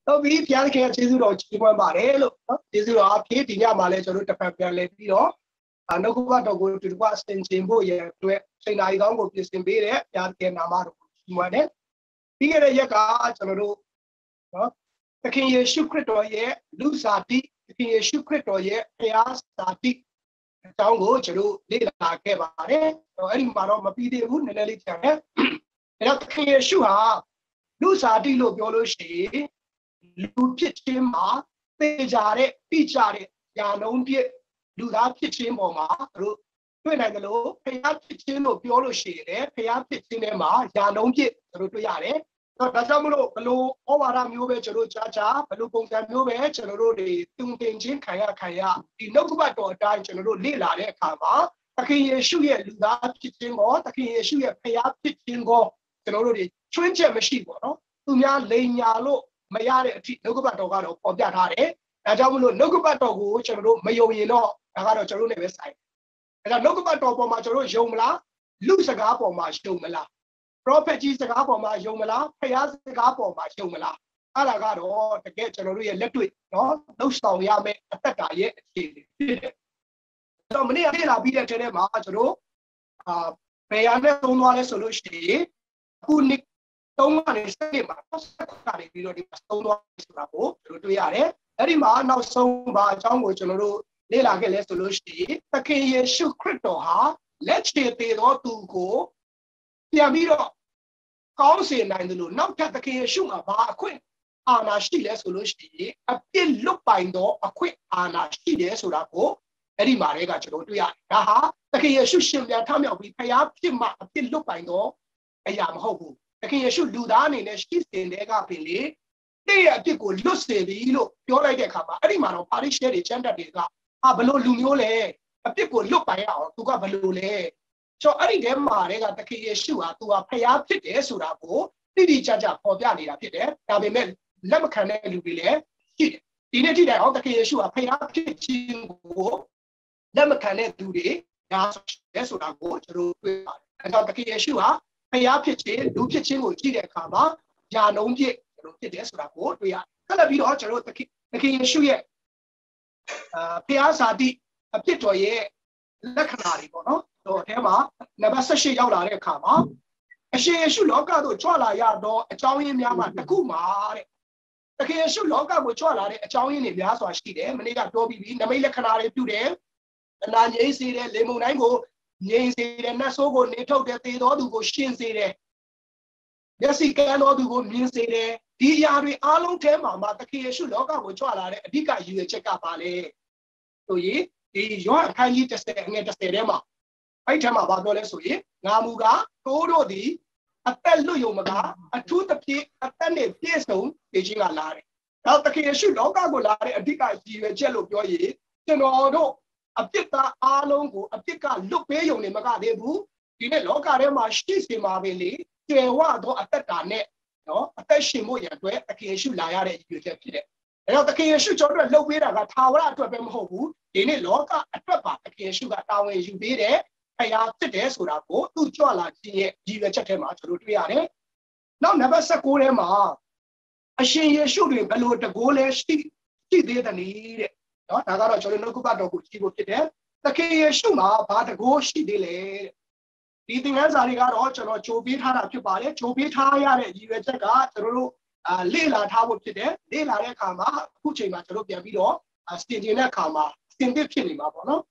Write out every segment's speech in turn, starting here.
တော့ပြီးဖျားခင်ကျေးဇူးတော်ကြီးပွားပါတယ်လို့နော်ကျေးဇူးတော်အဖြစ်ဒီညမှာလည်းကျွန်တော်တို့တစ်ဖက်ပြန်လဲပြီးတော့နှုတ်ကပတ်တော်ကိုဒီတစ်ပတ်အစဉ်ချင်းဖို့ရအတွက်ချိန်နာရီကောင်းကိုပြင်ဆင်ပေးတဲ့ဖျားခင်နာမတော်ကိုကြီးပွားတယ်ပြီးခဲ့တဲ့ရက်ကကျွန်တော်တို့နော်သခင်ယေရှုခရစ်တော်ရဲ့လူစားတိသခင်ယေရှုခရစ်တော်ရဲ့ဖျားစာတိအကြောင်းကိုကျွန်တော်လေ့လာခဲ့ပါတယ်အဲ့ဒီမှာတော့မပြီးသေးဘူးနည်းနည်းလေးပြန်တယ်အဲ့တော့သခင်ယေရှုဟာလူစားတိလို့ပြောလို့ရှိရင်လူဖြစ်ခြင်းမှာသိကြတဲ့သိကြတဲ့ညာလုံးပြည့်လူသားဖြစ်ခြင်းပေါ်မှာတို့တွေ့နိုင်တယ်လို့ဖျားဖြစ်ခြင်းလို့ပြောလို့ရှိရင်လည်းဖျားဖြစ်ခြင်းထဲမှာညာလုံးပြည့်တို့တွေ့ရတယ်ဒါကြောင့်မလို့ဘလို့ဩဝါဒမျိုးပဲကျွန်တော်ကြားဘလို့ပုံစံမျိုးပဲကျွန်တော်တို့တွေတုံတင်ချင်းခံရဒီနှုတ်ကပတ်တော်အတိုင်းကျွန်တော်တို့လေ့လာတဲ့အခါမှာသခင်ယေရှုရဲ့လူသားဖြစ်ခြင်းကိုသခင်ယေရှုရဲ့ဖျားဖြစ်ခြင်းကိုကျွန်တော်တို့တွေချွင်းချက်မရှိပေါ့နော်သူများလိန်ညာလို့မရတဲ့အထိနှုတ်ကပတ်တော်ကတော့ပေါ်ပြထားတယ်။ဒါကြောင့်မလို့နှုတ်ကပတ်တော်ကိုကျွန်တော်တို့မယုံရင်တော့ဒါကတော့ကျွန်တော်တို့နဲ့ပဲဆိုင်။ဒါကြောင့်နှုတ်ကပတ်တော်ပေါ်မှာကျွန်တော်တို့ယုံမလား။လူစကားပေါ်မှာယုံမလား။ prophet ကြီးစကားပေါ်မှာယုံမလား။ဖျားစကားပေါ်မှာယုံမလား။အဲ့ဒါကတော့တကယ်ကျွန်တော်တို့ရဲ့လက်တွေ့နော်နှုတ်ဆောင်ရမယ့်အသက်တာရဲ့အခြေအနေဖြစ်တယ်။အဲ့တော့မနေ့ကလေ့လာပြီးတဲ့ထဲမှာကျွန်တော်ဘယ်ရနဲ့သုံးသွားလဲဆိုလို့ရှိရင်အခုနှစ်သုံးကနေစနစ်မှာဆက်ကနေပြီးတော့ဒီမှာသုံးသွားဆိုတာကိုကျွန်တော်တွေ့ရတယ်။အဲ့ဒီမှာနောက်ဆုံးပါအကြောင်းကိုကျွန်တော်တို့လေ့လာခဲ့လဲဆိုလို့ရှိရင်သခင်ယေရှုခရစ်တော်ဟာလက်ချေသေးသောသူကိုပြန်ပြီးတော့ကောင်းစေနိုင်တယ်လို့နောက်ထပ်သခင်ယေရှုမှာဘာအခွင့်အာဏာရှိလဲဆိုလို့ရှိရင်အပြစ်လွတ်ပိုင်သောအခွင့်အာဏာရှိတယ်ဆိုတာကိုအဲ့ဒီမှာလည်းကကျွန်တော်တွေ့ရတယ်။ဒါဟာသခင်ယေရှုရှင်ပြန်ထမြောက်ပြီးဖျားဖြစ်မှအပြစ်လွတ်ပိုင်သောအရာမဟုတ်ဘူး။သခင်ယေရှုလူသားအနေနဲ့ရှိစဉ်တဲ့ကပင်လေတဲ့ရဲ့အဖြစ်ကိုလွတ်စေပြီလို့ပြောလိုက်တဲ့အခါမှာအဲ့ဒီမှာတော့ပါရိရှဲတွေချမ်းတက်တွေကဘလို့လူမျိုးလဲအဖြစ်ကိုလွတ်ပိုင်အောင်သူကဘလို့လဲဆိုအဲ့ဒီထဲမှာတွေကသခင်ယေရှုဟာသူဟာဖျားဖြစ်တယ်ဆိုတာကိုတိတိကျကျပေါ်ပြနေတာဖြစ်တယ်ဒါပေမဲ့လက်မခံတဲ့လူတွေလည်းရှိတယ်ဒီနေ့ထိတိုင်အောင်သခင်ယေရှုဟာဖျားဖြစ်ခြင်းကိုလက်မခံတဲ့သူတွေဒါဆိုတာကိုကျွန်တော်တွေ့ပါတယ်အဲတော့သခင်ယေရှုဟာဖျားဖြစ်ခြင်းလူဖြစ်ခြင်းကိုကြည့်တဲ့အခါမှာယာလုံးပြည့်ကျွန်တော်ဖြစ်တယ်ဆိုတာကိုတွေ့ရတယ်။ဆက်လက်ပြီးတော့ကျွန်တော်သခင်ယေရှုရဲ့ဖျားစာတိအဖြစ်တော်ရဲ့လက္ခဏာတွေပေါ့နော်။တော့အဲမှာနံပါတ်18ရောက်လာတဲ့အခါမှာအရှင်ယေရှုလောကသို့ကြွလာရတော့အကြောင်းရင်းများမှာတစ်ခုမှာတဲ့။သခင်ယေရှုလောကကိုကြွလာတဲ့အကြောင်းရင်းတွေများစွာရှိတယ်။မနေ့ကပြောပြီးပြီနမိတ်လက္ခဏာတွေပြုတယ်။အနာငြိမ်းစေတယ်လေမုန်တိုင်းကိုငြိမ်စေတယ်နတ်ဆိုးကိုနေထုတ်တယ်သေတော်သူကိုရှင်းစေတယ်မျက်စိကန်းတော်သူကိုမြင်စေတယ်ဒီအရာတွေအားလုံးထဲမှာသခင်ယေရှုလောကကိုကြွလာတဲ့အဓိကရည်ရွယ်ချက်ကပါလေဆိုရင်ဒီယောဟန်အခန်းကြီး30အငယ်30ထဲမှာအဲ့ထဲမှာပြောလဲဆိုရင်ငါမူကားတိုးတို့သည်အသက်လွတ်ယုံမကအထူးသဖြင့်အသက်နဲ့ပြည့်စုံနေခြင်းကလာတယ်နောက်သခင်ယေရှုလောကကိုလာတဲ့အဓိကရည်ရွယ်ချက်လို့ပြောရင်ကျွန်တော်တို့အပြစ်သားအားလုံးကိုအပြစ်ကလွတ်ပေးယုံနေမကသေးဘူးဒီနေ့လောကထဲမှာရှိစေမှာပဲလေကျေဝသောအသက်တာနဲ့နော်အသက်ရှင်ဖို့ရန်အတွက်သခင်ယေရှုလာရတဲ့ရည်ရွယ်ချက်ဖြစ်တယ်။အဲတော့သခင်ယေရှုကျွန်တော်တို့လှုပ်ပေးတာကထာဝရအတွက်ပဲမဟုတ်ဘူးဒီနေ့လောကအတွက်ပါသခင်ယေရှုကတာဝန်ယူပေးတဲ့ဖျားဖြစ်တယ်ဆိုတာကိုသူကြွလာခြင်းရဲ့ရည်ရွယ်ချက်ထဲမှာကျွန်တော်တွေ့ရတယ်။နောက်နံပါတ်19ထဲမှာအရှင်ယေရှုတွင်ဘယ်လိုတကိုးလဲရှိသေးတယ်တဲ့နော်ဒါကတော့ကျွန်တော်နှုတ်ကပတ်တော်ကိုကြည့်ဖို့ဖြစ်တယ်သခင်ယေရှုမှာဘာတကိုးရှိသေးလဲဒီသင်ခန်းစာတွေကတော့ကျွန်တော်ကြိုပေးထားတာဖြစ်ပါတယ်ကြိုပေးထားရတဲ့ရည်ရွယ်ချက်ကကျွန်တော်တို့လေ့လာထားဖို့ဖြစ်တယ်လေ့လာတဲ့အခါမှာအခုချိန်မှာကျွန်တော်ပြန်ပြီးတော့စတင်တဲ့အခါမှာစတင်ဖြစ်နေမှာပေါ့နော်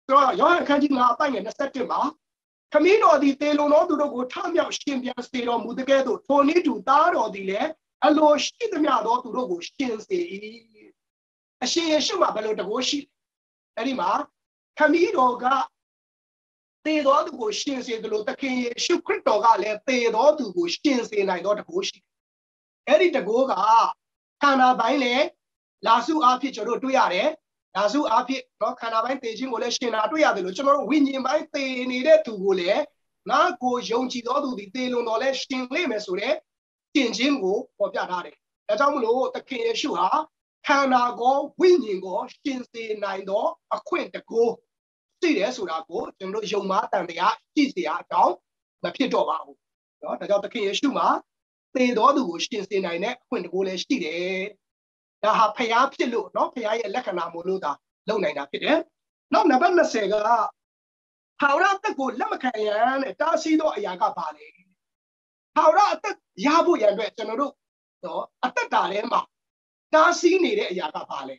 ဆိုတော့ယောဟန်အခန်းကြီး9အပိုင်ငယ်21မှာခမည်းတော်သည်တေလုံတော်သူတို့ကိုထမြောက်ရှင်ပြန်စေတော်မူတဲ့ကဲ့သို့ထိုနည်းတူသားတော်သည်လည်းအလိုရှိသမျှသောသူတို့ကိုရှင်စေ၏အရှင်ယေရှုမှာဘယ်လိုတကိုးရှိအဲ့ဒီမှာခမည်းတော်ကသေတော်သူကိုရှင်စေတယ်လို့သခင်ယေရှုခရစ်တော်ကလည်းသေတော်သူကိုရှင်စေနိုင်သောတကိုးရှိအဲ့ဒီတကိုးကခန္ဓာပိုင်းနဲ့လာစုအားဖြင့်ကျွန်တော်တို့တွေ့ရတယ်လာစုအားဖြင့်နော်ခန္ဓာပိုင်းသေခြင်းကိုလည်းရှင်တာတွေ့ရတယ်လို့ကျွန်တော်တို့ဝိညာဉ်ပိုင်းသေနေတဲ့သူကိုလည်းငါကိုယုံကြည်တော်သူဒီသေလွန်တော်လဲရှင်လိမ့်မယ်ဆိုတဲ့ရှင်ခြင်းကိုပေါ်ပြထားတယ်ဒါကြောင့်မလို့သခင်ယေရှုဟာခန္ဓာကိုဝိညာဉ်ကိုရှင်စေနိုင်သောအခွင့်တကိုးသိတယ်ဆိုတာကိုကျွန်တော်တို့ယုံမှားတန်တရားရှိစေရအောင်မဖြစ်တော့ပါဘူးเนาะဒါကြောင့်သခင်ယေရှုမှာ သေတော်သူကိုရှင်စင်နိုင်တဲ့အခွင့်တကူလည်းရှိတယ်ဒါဟာဖျားဖြစ်လို့เนาะဖျားရဲ့လက္ခဏာမို့လို့ဒါလုံနိုင်တာဖြစ်တယ်နောက်နံပါတ်20ကထာဝရအသက်ကိုလက်မခံရန်နဲ့တားဆီးသောအရာကပါလေထာဝရအသက်ရဖို့ရန်အတွက်ကျွန်တော်တို့เนาะအသက်တာထဲမှာတားဆီးနေတဲ့အရာကပါလ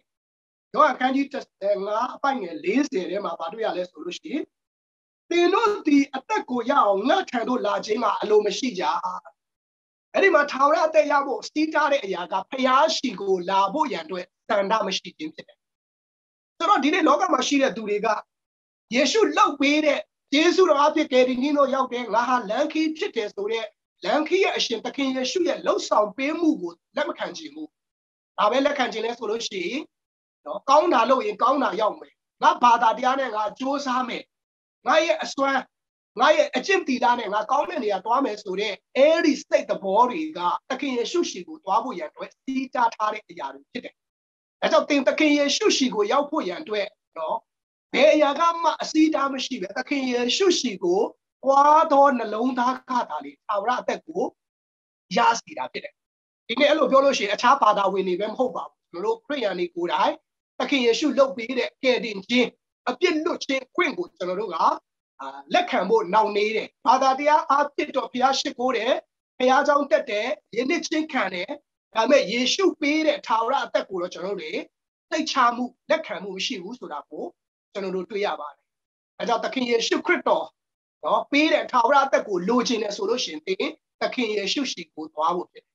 ေတော့အခန်းကြီး5အပိုင်ငယ်40ထဲမှာဗာတွေ့ရလဲဆိုလို့ရှိရင်သင်တို့ဒီအသက်ကိုရအောင်ငါထံတို့လာခြင်းမှာအလိုမရှိကြအဲ့ဒီမှာထာဝရအသက်ရဖို့စီးတားတဲ့အရာကဖျားရှိကိုလာဖို့ရန်အတွက်တန်တာမရှိခြင်းဖြစ်တယ်ဆိုတော့ဒီနေ့လောကမှာရှိတဲ့သူတွေကယေရှုလောက်ပေးတဲ့ယေရှုတော်အဖြစ်ကယ်တင်ခြင်းတို့ရောက်တဲ့ငါဟာလမ်းခီးဖြစ်တယ်ဆိုတဲ့လမ်းခီးရဲ့အရှင်သခင်ယေရှုရဲ့လှုပ်ဆောင်ပေးမှုကိုလက်မခံခြင်းဘူးဒါပဲလက်ခံခြင်းလဲဆိုလို့ရှိရင်နော်ကောင်းတာလို့ရင်ကောင်းတာရောက်မယ်ငါဘာသာတရားနဲ့ငါစ조사မယ်ငါရဲ့အစွမ်းငါရဲ့အကျင့်တီလာနဲ့ငါကောင်းတဲ့နေရာတွားမယ်ဆိုတဲ့အဲဒီစိတ်သဘောတွေကသခင်ယေရှုရှိကိုတွားဖို့ရန်အတွက်စီးတားထားတဲ့အရာတွေဖြစ်တယ်။အဲကြောင့်သခင်ယေရှုရှိကိုရောက်ဖို့ရန်အတွက်နော်ဘယ်အရာကမှအစီးတားမရှိပဲသခင်ယေရှုရှိကိုတွားသောနှလုံးသားကသာလေသာဝရအသက်ကိုရစီတာဖြစ်တယ်။ဒီနေ့အဲ့လိုပြောလို့ရှိရင်အခြားဘာသာဝင်တွေပဲမဟုတ်ပါဘူး။ကျွန်တော်တို့ခရစ်ယာန်တွေကိုယ်တိုင်သခင်ယေရှုလုပ်ပေးတဲ့ကယ်တင်ခြင်းအပြစ်လွတ်ခြင်းခွင့်ကိုကျွန်တော်တို့ကလက်ခံဖို့နှောင့်နှေးတယ်ဘာသာတရားအဖြစ်တော့ဘုရားရှိခိုးတယ်ဘုရားကြောင့်တက်တယ်ယနေ့ချင်းခံတယ်ဒါပေမဲ့ယေရှုပေးတဲ့ထာဝရအသက်ကိုတော့ကျွန်တော်တို့တွေသိချမှုလက်ခံမှုမရှိဘူးဆိုတာကိုကျွန်တော်တို့တွေ့ရပါတယ်အဲကြောင့်သခင်ယေရှုခရစ်တော်နော်ပေးတဲ့ထာဝရအသက်ကိုလိုချင်တယ်ဆိုလို့ရှိရင်သခင်ယေရှုရှိကိုသွားဖို့ဖြစ်တယ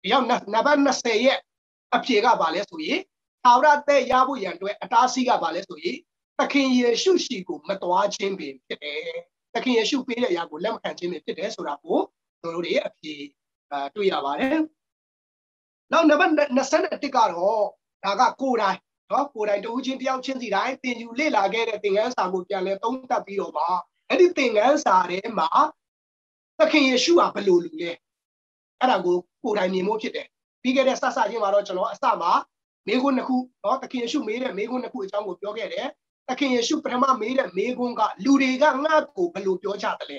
်ဒီရောက်နံပါတ်20ရဲ့အဖြေကဘာလဲဆိုရင်ထာဝရအသက်ရဖို့ရန်အတွက်အတားဆီးကဘာလဲဆိုရင်သခင်ယေရှုရှိကိုမတော်ခြင်းပင်ဖြစ်တယ်သခင်ယေရှုပေးတဲ့အရာကိုလက်မခံခြင်းပင်ဖြစ်တယ်ဆိုတာကိုတို့တွေအဖြေတွေ့ရပါတယ်နောက်နံပါတ်21ကတော့ဒါကကိုယ်တိုင်နော်ကိုယ်တိုင်တဦးချင်းတယောက်ချင်းစီတိုင်းသင်ယူလေ့လာခဲ့တဲ့သင်ခန်းစာကိုပြန်လဲသုံးသပ်ပြီးတော့ပါအဲ့ဒီသင်ခန်းစာထဲမှာသခင်ယေရှုဟာဘယ်လိုလူလဲအဲ့ဒါကိုကိုယ်တိုင်မြင်ဖို့ဖြစ်တယ်ပြီးခဲ့တဲ့ဆက်စချင်းမှာတော့ကျွန်တော်အစမှာမေခွန်းနှစ်ခုနော်သခင်ယေရှုမေးတဲ့မေခွန်းနှစ်ခုအကြောင်းကိုပြောခဲ့တယ်သခင်ယေရှုပထမမေးတဲ့မေခွန်းကလူတွေကငါ့ကိုဘယ်လိုပြောကြတယ်လဲ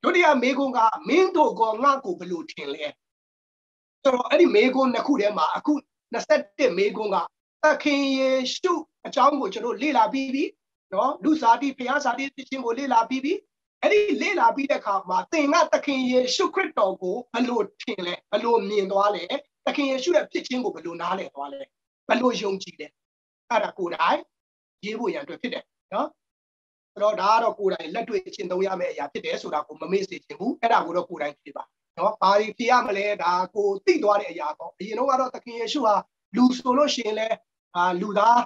ဒုတိယမေခွန်းကမင်းတို့ကငါ့ကိုဘယ်လိုထင်လဲဆိုတော့အဲ့ဒီမေခွန်းနှစ်ခုထဲမှာအခု21မေခွန်းကသခင်ယေရှုအကြောင်းကိုကျွန်တော်လေ့လာပြီးပြီနော်လူစားတိဖျားစားတိဖြစ်ခြင်းကိုလေ့လာပြီးပြီအဲ့ဒီလေ့လာပြီးတဲ့အခါမှာသင်ကသခင်ယေရှုခရစ်တော်ကိုဘယ်လိုထင်လဲဘယ်လိုမြင်သွားလဲသခင်ယေရှုရဲ့ဖြစ်ခြင်းကိုဘယ်လိုနားလည်သွားလဲဘယ်လိုယုံကြည်လဲအဲ့ဒါကိုယ်တိုင်ရေးဖို့ရန်အတွက်ဖြစ်တယ်နော်ဆိုတော့ဒါကတော့ကိုယ်တိုင်လက်တွေ့ရှင်းသုံးရမယ့်အရာဖြစ်တယ်ဆိုတာကိုမမေ့စေချင်ဘူးအဲ့ဒါကိုတော့ကိုယ်တိုင်ဖြေပါနော်ဘာတွေဖြေရမလဲဒါကိုသိသွားတဲ့အရာပေါ့အရင်တော့ကတော့သခင်ယေရှုဟာလူဆိုလို့ရှိရင်လဲလူသာ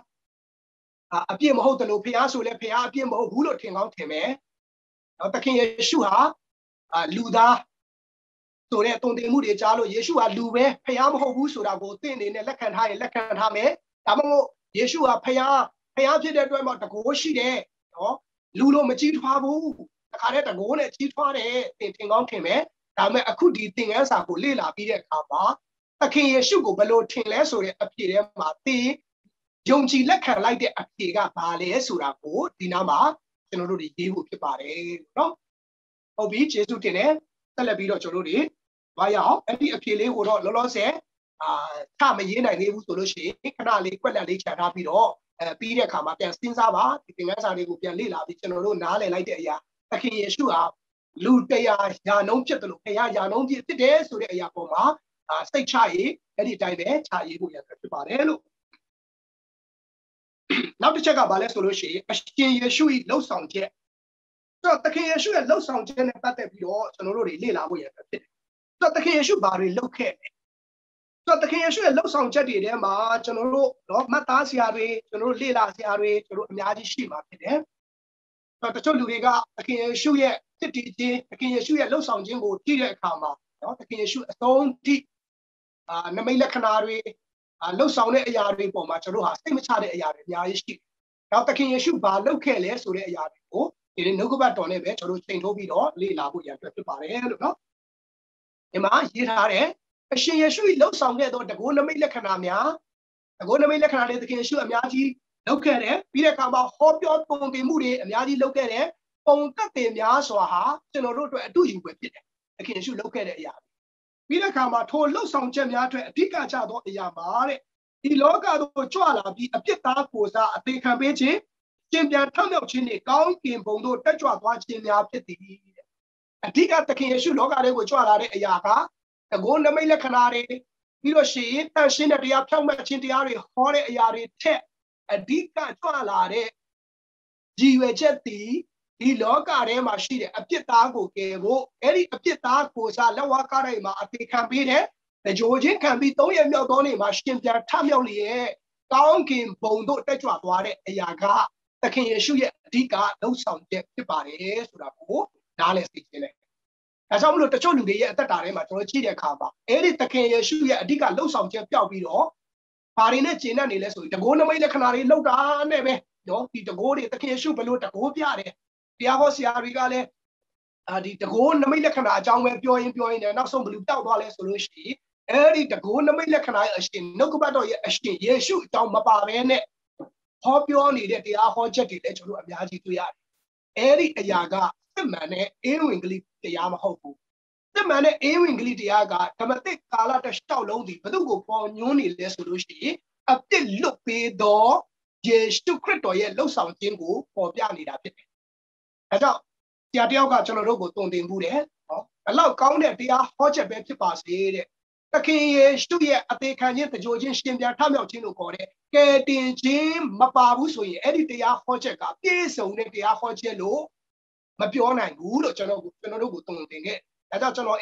းအပြစ်မဟုတ်တယ်လို့ဖျားဆိုလဲဖျားအပြစ်မဟုတ်ဘူးလို့ထင်ကောင်းထင်မယ်နော်သခင်ယေရှုဟာလူသားဆိုတဲ့တုံတင်မှုတွေကြားလို့ယေရှုဟာလူပဲဖျားမဟုတ်ဘူးဆိုတာကိုသိနေနဲ့လက်ခံထားရင်လက်ခံထားမယ်ဒါမှမဟုတ်ယေရှုဟာဖျားဖြစ်တဲ့အတွက်မှတကိုးရှိတယ်နော်လူလို့မကြီးထွားဘူးတခါတည်းတကိုးနဲ့ကြီးထွားတယ်ထင်ကောင်းထင်မယ်ဒါပေမဲ့အခုဒီသင်ခန်းစာကိုလေ့လာပြီးတဲ့အခါမှာသခင်ယေရှုကိုဘယ်လိုထင်လဲဆိုတဲ့အဖြေထဲမှာသင်ယုံကြည်လက်ခံလိုက်တဲ့အဖြေကဘာလဲဆိုတာကိုဒီနားမှာကျွန်တော်တို့ဒီရေးဖို့ဖြစ်ပါတယ်နော်ဟုတ်ပြီယေရှုတင်တယ်ဆက်လက်ပြီးတော့ကျွန်တော်တို့ဒီဘာရအောင်အဲ့ဒီအဖြေလေးကိုတော့လောလောဆယ်ထမရေးနိုင်သေးဘူးဆိုလို့ရှိရင်ခဏလေးကွက်လက်လေးခြံထားပြီးတော့ပြီးတဲ့အခါမှာပြန်စဉ်းစားပါဒီသင်ခန်းစာလေးကိုပြန်လေ့လာပြီးကျွန်တော်တို့နားလည်လိုက်တဲ့အရာသခင်ယေရှုဟာလူ100ရာနှုန်းဖြစ်တယ်လို့100ရာနှုန်းဖြစ်တယ်ဆိုတဲ့အရာပေါ်မှာစိတ်ချရေးအဲ့ဒီအတိုင်းပဲခြာရေးဖို့ရဖြစ်ပါတယ်လို့နောက်တစ်ချက်ကဘာလဲဆိုလို့ရှိရင်အရှင်ယေရှု၏လှုပ်ဆောင်ချက်ဆိုတော့သခင်ယေရှုရဲ့လှုပ်ဆောင်ချက်နဲ့ပတ်သက်ပြီးတော့ကျွန်တော်တို့တွေလေ့လာဖို့ရဖြစ်တယ်ဆိုတော့သခင်ယေရှုဘာတွေလုပ်ခဲ့လဲဆိုတော့သခင်ယေရှုရဲ့လှုပ်ဆောင်ချက်တွေထဲမှာကျွန်တော်တို့တော့မှတ်သားစရာတွေကျွန်တော်တို့လေ့လာစရာတွေကျွန်တော်တို့အများကြီးရှိမှာဖြစ်တယ်ဆိုတော့တချို့လူတွေကသခင်ယေရှုရဲ့ဖြစ်တည်ခြင်းသခင်ယေရှုရဲ့လှုပ်ဆောင်ခြင်းကိုကြည့်တဲ့အခါမှာနော်သခင်ယေရှုအဆုံးထိနမိတ်လက္ခဏာတွေလှုပ်ဆောင်တဲ့အရာတွေပေါ်မှာကျွန်တော်တို့ဟာစိတ်မချတဲ့အရာတွေအများကြီးရှိတယ်။နောက်သခင်ယေရှုဘာလုပ်ခဲ့လဲဆိုတဲ့အရာတွေကိုဒီနှုတ်ကပတ်တော်နဲ့ပဲကျွန်တော်တို့ချိန်ထိုးပြီးတော့လေ့လာဖို့ရအတွက်ဖြစ်ပါတယ်လို့နော်။ဒီမှာရေးထားတဲ့အရှင်ယေရှု၏လှုပ်ဆောင်ခဲ့သောတကုနမိတ်လက္ခဏာများတကုနမိတ်လက္ခဏာတွေသခင်ယေရှုအများကြီးလုပ်ခဲ့တယ်ပြီးတဲ့အခါမှာဟောပြောပုံတင်မှုတွေအများကြီးလုပ်ခဲ့တယ်ပုံသက်တွေများစွာဟာကျွန်တော်တို့အတွက်အတူယူပဲဖြစ်တယ်သခင်ယေရှုလုပ်ခဲ့တဲ့အရာ ပြီးတဲ့အခါမှာထိုလှုပ်ဆောင်ချက်များအတွက်အဓိကကျသောအရာမှာတဲ့ဒီလောကသို့ကြွလာပြီးအပြစ်သားကိုစားအသေးခံပေးခြင်းရှင်ပြန်ထမြောက်ခြင်းနှင့်ကောင်းကင်ဘုံသို့တက်ကြွသွားခြင်းများဖြစ်သည်အဓိကသခင်ယေရှုလောကထဲကိုကြွလာတဲ့အရာကတကောနမိတ်လက္ခဏာတွေပြီးတော့ရှင်တန်ရှင်းတဲ့တရားဖြောင့်မတ်ခြင်းတရားတွေဟောတဲ့အရာတွေထက်အဓိကကြွလာတဲ့ရည်ရွယ်ချက်တည်ဒီလောကထဲမှာရှိတဲ့အပြစ်သားကိုကယ်ဖို့အဲ့ဒီအပြစ်သားကိုစားလက်ဝါးကားတိုင်းမှာအသေးခံပေးတဲ့ကြိုချင်းခံပြီး3ရက်မြောက်သောနေ့မှာရှင်ပြန်ထမြောက်လျက်ကောင်းကင်ဘုံတို့တက်ကြွသွားတဲ့အရာကသခင်ယေရှုရဲ့အဓိကလှုပ်ဆောင်ချက်ဖြစ်ပါတယ်ဆိုတာကိုနားလည်သိခြင်းနဲ့ဒါကြောင့်မလို့တချို့လူတွေရဲ့အသက်တာထဲမှာကျွန်တော်ကြည့်တဲ့အခါမှာအဲ့ဒီသခင်ယေရှုရဲ့အဓိကလှုပ်ဆောင်ချက်ပျောက်ပြီးတော့ဘာတွေနဲ့ကျင့်တတ်နေလဲဆိုရင်တကောနမိတ်လက္ခဏာတွေလှုပ်တာနဲ့ပဲနော်ဒီတကောတွေသခင်ယေရှုဘလို့တကောပြတယ်တရားဟောဆရာတွေကလည်းဒီတကောနမိတ်လက္ခဏာအကြောင်းပဲပြောရင်လည်းနောက်ဆုံးဘလို့ပျောက်သွားလဲဆိုလို့ရှိရင်အဲ့ဒီတကောနမိတ်လက္ခဏာရဲ့အရှင်နှုတ်ကပတ်တော်ရဲ့အရှင်ယေရှုအကြောင်းမပါဘဲနဲ့ဟောပြောနေတဲ့တရားဟောချက်တွေလည်းကျွန်တော်အများကြီးတွေ့ရတယ်အဲ့ဒီအရာကစစ်မှန်တဲ့အေးဝင်ကလေးတရားမဟုတ်ဘူးစစ်မှန်တဲ့အေးဝင်ကလေးတရားကဓမ္မသစ်ကာလတစ်လျှောက်လုံးဒီဘု து ကိုပေါ်ညွှန်းနေလဲဆိုလို့ရှိရင်အပြစ်လွတ်ပေးသောယေရှုခရစ်တော်ရဲ့လှုပ်ဆောင်ခြင်းကိုပေါ်ပြနေတာဖြစ်တယ်။ဒါကြောင့်တရားတယောက်ကကျွန်တော်တို့ကိုတုံ့တင်မှုတယ်နော်။အဲ့လောက်ကောင်းတဲ့တရားဟောချက်ပဲဖြစ်ပါစေတဲ့။သခင်ယေရှုရဲ့အသေးခံခြင်းတကြိုချင်းရှင်ပြန်ထမြောက်ခြင်းလို့ခေါ်တဲ့ကယ်တင်ခြင်းမပါဘူးဆိုရင်အဲ့ဒီတရားဟောချက်ကပြည့်စုံတဲ့တရားဟောချက်လို့မပြောနိုင်ဘူးလို့ကျွန်တော်တို့ကိုတုံ့တင်ခဲ့။ဒါကြောင့်ကျွန်တော်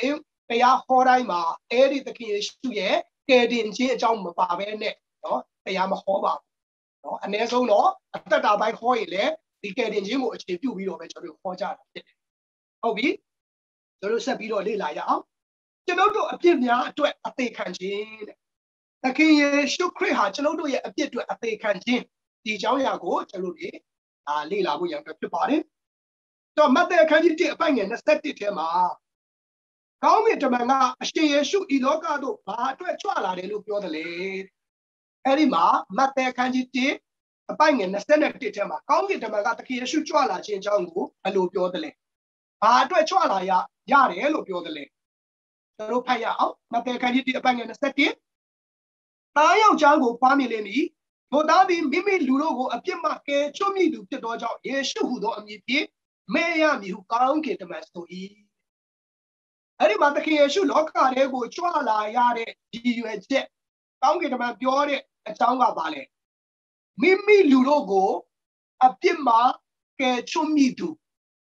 တရားဟောတိုင်းမှာအဲ့ဒီသခင်ယေရှုရဲ့ကယ်တင်ခြင်းအကြောင်းမပါဘဲနဲ့နော်တရားမဟောပါဘူးနော်အနည်းဆုံးတော့အသက်တာပိုင်းဟောရင်လည်းဒီကယ်တင်ခြင်းကိုအခြေပြုပြီးတော့ပဲကျွန်တော်တို့ဟောကြတာဖြစ်တယ်ဟုတ်ပြီကျွန်တော်ဆက်ပြီးတော့လေ့လာရအောင်ကျွန်တော်တို့အပြစ်များအတွက်အသေးခံခြင်းတဲ့သခင်ယေရှုခရစ်ဟာကျွန်တော်တို့ရဲ့အပြစ်အတွက်အသေးခံခြင်းဒီအကြောင်းအရာကိုကျွန်တော်တို့လေ့လာဖို့ရအောင်ဖြစ်ပါတယ်တော့မဿဲအခန်းကြီး1အပိုင်ငယ်21ထဲမှာကောင်းကင်တမန်ကအရှင်ယေရှုဤလောကသို့ဘာအတွက်ကြွလာတယ်လို့ပြောတယ်လေအဲ့ဒီမှာမဿဲအခန်းကြီး1အပိုင်ငယ်21ထဲမှာကောင်းကင်တမန်ကသခင်ယေရှုကြွလာခြင်းအကြောင်းကိုဘယ်လိုပြောတယ်လဲဘာအတွက်ကြွလာရတယ်လို့ပြောတယ်လဲကျွန်တော်ဖတ်ရအောင်မဿဲအခန်းကြီး1အပိုင်ငယ်21သားယောက်ျားကိုဖွားမြင်လိမ့်မည်ထိုသားသည်မိမိလူတို့ကိုအပြစ်မှကယ်ချွတ်မိသူဖြစ်သောကြောင့်ယေရှုဟူသောအမည်ဖြင့်မဲရမည်ဟုကောင်းကင်တမန်ဆို၏အဲ့ဒီမှာသခင်ယေရှုလောကထဲကိုကြွလာရတဲ့ရည်ရွယ်ချက်ကောင်းကင်တမန်ပြောတဲ့အကြောင်းကပါလေမိမိလူတို့ကိုအပြစ်မှကယ်ချွတ်မိသူ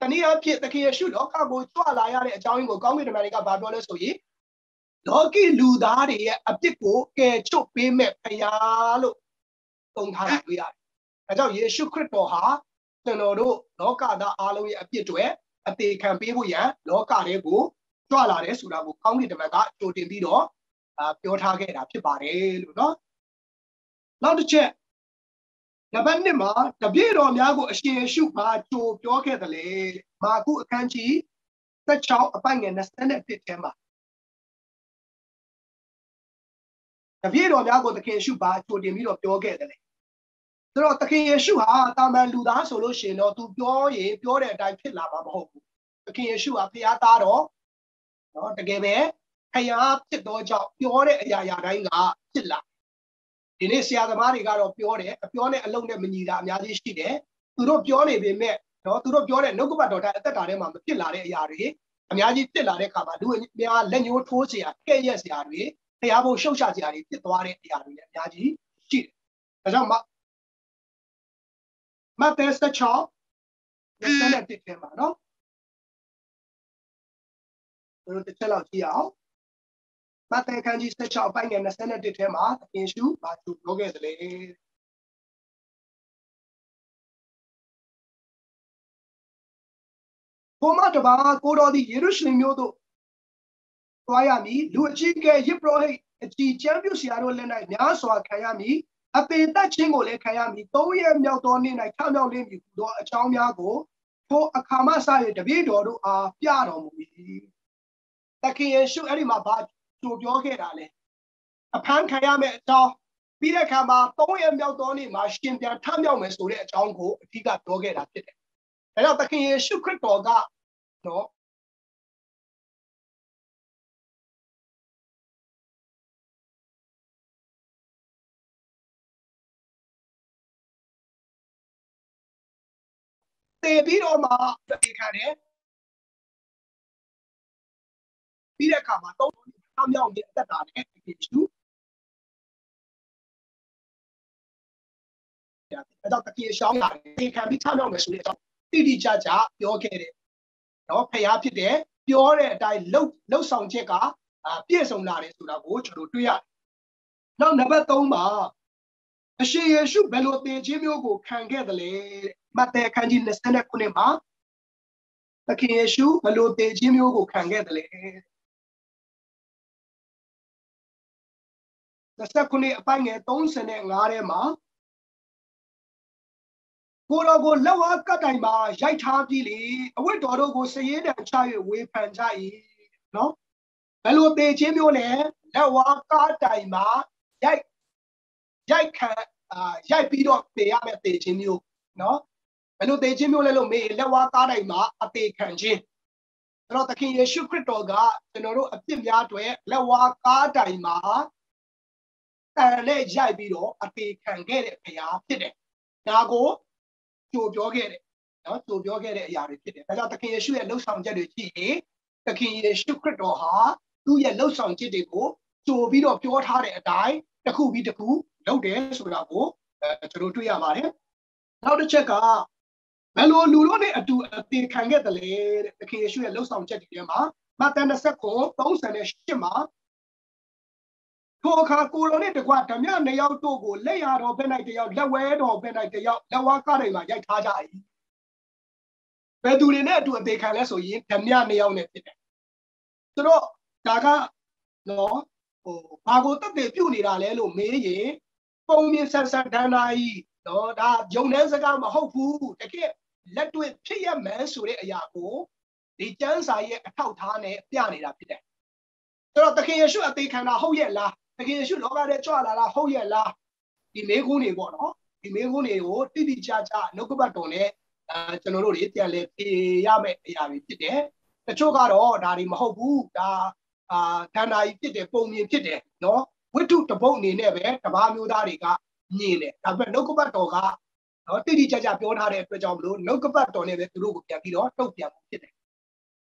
တနည်းအားဖြင့်သခင်ယေရှုလောကကိုကြွလာရတဲ့အကြောင်းရင်းကိုကောင်းကင်တမန်တွေကဘာပြောလဲဆိုရင်လောကီလူသားတွေရဲ့အပြစ်ကိုကယ်ချွတ်ပေးမဲ့ဖခင်လို့သုံးထားတာတွေ့ရတယ်။ဒါကြောင့်ယေရှုခရစ်တော်ဟာကျွန်တော်တို့လောကသားအားလုံးရဲ့အပြစ်တွေအသေးခံပေးဖို့ရန်လောကထဲကိုကြွလာတယ်ဆိုတာကိုကောင်းကင်တမန်ကကြိုတင်ပြီးတော့ပြောထားခဲ့တာဖြစ်ပါတယ်လို့နော်။နောက်တစ်ချက်နံပါတ်1မှာတပည့်တော်များကိုအရှင်ယေရှုဘာကြိုပြောခဲ့တယ်လဲ။မာကုအခန်းကြီး16အပိုင်ငယ်21ထဲမှာတပည့်တော်များကိုသခင်ယေရှုဘာကြိုတင်ပြီးတော့ပြောခဲ့တယ်လေဆိုတော့သခင်ယေရှုဟာတာမန်လူသားဆိုလို့ရှိရင်တော့သူပြောရင်ပြောတဲ့အတိုင်းဖြစ်လာမှာမဟုတ်ဘူးသခင်ယေရှုဟာဖခင်သားတော်နော်တကယ်ပဲဖခင်ဖြစ်သောကြောင့်ပြောတဲ့အရာတိုင်းကဖြစ်လာဒီနေ့ဆရာသမားတွေကတော့ပြောတယ်အပြောနဲ့အလုံးနဲ့မညီတာအများကြီးရှိတယ်သူတို့ပြောနေပေမဲ့နော်သူတို့ပြောတဲ့နှုတ်ကပတ်တော်တိုင်းအသက်တာထဲမှာမဖြစ်လာတဲ့အရာတွေအများကြီးဖြစ်လာတဲ့အခါမှာလူများလက်ညှိုးထိုးเสียကဲ့ရဲ့เสียတွေတရားဖို့ရှုပ်ချစရာတွေဖြစ်သွားတဲ့အရာတွေလည်းအများကြီးရှိတယ်။ဒါကြောင့်မဿဲ1621ထဲမှာနော်တို့တစ်ချက်လောက်ကြည့်အောင်မဿဲခန်းကြီး16အပိုင်းငယ်21ထဲမှာသခင်ယေရှုဘာပြောခဲ့သလဲဘုမတပါကိုတော်သည်ယေရုရှလင်မြို့သို့သွားရမည်လူအကြီးကဲယစ်ပရောဟိတ်အကြီးကျမ်းပြုဆရာတို့လက်၌များစွာခံရမည်အပေသက်ခြင်းကိုလည်းခံရမည်3ရက်မြောက်သောနေ့၌ထမြောက်လိမ့်မည်ဟူသောအကြောင်းများကိုထိုအခါမှစ၍တပည့်တော်တို့အားပြတော်မူ၏သခင်ယေရှုအဲ့ဒီမှာဘာကြိုပြောခဲ့တာလဲအဖမ်းခံရမယ့်အကြောင်းပြီးတဲ့အခါမှာ3ရက်မြောက်သောနေ့မှာရှင်ပြန်ထမြောက်မယ်ဆိုတဲ့အကြောင်းကိုအဓိကပြောခဲ့တာဖြစ်တယ်ဒါကြောင့်သခင်ယေရှုခရစ်တော်ကနော် သေပြီးတော့မှအသေးခံတယ်ပြီးတဲ့အခါမှာသုံးအမြောက်ရဲ့အသက်တာနဲ့ဒီရှုအဲ့တော့တကယ်ရှောင်းရတယ်သေခံပြီးထားမြောက်မယ်ဆိုတဲ့အကြောင်းတိတိကျကျပြောခဲ့တယ်နော်ဖျားဖြစ်တယ်ပြောတဲ့အတိုင်းလှုပ်ဆောင်ချက်ကပြည့်စုံလာတယ်ဆိုတာကိုကျွန်တော်တွေ့ရတယ်နောက်နံပါတ်3မှာအရှင်ယေရှုဘယ်လိုသင်ခြင်းမျိုးကိုခံခဲ့တယ်လဲမဿဲအခန်းကြီး29မှာသခင်ယေရှုဘယ်လိုသင်ခြင်းမျိုးကိုခံခဲ့တယ်လဲ29အပိုင်းငယ်35ထဲမှာကိုတော်ကိုလက်ဝါးကပ်တိုင်မှာရိုက်ထားပြီးလေအဝတ်တော်တို့ကိုစည်ရည်တံချ၍ဝေဖန်ကြ၏နော်ဘယ်လိုသင်ခြင်းမျိုးလဲလက်ဝါးကပ်တိုင်မှာရိုက်ပြီးတော့သေရမယ်သေခြင်းမျိုးနော်ဘယ်လိုသေခြင်းမျိုးလဲလို့မေးလက်ဝါးကားတိုင်းမှာအသေးခံခြင်းအဲ့တော့သခင်ယေရှုခရစ်တော်ကကျွန်တော်တို့အပြစ်များတွေလက်ဝါးကားတိုင်းမှာတန်နဲ့ရိုက်ပြီးတော့အသေးခံခဲ့တဲ့ဘုရားဖြစ်တယ်ဒါကိုကြိုပြောခဲ့တယ်နော်ကြိုပြောခဲ့တဲ့အရာတွေဖြစ်တယ်ဒါကြောင့်သခင်ယေရှုရဲ့လှုပ်ဆောင်ချက်တွေကြည့်ရင်သခင်ယေရှုခရစ်တော်ဟာသူ့ရဲ့လှုပ်ဆောင်ချက်တွေကိုကြိုပြီးတော့ပြောထားတဲ့အတိုင်းတစ်ခုပြီးတစ်ခုလုပ်တယ်ဆိုတာကိုကျွန်တော်တွေ့ရပါတယ်နောက်တစ်ချက်ကဘယ်လိုလူတို့နဲ့အတူအသေးခံခဲ့တယ်လဲတဲ့သခင်ယေရှုရဲ့လှုပ်ဆောင်ချက်တွေထဲမှာမဿဲ29:38မှာထိုအခါကိုတော်နဲ့တကွဓမြ2ယောက်တို့ကိုလက်ရတော်ဘက်၌တယောက်လက်ဝဲတော်ဘက်၌တယောက်လက်ဝါးကားတိုင်းမှာရိုက်ထားကြ၏ဘယ်သူတွေနဲ့အတူအသေးခံလဲဆိုရင်ဓမြ2ယောက်နဲ့ဖြစ်တယ်ဆိုတော့ဒါကနော်ဘာကိုတက်တယ်ပြုတ်နေတာလဲလို့မေးရင်ပုံမြင်ဆန်းဆန်းဒဏ္ဍာကြီးနော်ဒါယုံနှန်းစကားမဟုတ်ဘူးတကယ်လက်တွေ့ဖြစ်ရမယ်ဆိုတဲ့အရာကိုဒီကျမ်းစာရဲ့အထောက်ထားနဲ့ပြနေတာဖြစ်တယ်ဆိုတော့သခင်ယေရှုအသေးခံတာဟုတ်ရဲ့လားသခင်ယေရှုလောကထဲကြွလာတာဟုတ်ရဲ့လားဒီမေးခွန်းတွေပေါ့နော်ဒီမေးခွန်းတွေကိုတိတိကျကျနှုတ်ကပတ်တော်နဲ့ကျွန်တော်တို့တွေပြန်လဲဖြေရမယ့်အရာတွေဖြစ်တယ်တချို့ကတော့ဒါတွေမဟုတ်ဘူးဒါဒဏ္ဍာကြီးဖြစ်တယ်ပုံမြင်ဖြစ်တယ်နော်ဝိတ္ထုတပုတ်အနေနဲ့ပဲတပါးမျိုးသားတွေကမြင်တယ်ဒါပေမဲ့နှုတ်ကပတ်တော်ကနော်တိတိကျကျပြောထားတဲ့အတွက်ကြောင့်မလို့နှုတ်ကပတ်တော်နဲ့ပဲသူတို့ကိုပြန်ပြီးတော့တုတ်ပြန်မှုဖြစ်တယ်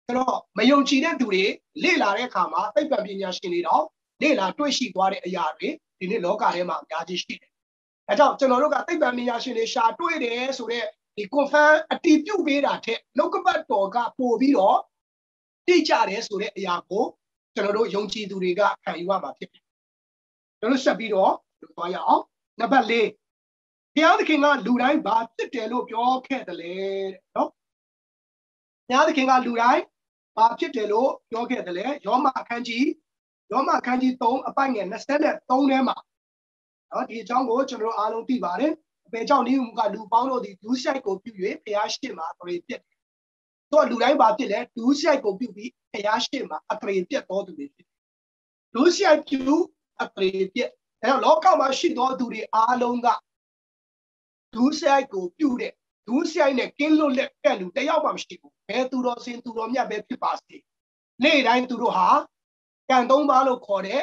ဆိုတော့မယုံကြည်တဲ့သူတွေလေ့လာတဲ့အခါမှာသိပ္ပံပညာရှင်တွေတော့လေ့လာတွေ့ရှိသွားတဲ့အရာတွေဒီနေ့လောကထဲမှာအများကြီးရှိတယ်အဲကြောင့်ကျွန်တော်တို့ကသိပ္ပံပညာရှင်တွေရှာတွေ့တယ်ဆိုတော့ဒီ confirm အတည်ပြုပေးတာထက်နှုတ်ကပတ်တော်ကပို့ပြီးတော့တိကျတယ်ဆိုတဲ့အရာကိုကျွန်တော်တို့ယုံကြည်သူတွေကခံယူရမှာဖြစ်တယ်ကျွန်တော်ဆက်ပြီးတော့သွားရအောင်နံပါတ်4ဘုရားသခင်ကလူတိုင်းဘာဖြစ်တယ်လို့ပြောခဲ့တယ်လေနော်ဘုရားသခင်ကလူတိုင်းဘာဖြစ်တယ်လို့ပြောခဲ့တယ်လေယောမအခန်းကြီး3အပိုင်ငယ်23ထဲမှာနော်ဒီအကြောင်းကိုကျွန်တော်အားလုံးသိပါတယ်ဘယ်ကြောင့်ဒီကလူပေါင်းတို့ဒီဒူးဆိုင်ကိုပြု၍ဘုရားရှိမှာအထရေပြတ်တော့လူတိုင်းဘာဖြစ်လဲဒူးဆိုင်ကိုပြုပြီးဘုရားရှိမှာအထရေပြတ်တော်သူတွေဖြစ်ဒူးဆိုင်ပြုအထရေပြတ်အဲတော့လောကမှာရှိသောသူတွေအားလုံးကဒူးဆိုင်ကိုပြုတဲ့ဒူးဆိုင်နဲ့ကင်းလွတ်လက်ကလူတယောက်မှမရှိဘူးဘယ်သူတော်စင်သူတော်မြတ်ပဲဖြစ်ပါစေနေ့တိုင်းသူတို့ဟာကံ3ပါးလို့ခေါ်တဲ့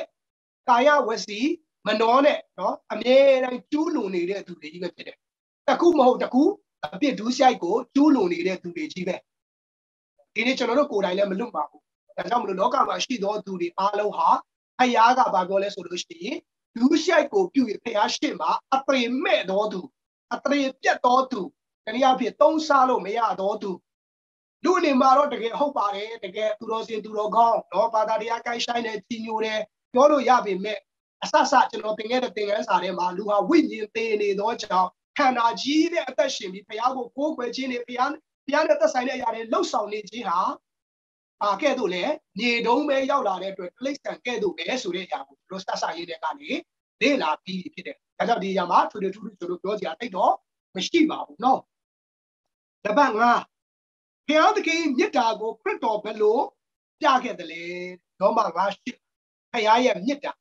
ကာယဝစီမနှောနဲ့နော်အမြဲတမ်းကျူးလွန်နေတဲ့သူတွေကြီးပဲဖြစ်တယ်တခုမဟုတ်တခုအပြစ်ဒူးဆိုင်ကိုကျူးလွန်နေတဲ့သူတွေကြီးပဲဒီနေ့ကျွန်တော်တို့ကိုယ်တိုင်လည်းမလွတ်ပါဘူးဒါကြောင့်မလို့လောကမှာရှိသောသူတွေအားလုံးဟာဖယားကဘာပြောလဲဆိုလို့ရှိရင်ဒူးဆိုင်ကိုပြု၍ဖယားရှိမှာအပရိမဲ့တော်သူအတရေပြတ်တော်သူတနည်းအားဖြင့်သုံးစားလို့မရတော်သူလူအနေမှာတော့တကယ်ဟုတ်ပါတယ်တကယ်သူတော်စင်သူတော်ကောင်းတော့ဘာသာတရားကိုင်းဆိုင်တဲ့ကြီးညိုတယ်ပြောလို့ရပေမဲ့အဆဆကျွန်တော်သင်ခဲ့တဲ့သင်ခန်းစာထဲမှာလူဟာဝိညာဉ်သေးနေသောကြောင့်ခန္ဓာကြီးတဲ့အသက်ရှင်ပြီးဘုရားကိုကိုးကွယ်ခြင်းနဲ့ဘုရားနဲ့သက်ဆိုင်တဲ့အရာတွေလှုပ်ဆောင်နေခြင်းဟာကဲ့သို့လဲမြေတုံးပဲရောက်လာတဲ့အတွက်တိရစ္ဆာန်ကဲ့သို့ပဲဆိုတဲ့အရာကိုတို့ဆက်ဆံရေးတဲ့ကနေလေ့လာပြီးဖြစ်တယ်ဒါကြောင့်ဒီအရာမှာထူးထူးကျွန်တော်ပြောကြတိတ်တော့မရှိပါဘူးเนาะနံပါတ်5ဘုရားသခင်မြတ်တာကိုခရစ်တော်ဘယ်လိုပြခဲ့တယ်လဲရောမ5:8ဘုရားရဲ့မြတ်တာ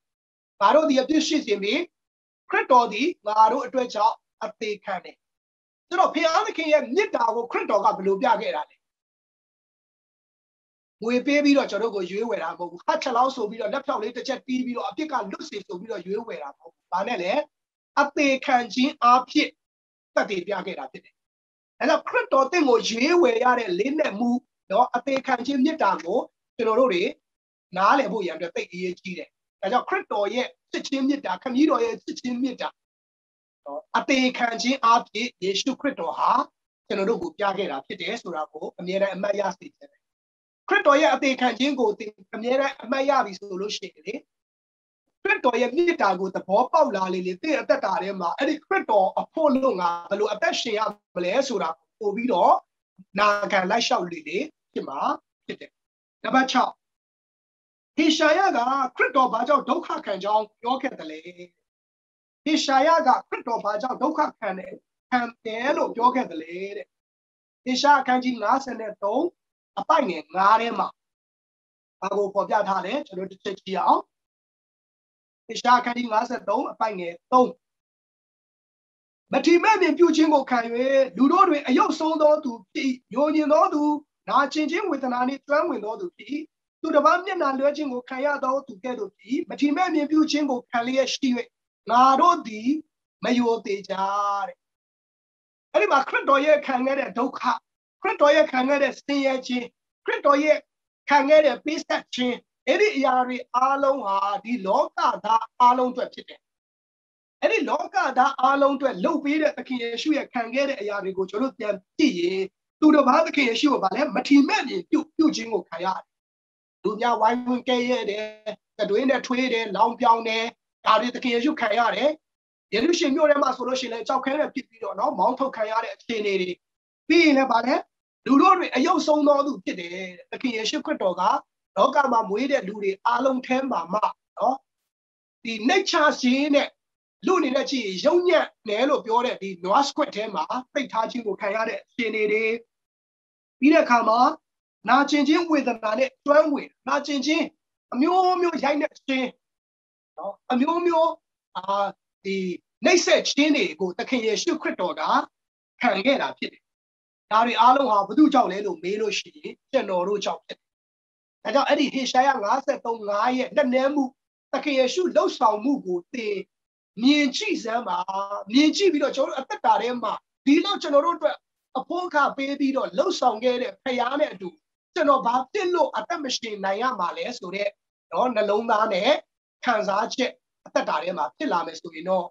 ငါတို့ဒီအပြစ်ရှိခြင်းပြီးခရစ်တော်ဒီငါတို့အတွက်ကြောင့်အသေးခံတယ်ဆိုတော့ဘုရားသခင်ရဲ့မြတ်တာကိုခရစ်တော်ကဘယ်လိုပြခဲ့တာလဲငွေပေးပြီးတော့ကျွန်တော်တို့ကိုရွေးဝယ်တာမဟုတ်ဘူးဟတ်ချက်လောက်ဆိုပြီးတော့လက်ဖြောက်လေးတစ်ချက်တီးပြီးတော့အပြစ်ကလွတ်စေဆိုပြီးတော့ရွေးဝယ်တာမဟုတ်ဘူးဒါနဲ့လေအသေးခံခြင်းအဖြစ်တတ်တည်ပြခဲ့တာဖြစ်တယ် အဲ့တော့ခရစ်တော်တင့်ကိုရွေးဝယ်ရတဲ့လေးနဲ့မှုနော်အသေးခံခြင်းမြတ်တာကိုကျွန်တော်တို့တွေနားလည်ဖို့ရန်အတွက်သိအရေးကြီးတယ်ဒါကြောင့်ခရစ်တော်ရဲ့စစ်ချင်းမြတ်တာခမည်းတော်ရဲ့စစ်ချင်းမြတ်တာနော်အသေးခံခြင်းအဖြစ်ယေရှုခရစ်တော်ဟာကျွန်တော်တို့ကိုပြခဲ့တာဖြစ်တယ်ဆိုတာကိုအမြဲတမ်းအမှတ်ရစေချင်တယ်ခရစ်တော်ရဲ့အသေးခံခြင်းကိုအမြဲတမ်းအမှတ်ရပြီဆိုလို့ရှိရင်လေခရစ်တော်ရဲ့မြတ်တာကိုသဘောပေါက်လာလေတင့်အသက်တာထဲမှာအဲ့ဒီခရစ်တော်အဖို့လို့ငါဘယ်လိုအသက်ရှင်ရမလဲဆိုတာပို့ပြီးတော့နာခံလိုက်လျှောက်လေဖြစ်မှာဖြစ်တယ်နံပါတ်6ဟေရှာယကခရစ်တော်ဘာကြောင့်ဒုက္ခခံကြောင်းပြောခဲ့တယ်လေဟေရှာယကခရစ်တော်ဘာကြောင့်ဒုက္ခခံတယ်လို့ပြောခဲ့တယ်လေတဲ့ဟေရှာယအခန်းကြီး53အပိုက်ငယ်9ထဲမှာဘာကိုပေါ်ပြထားလဲကျွန်တော်တစ်ချက်ကြည့်အောင်ဟေရှာယအခန်းကြီး53အပိုက်ငယ်3မထီမဲ့မြင်ပြုခြင်းကိုခံ၍လူတို့တွင်အယုတ်ဆုံးသောသူဖြစ်ညိုညင်သောသူနာကျင်ခြင်းဝေဒနာနှင့်ကျွမ်းဝင်သောသူဖြစ်သူတစ်ပါးမျက်နှာလွှဲခြင်းကိုခံရသောသူကဲ့သို့ဖြစ်မထီမဲ့မြင်ပြုခြင်းကိုခံလျက်ရှိ၍ငါတို့သည်မယိုသေးကြတဲ့အဲ့ဒီမှာခရစ်တော်ရဲ့ခံခဲ့တဲ့ဒုက္ခခရစ်တော်ရဲ့ခံခဲ့တဲ့ဆင်းရဲခြင်းခရစ်တော်ရဲ့ခံခဲ့တဲ့ပေးဆက်ခြင်းအဲ့ဒီအရာတွေအားလုံးဟာဒီလောကသားအားလုံးအတွက်ဖြစ်တယ်အဲ့ဒီလောကသားအားလုံးအတွက်လှုပ်ပေးတဲ့သခင်ယေရှုရဲ့ခံခဲ့တဲ့အရာတွေကိုကျွန်တော်ပြန်ကြည့်ရင်သူတစ်ပါးသခင်ယေရှုကဗာလဲမထီမဲ့မြင်ပြုခြင်းကိုခံရတယ်လူများဝိုင်းဝန်းကဲရဲတယ်တွင်းနဲ့ထွေးတယ်လောင်ပြောင်တယ်ဒါတွေသခင်ယေရှုခံရတယ်ယေရုရှလင်မြို့ထဲမှာဆိုလို့ရှိရင်လည်းကြောက်ခဲနဲ့ဖြစ်ပြီးတော့နော်မောင်းထုတ်ခံရတဲ့အခြေအနေတွေပြီးရင်လည်းဗာလဲလူတို့တွေအယုတ်ဆုံးသောသူဖြစ်တယ်သခင်ယေရှုခရစ်တော်ကလောကမှာမွေးတဲ့လူတွေအားလုံးထဲမှာမှနော်ဒီနှိတ်ချခြင်းနဲ့လူနေတဲ့ကြည့်ရုံညံ့တယ်လို့ပြောတဲ့ဒီနွားစခွက်ထဲမှာပိတ်ထားခြင်းကိုခံရတဲ့အခြေအနေတွေပြီးတဲ့အခါမှာနာကျင်ခြင်းဝေဒနာနဲ့ကျွမ်းဝင်နာကျင်ခြင်းအမျိုးမျိုးရိုက်နေခြင်းနော်အမျိုးမျိုးဒီနှိပ်စက်ခြင်းတွေကိုသခင်ယေရှုခရစ်တော်ကခံခဲ့တာဖြစ်တယ်ဒါတွေအားလုံးဟာဘု து ကြောင့်လဲလို့မေးလို့ရှိရင်ကျွန်တော်တို့ကြောင့်ဖြစ်တယ်ဒါကြောင့်အဲ့ဒီဟေရှာယ53:5ရဲ့လက်နည်းမှုသခင်ယေရှုလှုပ်ဆောင်မှုကိုသင်မြင်ကြည့်စမ်းပါမြင်ကြည့်ပြီးတော့ကျွန်တော်တို့အသက်တာထဲမှာဒီလောက်ကျွန်တော်တို့အတွက်အဖို့အခပေးပြီးတော့လှုပ်ဆောင်ခဲ့တဲ့ဖခင်နဲ့အတူကျွန်တော်ဘာဖြစ်လို့အသက်မရှင်နိုင်ရမှာလဲဆိုတော့နော်နှလုံးသားနဲ့ခံစားချက်အသက်တာထဲမှာဖြစ်လာမယ်ဆိုရင်တော့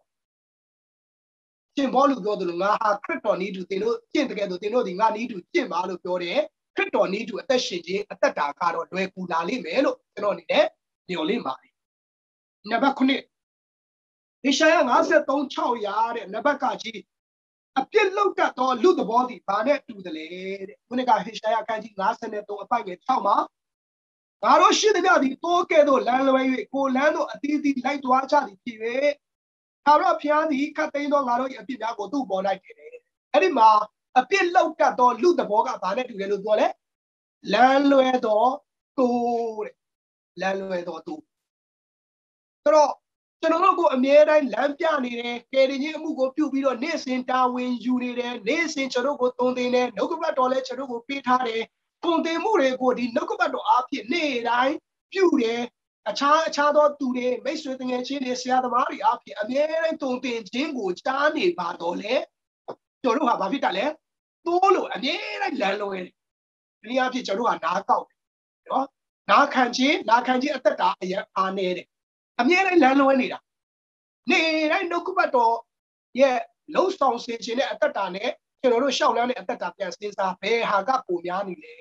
ရှင်ဘောလူပြောသလိုငါဟာခရစ်တော်နည်းတူသင်တို့ကျင့်တဲ့ကဲဆိုသင်တို့ဒီငါနည်းတူကျင့်ပါလို့ပြောတယ်ခရစ်တော်နည်းတူအသက်ရှင်ခြင်းအသက်တာကတော့လွယ်ကူလာလိမ့်မယ်လို့ကျွန်တော်အနေနဲ့ညွှန်လင့်ပါတယ်နံပါတ်9ဟေရှာယ53:6ရာတဲ့နံပါတ်ကကြီးအပြစ်လောက်တတ်သောလူသဘောသည်ဘာနဲ့တူတယ်လဲတဲ့ခုနကဟေရှာယအခန်းကြီး53အပိုက်ငယ်6မှာငါတို့ရှိသမျှသည်တိုးကဲ့သို့လမ်းလွဲ၍ကိုလမ်းသို့အသီးသီးလိုက်သွားကြသည်ဖြစ်၍သာရဖျားသည်ခတ်သိမ်းသောငါတို့၏အပြစ်များကိုသူ့ပေါ်လိုက်တယ်အဲ့ဒီမှာအပြစ်လောက်တတ်သောလူသဘောကဘာနဲ့တူတယ်လို့ပြောလဲလမ်းလွဲသောသူတဲ့လမ်းလွဲသောသူဆိုတော့ကျွန်တော်တို့ကိုအမြဲတမ်းလမ်းပြနေတယ်ကယ်တင်ခြင်းအမှုကိုပြုပြီးတော့နေ့စဉ်တာဝန်ယူနေတယ်နေ့စဉ်ကျွန်တော်တို့ကိုသွန်သင်တယ်နှုတ်ကပတ်တော်လည်းကျွန်တော်တို့ကိုပေးထားတယ်သွန်သင်မှုတွေကိုဒီနှုတ်ကပတ်တော်အားဖြင့်နေ့တိုင်းပြုတယ်အခြားသောသူတွေမိတ်ဆွေတငယ်ချင်းတွေဆရာသမားတွေအားဖြင့်အမြဲတမ်းသွန်သင်ခြင်းကိုကြားနေပါတော့လေကျွန်တော်တို့ဟာဘာဖြစ်တာလဲတိုးလို့အမြဲတမ်းလမ်းလွဲတယ်ဒီအားဖြင့်ကျွန်တော်တို့ဟာနားကောက်တယ်နော်နားခံခြင်းအသက်တာအရင်အားနေတယ်အမြဲတမ်းလမ်းလွဲနေတာနေ့တိုင်းနှုတ်ကပတ်တော်ရဲ့လှုပ်ဆောင်စေခြင်းနဲ့အသက်တာနဲ့ကျွန်တော်တို့ရှောက်လန်းတဲ့အသက်တာပြန်စဉ်းစားဘယ်ဟာကပုံများနေလဲ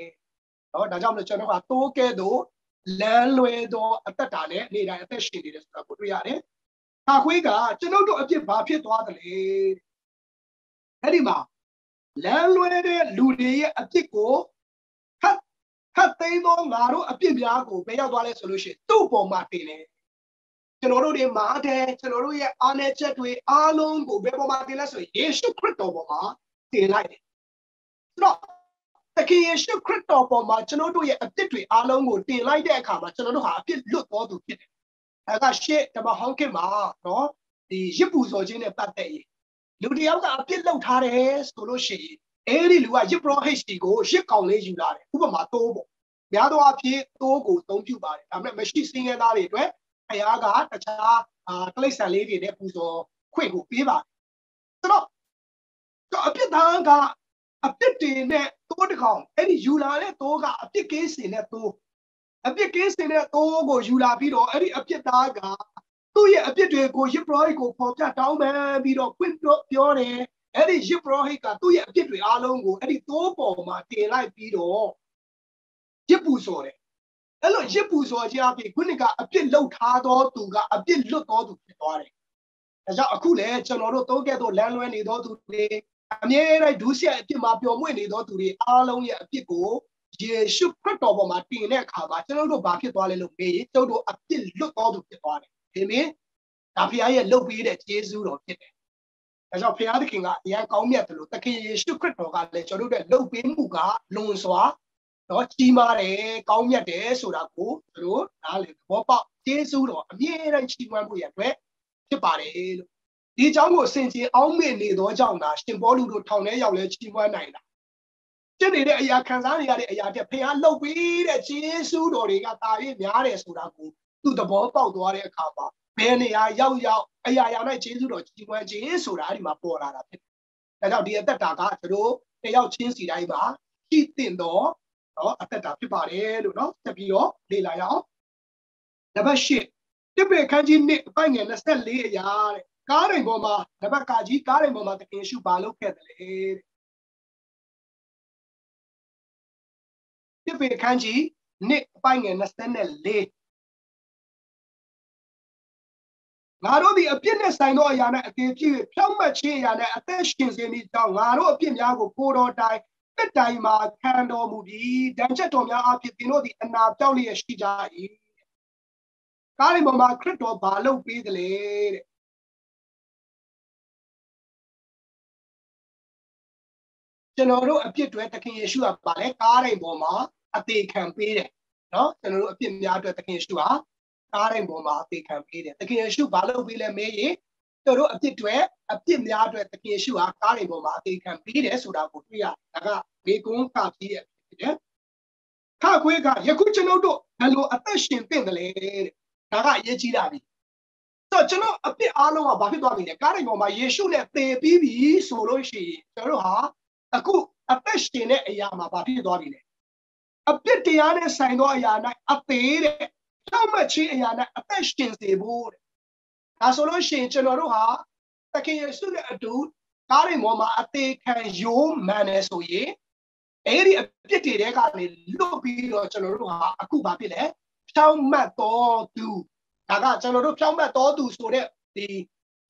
เนาะဒါကြောင့်မလို့ကျွန်တော်ကတိုးကဲ့သို့လမ်းလွဲသောအသက်တာနဲ့နေ့တိုင်းအသက်ရှင်နေတယ်ဆိုတာကိုတွေ့ရတယ်။ခါခွေးကကျွန်တော်တို့အပြစ်ဘာဖြစ်သွားသလဲ။အဲ့ဒီမှာလမ်းလွဲတဲ့လူတွေရဲ့အပြစ်ကိုခတ်သိမ်းသောငါတို့အပြစ်များကိုဘယ်ရောက်သွားလဲဆိုလို့ရှိရင်သူ့ပေါ်မှာတင်တယ်ကျွန်တော်တို့တွေမာတယ်ကျွန်တော်တို့ရဲ့အားနည်းချက်တွေအားလုံးကိုဘယ်ပေါ်မှာတင်လဲဆိုရင်ယေရှုခရစ်တော်ပေါ်မှာတင်လိုက်တယ်ဆိုတော့သခင်ယေရှုခရစ်တော်ပေါ်မှာကျွန်တော်တို့ရဲ့အပြစ်တွေအားလုံးကိုတင်လိုက်တဲ့အခါမှာကျွန်တော်တို့ဟာအပြစ်လွတ်တော်သူဖြစ်တယ်အဲကရှေ့တမဟောင်းခင်မှာနော်ဒီရစ်ပူဇော်ခြင်းနဲ့ပတ်သက်ရင်လူတယောက်ကအပြစ်လုပ်ထားတယ်ဆိုလို့ရှိရင်အဲဒီလူကရစ်ပရောဟိတ်စီကိုရစ်ကောင်လေးယူလာတယ်ဥပမာတိုးပေါ့များသောအားဖြင့်တိုးကိုသုံးပြုပါတယ်ဒါပေမဲ့မရှိစင်းရဲသားတွေအတွက်ဘုရားကတခြားတိရစ္ဆာန်လေးတွေနဲ့ပူဇော်ခွင့်ကိုပေးပါတယ်ဆိုတော့အပြစ်သားက အပြစ်တွေနဲ့တိုးတစ်ကောင်အဲ့ဒီယူလာတဲ့တိုးကအပြစ်ကင်းစင်တဲ့တိုးအပြစ်ကင်းစင်တဲ့တိုးကိုယူလာပြီးတော့အဲ့ဒီအပြစ်သားကသူ့ရဲ့အပြစ်တွေကိုယစ်ပရောဟိတ်ကိုပေါ်ပြတောင်းပန်ပြီးတော့ခွင့်ပြောတယ်အဲ့ဒီယစ်ပရောဟိတ်ကသူ့ရဲ့အပြစ်တွေအားလုံးကိုအဲ့ဒီတိုးပေါ်မှာတင်လိုက်ပြီးတော့ယစ်ပူစော်တယ်အဲ့လိုယစ်ပူစော်ခြင်းအပြင်ခုနှစ်ကအပြစ်လှုပ်ထားသောသူကအပြစ်လွတ်သောသူဖြစ်သွားတယ်ဒါကြောင့်အခုလည်းကျွန်တော်တို့သုံးကဲ့သို့လမ်းလွဲနေသောသူတွေအမြဲတမ်းဒုစရိုက်အပြစ်မှာပျော်မွေ့နေသောသူတွေအားလုံးရဲ့အပြစ်ကိုယေရှုခရစ်တော်ပေါ်မှာတင်တဲ့အခါမှာကျွန်တော်တို့ဘာဖြစ်သွားလဲလို့မေးရင်ကျွန်တော်တို့အပြစ်လွတ်သောသူဖြစ်သွားတယ်အာမင်ဒါဖခင်ရဲ့လုပ်ပေးတဲ့ယေရှုတော်ဖြစ်တယ်ဒါကြောင့်ဖခင်သခင်ကအရန်ကောင်းမြတ်တယ်လို့သခင်ယေရှုခရစ်တော်ကလည်းကျွန်တော်တို့ရဲ့လုပ်ပေးမှုကလွန်စွာတော့ကြီးမားတယ်ကောင်းမြတ်တယ်ဆိုတာကိုကျွန်တော်နားလည်သဘောပေါက်ယေရှုတော်အမြဲတမ်းချီးမွမ်းဖို့ရအတွက်ဖြစ်ပါတယ်လို့ဒီအကြောင်းကိုဆင်ခြင်အောက်မေ့နေသောကြောင့်သာရှင်ပေါလုတို့ထောင်ထဲရောက်လဲချီးမွမ်းနိုင်တာဖြစ်နေတဲ့အရာခံစားနေရတဲ့အရာတဲ့ဖခင်လှုပ်ပြီးတဲ့ယေရှုတော်တွေကတာ၍များတယ်ဆိုတာကိုသူသဘောပေါက်သွားတဲ့အခါမှာဘယ်နေရာရောက်အရာ၌ယေရှုတော်ချီးမွမ်းခြင်းဆိုတာအဲ့ဒီမှာပေါ်လာတာဖြစ်တယ်ဒါကြောင့်ဒီအသက်တာကသူတို့တယောက်ချင်းစီတိုင်းမှာရှိတင်တော့အသက်တာဖြစ်ပါတယ်လို့နော်ဆက်ပြီးတော့လေ့လာရအောင်နံပါတ်၈တိပေခန်းကြီး1အပိုင်းငယ်24အရာတဲ့ကားရင်ပေါ်မှာနံပါတ်ကာကြီးကားရင်ပေါ်မှာသခင်ရှုဘာလုပ်ခဲ့တယ်လဲတိပေခန်းကြီး1အပိုင်းငယ်24ငါတို့ဒီအပြစ်နဲ့ဆိုင်သောအရာနဲ့အသေးဖြစ်ဖြောင့်မတ်ခြင်းအရာနဲ့အသက်ရှင်စေမည်ကြောင့်ငါတို့အပြစ်များကိုကိုတော်တိုင်တက်တိုင်မှာခံတော်မူပြီးတန်ချက်တော်များအဖြစ်သင်တို့ဒီအနာပြောင်းလျက်ရှိကြ၏ကားရင်ပေါ်မှာခရစ်တော်ဘာလုပ်ပေးတယ်လဲတဲ့ကျွန်တော်တို့အပြစ်တွေသခင်ယေရှုကပါလဲကားရင်ပေါ်မှာအသေးခံပေးတယ်နော်ကျွန်တော်တို့အပြစ်များအတွက်သခင်ယေရှုဟာကားရင်ပေါ်မှာအသေးခံပေးတယ်သခင်ယေရှုဘာလုပ်ပေးလဲမေးရင်ကျွန်တော်တို့အပြစ်တွေအပြစ်များအတွက်သခင်ယေရှုဟာကားရင်ပေါ်မှာအသေးခံပေးတယ်ဆိုတာကိုတွေ့ရဒါကဘေကုန်းကပြည့်ဖြစ်တယ်ခခွေးကယခုကျွန်တော်တို့ဘယ်လိုအသက်ရှင်သင့်တယ်လဲတဲ့ဒါကအရေးကြီးတာပြီဆိုကျွန်တော်အပြစ်အားလုံးကဘာဖြစ်သွားပြီလဲကားရင်ပေါ်မှာယေရှုနဲ့သေပြီးပြီဆိုလို့ရှိရင်ကျွန်တော်တို့ဟာအခုအသက်ရှင်တဲ့အရာမှာဘာဖြစ်သွားပြီလဲအပြစ်တရားနဲ့ဆိုင်သောအရာ၌အသေးတဲ့ဖြောင့်မတ်ခြင်းအရာနဲ့အသက်ရှင်စေဖို့တဲ့ဒါဆိုလို့ရှိရင်ကျွန်တော်တို့ဟာသခင်ယေရှုနဲ့အတူကားရင်ပေါ်မှာအသေးခံယိုးမှန်တယ်ဆိုရင်အဲ့ဒီအပြစ်တွေထဲကနေလွတ်ပြီးတော့ကျွန်တော်တို့ဟာအခုဘာဖြစ်လဲဖြောင့်မတ်တော်သူဒါကကျွန်တော်တို့ဖြောင့်မတ်တော်သူဆိုတဲ့ဒီ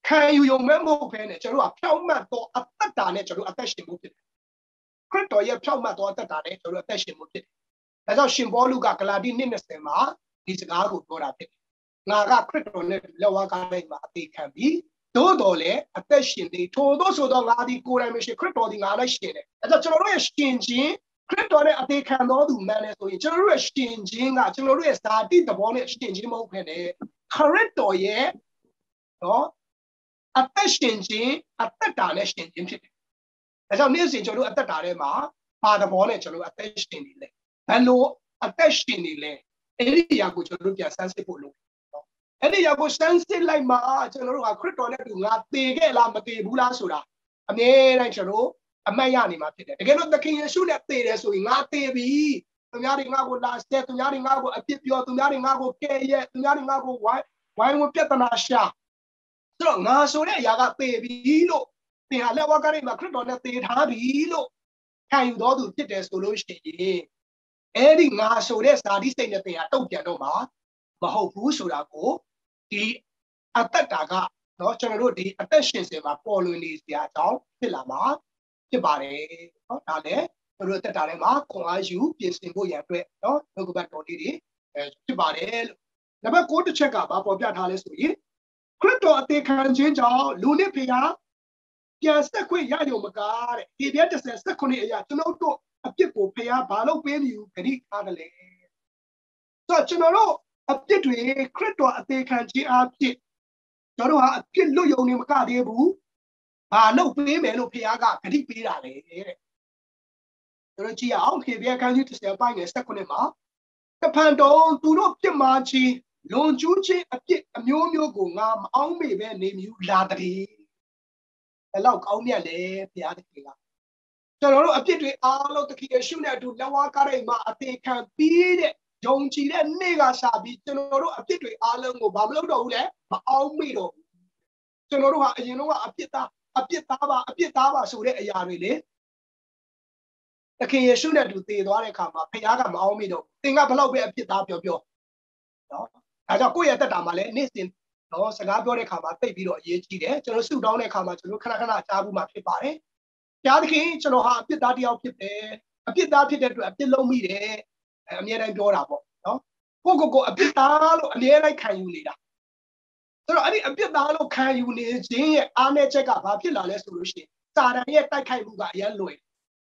ခံယူယုံမဲ့မဟုတ်ဘဲနဲ့ကျွန်တော်တို့ကဖြောင့်မတ်တော်အသက်တာနဲ့ကျွန်တော်တို့အသက်ရှင်မှုဖြစ်တယ်ခရစ်တော်ရဲ့ဖြောင့်မတ်တော်အသက်တာနဲ့ကျွန်တော်တို့အသက်ရှင်မှုဖြစ်တယ်ဒါကြောင့်ရှင်ပေါလုကဂလာတိ2:20မှာဒီစကားကိုပြောတာဖြစ်တယ်ငါကခရစ်တော်နဲ့လက်ဝါးကားလိုက်မှာအသေးခံပြီးသို့တော်လည်းအသက်ရှင်နေထို့သောဆိုတော့ငါဒီကိုယ်တိုင်မရှိခရစ်တော်ဒီငါနဲ့ရှင်တယ်ဒါကြောင့်ကျွန်တော်တို့ရဲ့ရှင်ခြင်းခရစ်တော်နဲ့အသေးခံတော်သူမှန်တယ်ဆိုရင်ကျွန်တော်တို့ရဲ့ရှင်ခြင်းကကျွန်တော်တို့ရဲ့ဇာတိသဘောနဲ့ရှင်ခြင်းမဟုတ်ဘဲနဲ့ခရစ်တော်ရဲ့နော်အသက်ရှင်ခြင်းအသက်တာနဲ့ရှင်ခြင်းဖြစ်တယ်ဒါကြောင့်နေ့စဉ်ကျွန်တော်တို့အသက်တာထဲမှာဘာသဘောနဲ့ကျွန်တော်တို့အသက်ရှင်နေလဲဘယ်လိုအသက်ရှင်နေလဲအဲ့ဒီအရာကိုကျွန်တော်တို့ပြန်ဆန်းစစ်ဖို့လုပ်နော်အဲ့ဒီအရာကိုဆန်းစစ်လိုက်မှကျွန်တော်တို့ကခရစ်တော်နဲ့တူငါသေခဲ့လားမသေဘူးလားဆိုတာအမြဲတမ်းကျွန်တော်အမှတ်ရနေမှာဖြစ်တယ်တကယ်လို့သခင်ယေရှုနဲ့သေတယ်ဆိုရင်ငါသေပြီသူများတွေငါ့ကိုလာစတဲ့သူများတွေငါ့ကိုအပြစ်ပြောသူများတွေငါ့ကိုကဲရဲ့သူများတွေငါ့ကိုဝိုင်းဝန်းပြဿနာရှာဆိုတော့ငါဆိုတဲ့အရာကသေပြီလို့သင်ဟာလက်ဝါးကားထဲမှာခရစ်တော်နဲ့သေထားပြီလို့ခံယူတော်သူဖြစ်တယ်ဆိုလို့ရှိရင်အဲ့ဒီငါဆိုတဲ့ဇာတိစိတ်နဲ့သင်ဟာတုတ်ပြန်တော့မှာမဟုတ်ဘူးဆိုတာကိုဒီအသက်တာကနော်ကျွန်တော်တို့ဒီအသက်ရှင်စင်မှာပေါ်လွင်နေစရာအကြောင်းဖြစ်လာမှာဖြစ်ပါတယ်နော်ဒါလည်းကျွန်တော်တို့အသက်တာထဲမှာခွန်အားယူပြင်ဆင်ဖို့ရန်အတွက်နော်နှုတ်ကပတ်တော်လေးတွေဖြစ်ပါတယ်လို့နံပါတ်9တစ်ချက်ကဘာပေါ်ပြထားလဲဆိုရင်ခရစ်တော်အသေးခံခြင်းကြောင့်လူနဲ့ဖျားပြန်ဆက်ခွင့်ရရုံမကားတဲ့ဒီပြည့်19အရာကျွန်တော်တို့အပြစ်ကိုဖျားဘာလို့ပေးလို့ဂရိထားတယ်လဲဆိုတော့ကျွန်တော်တို့အပြစ်တွေခရစ်တော်အသေးခံခြင်းအဖြစ်ကျွန်တော်တို့ဟာအပြစ်လွတ်ယုံနေမကသေးဘူးဘာလို့ပေးမယ်လို့ဖျားကဂရိပေးတာလဲတဲ့ကျွန်တော်ကြည့်ရအောင်ခေပြခန်းကြီး30ပိုင်းငယ်19မှာတဖန်တော်သူတို့ပြစ်မှားခြင်းလွန်ကျူးခြင်းအပြစ်အမျိုးမျိုးကိုငါမအောင်မေပဲနေမြူလာတည်းဘယ်လောက်ကောင်းမြတ်လဲဘုရားသခင်က ကျွန်တော်တို့အပြစ်တွေအားလုံးတခင်ယေရှုနဲ့အတူလက်ဝါးကားတိုင်းမှာအသေးခံပြီးတဲ့ယုံကြည်တဲ့နေ့ကစပြီးကျွန်တော်တို့အပြစ်တွေအားလုံးကိုဘာမလုပ်တော့ဘူးလဲမအောင်မေ့တော့ဘူးကျွန်တော်တို့ဟာအရင်တော့အပြစ်သားပါဆိုတဲ့အရာတွေလေတခင်ယေရှုနဲ့အတူတည်သွားတဲ့အခါမှာဖခင်ကမအောင်မေ့တော့သင်ကဘလောက်ပဲအပြစ်သားပြောနော်ဒါကြောင့်ကိုယ့်ရဲ့တက်တာမှာလည်းနေ့စဉ်နော်စကားပြောတဲ့အခါမှာသိပြီးတော့အရေးကြီးတယ်ကျွန်တော်ဆုတောင်းတဲ့အခါမှာကျွန်တော်ခဏကြားဘူးမှာဖြစ်ပါတယ်ဘုရားသခင်ကျွန်တော်ဟာအပြစ်သားတစ်ယောက်ဖြစ်တယ်အပြစ်သားဖြစ်တဲ့အတွက်အပြစ်လုံးမိတယ်အမြဲတမ်းပြောတာပေါ့နော်ကိုအပြစ်သားလို့အမြဲတမ်းခံယူနေတာဆိုတော့အဲ့ဒီအပြစ်သားလို့ခံယူနေခြင်းရဲ့အားနည်းချက်ကဘာဖြစ်လာလဲဆိုလို့ရှိရင်စာတန်ရဲ့တိုက်ခိုက်မှုကအရင်လွယ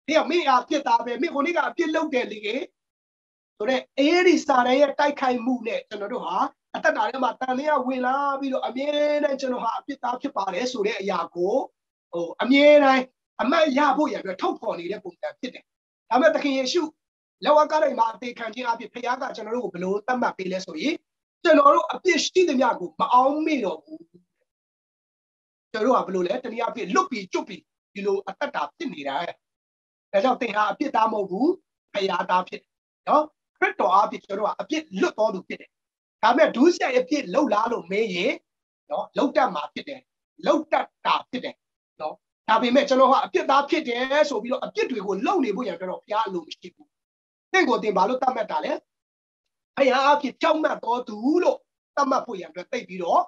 ်တယ်မင်းအပြစ်သားပဲမင်းကိုနေ့ကအပြစ်လုပ်တယ်လေဆိုတော့အဲ့ဒီစာတန်ရဲ့တိုက်ခိုက်မှုနဲ့ကျွန်တော်တို့ဟာအသက်တာထဲမှာတန်လျာဝင်လာပြီးတော့အမြဲတမ်းကျွန်တော်ဟာအပြစ်သားဖြစ်ပါတယ်ဆိုတဲ့အရာကိုအမြဲတမ်းအမှတ်ရဖို့ရအတွက်ထုတ်ဖော်နေတဲ့ပုံစံဖြစ်တယ်။ဒါပေမဲ့သခင်ယေရှုလက်ဝါးကားတိုင်းမှာအသေးခံခြင်းအဖြစ်ဖခင်ကကျွန်တော်တို့ကိုဘယ်လိုသတ်မှတ်ပေးလဲဆိုရင်ကျွန်တော်တို့အပြစ်ရှိသမျှကိုမအောင်မေ့တော့ဘူး။ကျွန်တော်တို့ကဘယ်လိုလဲတနည်းအားဖြင့်လွတ်ပြီးကျွတ်ပြီးဒီလိုအသက်တာဖြစ်နေတာ။ဒါကြောင့်သင်ဟာအပြစ်သားမဟုတ်ဘူးဖခင်သားဖြစ်နော်ခရစ်တော်အဖြစ်ကျွန်တော်တို့ကအပြစ်လွတ်တော်သူဖြစ်တယ်။ဒါပေမဲ့ဒုစရိုက်အပြစ်လှုပ်လားလို့မေးရင်နော်လှုပ်တတ်မှာဖြစ်တယ်။လှုပ်တတ်တာဖြစ်တယ်နော်ဒါပေမဲ့ကျွန်တော်ဟာအပြစ်သားဖြစ်တယ်ဆိုပြီးတော့အပြစ်တွေကိုလုံနေဖို့ရတော့ဘုရားအလိုမရှိဘူး။သင်ကိုသင်ဘာလို့တတ်မှတ်တာလဲ။ဘုရားအဖြစ်ကြောက်မှတ်တော်သူလို့တတ်မှတ်ဖို့ရတော့တိတ်ပြီးတော့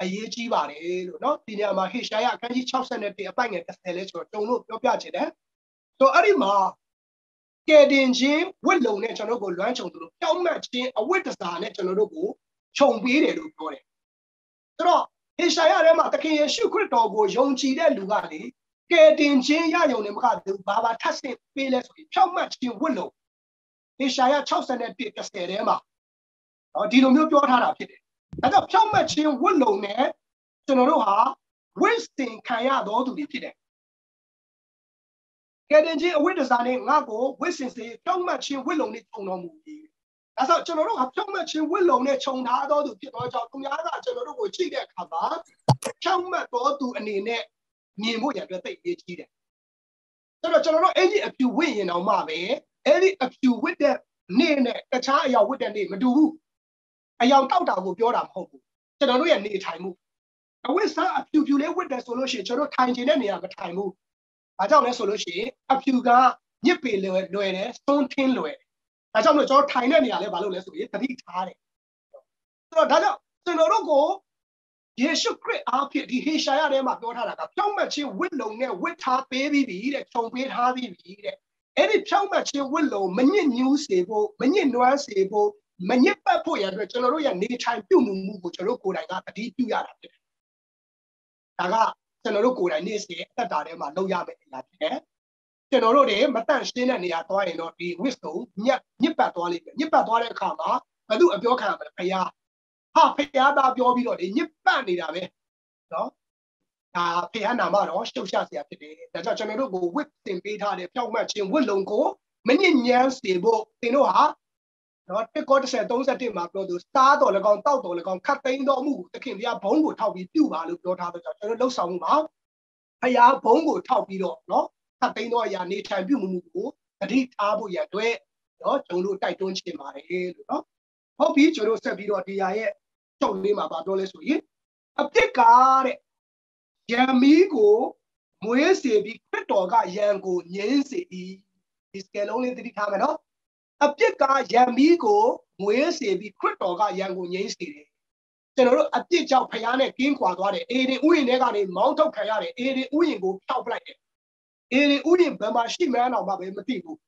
အရေးကြီးပါတယ်လို့နော်ဒီနေရာမှာဟေရှာယအခန်းကြီး61အပိုင်ငယ်30လဲဆိုတော့တုံလို့ပြောပြချင်တယ်။ဆိုအဲ့ဒီမှာကဲတင်ချင်းဝတ်လုံနဲ့ကျွန်တော်တို့ကိုလွမ်းခြုံသူလို့ကြောက်မှတ်ခြင်းအဝတ်တစားနဲ့ကျွန်တော်တို့ကိုခြုံပေးတယ်လို့ပြောတယ်။ဆိုတော့ဟေရှာယထဲမှာသခင်ယေရှုခရစ်တော်ကိုယုံကြည်တဲ့လူကလေကဲတင်ခြင်းရယုံနေမှာကဘာထပ်ဆင့်ပေးလဲဆိုရင်ဖြောက်မှတ်ခြင်းဝတ်လုံဟေရှာယ61:30ထဲမှာဒီလိုမျိုးပြောထားတာဖြစ်တယ်။ဒါကြောင့်ဖြောက်မှတ်ခြင်းဝတ်လုံနဲ့ကျွန်တော်တို့ဟာဝိစင်ခံရတော်သူတွေဖြစ်တယ်။ကဲတင်ခြင်းအဝတ်တစားနဲ့ငါ့ကိုဝိစင်စေဖြောက်မှတ်ခြင်းဝတ်လုံနဲ့ခြုံတော်မူပြီ။ဒါဆိုကျွန်တော်တို့ဟာဖြောက်မှတ်ခြင်းဝတ်လုံနဲ့ခြုံထားတော်သူဖြစ်တော့ကြောင့်သူများကကျွန်တော်တို့ကိုချိန်တဲ့အခါမှာဖြောက်မှတ်တော်သူအနေနဲ့မြင်ဖို့ရတဲ့သိရေးကြီးတယ်။ဆိုတော့ကျွန်တော်တို့အဲ့ဒီအဖြူဝတ်ရင်တော့မှပဲအဲ့ဒီအဖြူဝတ်တဲ့နေ့နဲ့တခြားအရာဝတ်တဲ့နေ့မတူဘူး။အယောင်တောက်တာကိုပြောတာမဟုတ်ဘူး။ကျွန်တော်တို့ရဲ့နေထိုင်မှုအဝတ်စားအဖြူဖြူလေးဝတ်တယ်ဆိုလို့ရှိရင်ကျွန်တော်ထိုင်ခြင်းတဲ့နေရာမထိုင်ဘူး။ဘာကြောင့်လဲဆိုလို့ရှိရင်အဖြူကညစ်ပေလွယ်တယ်သွန်းထင်းလွယ်တယ်။ဒါကြောင့်မို့ကျွန်တော်ထိုင်တဲ့နေရာလဲဘာလို့လဲဆိုရင်သတိထားတယ်။ဆိုတော့ဒါကြောင့်ကျွန်တော်တို့ကိုယေရှုခရစ်အားဖြင့်ဒီဟေရှာယထဲမှာပြောထားတာကဖြောင့်မတ်ခြင်းဝတ်လုံနဲ့ဝတ်ထားပေးပြီးပြီတဲ့ခြုံပေးထားပြီးပြီတဲ့အဲ့ဒီဖြောင့်မတ်ခြင်းဝတ်လုံမညစ်ညူးစေဖို့မညစ်နွမ်းစေဖို့မညစ်ပတ်ဖို့ရတဲ့ကျွန်တော်တို့ရဲ့နေထိုင်ပြုမှုကိုကျွန်တော်တို့ကိုယ်တိုင်ကတတိပြုရတာဖြစ်တယ်။ဒါကကျွန်တော်တို့ကိုယ်တိုင်နေ့စဉ်အသက်တာထဲမှာလုပ်ရမယ့်အရာဖြစ်တယ်။ကျွန်တော်တို့တွေမတန့်ရှင်းတဲ့နေရာသွားရင်တော့ဒီ wisdom ညစ်ပတ်သွားလိမ့်မယ်။ညစ်ပတ်သွားတဲ့အခါမှာဘယ်သူအပြောခံရမလဲဖခင်ဟာဖခင်သားပြောပြီးတော့ညစ်ပတ်နေတာပဲနော်ဒါဖခင်နာမတော့ရှုပ်ရှားစရာဖြစ်တယ်ဒါကြောင့်ကျွန်တော်တို့ကိုဝတ်သင်ပေးထားတဲ့ဖြောင့်မတ်ခြင်းဝတ်လုံကိုမညစ်ညမ်းစေဖို့သင်တို့ဟာနော်1 31မှာပြောသူစားတော်၎င်းတောက်တော်၎င်းခတ်သိမ်းတော်မူသခင်ဘုရားဘုန်းကိုထောက်ပြီးပြုပါလို့ပြောထားတော့ကျွန်တော်လှုပ်ဆောင်မှုမှာဖခင်ဘုန်းကိုထောက်ပြီးတော့နော်ခတ်သိမ်းတော်အရာနေထိုင်ပြုမှုကိုတတိထားဖို့ရတဲ့နော်ကျွန်တော်တို့တိုက်တွန်းချင်ပါတယ်လို့နော်ဟုတ်ပြီကျွန်တော်ဆက်ပြီးတော့ဒီရာရဲ့ချုပ်လေးမှာပြောလဲဆိုရင်အပြစ်ကားတဲ့ယံမီးကိုမွေးစေပြီးခရစ်တော်ကယံကိုငြိမ်းစေ၏ဒီစကယ်လုံးလေးသတိထားမယ်နော်အပြစ်ကားယံမီးကိုမွေးစေပြီးခရစ်တော်ကယံကိုငြိမ်းစေတယ်ကျွန်တော်တို့အပြစ်ကြောင့်ဖျားနဲ့ကင်းကွာသွားတယ်အေဒီဥယျာဉ်ထဲကနေမောင်းထုတ်ခံရတယ်အေဒီဥယျာဉ်ကိုဖျောက်ပလိုက်တယ်အေဒီဥယျာဉ်ဘယ်မှာရှိမှန်းတော့မှပဲမသိဘူး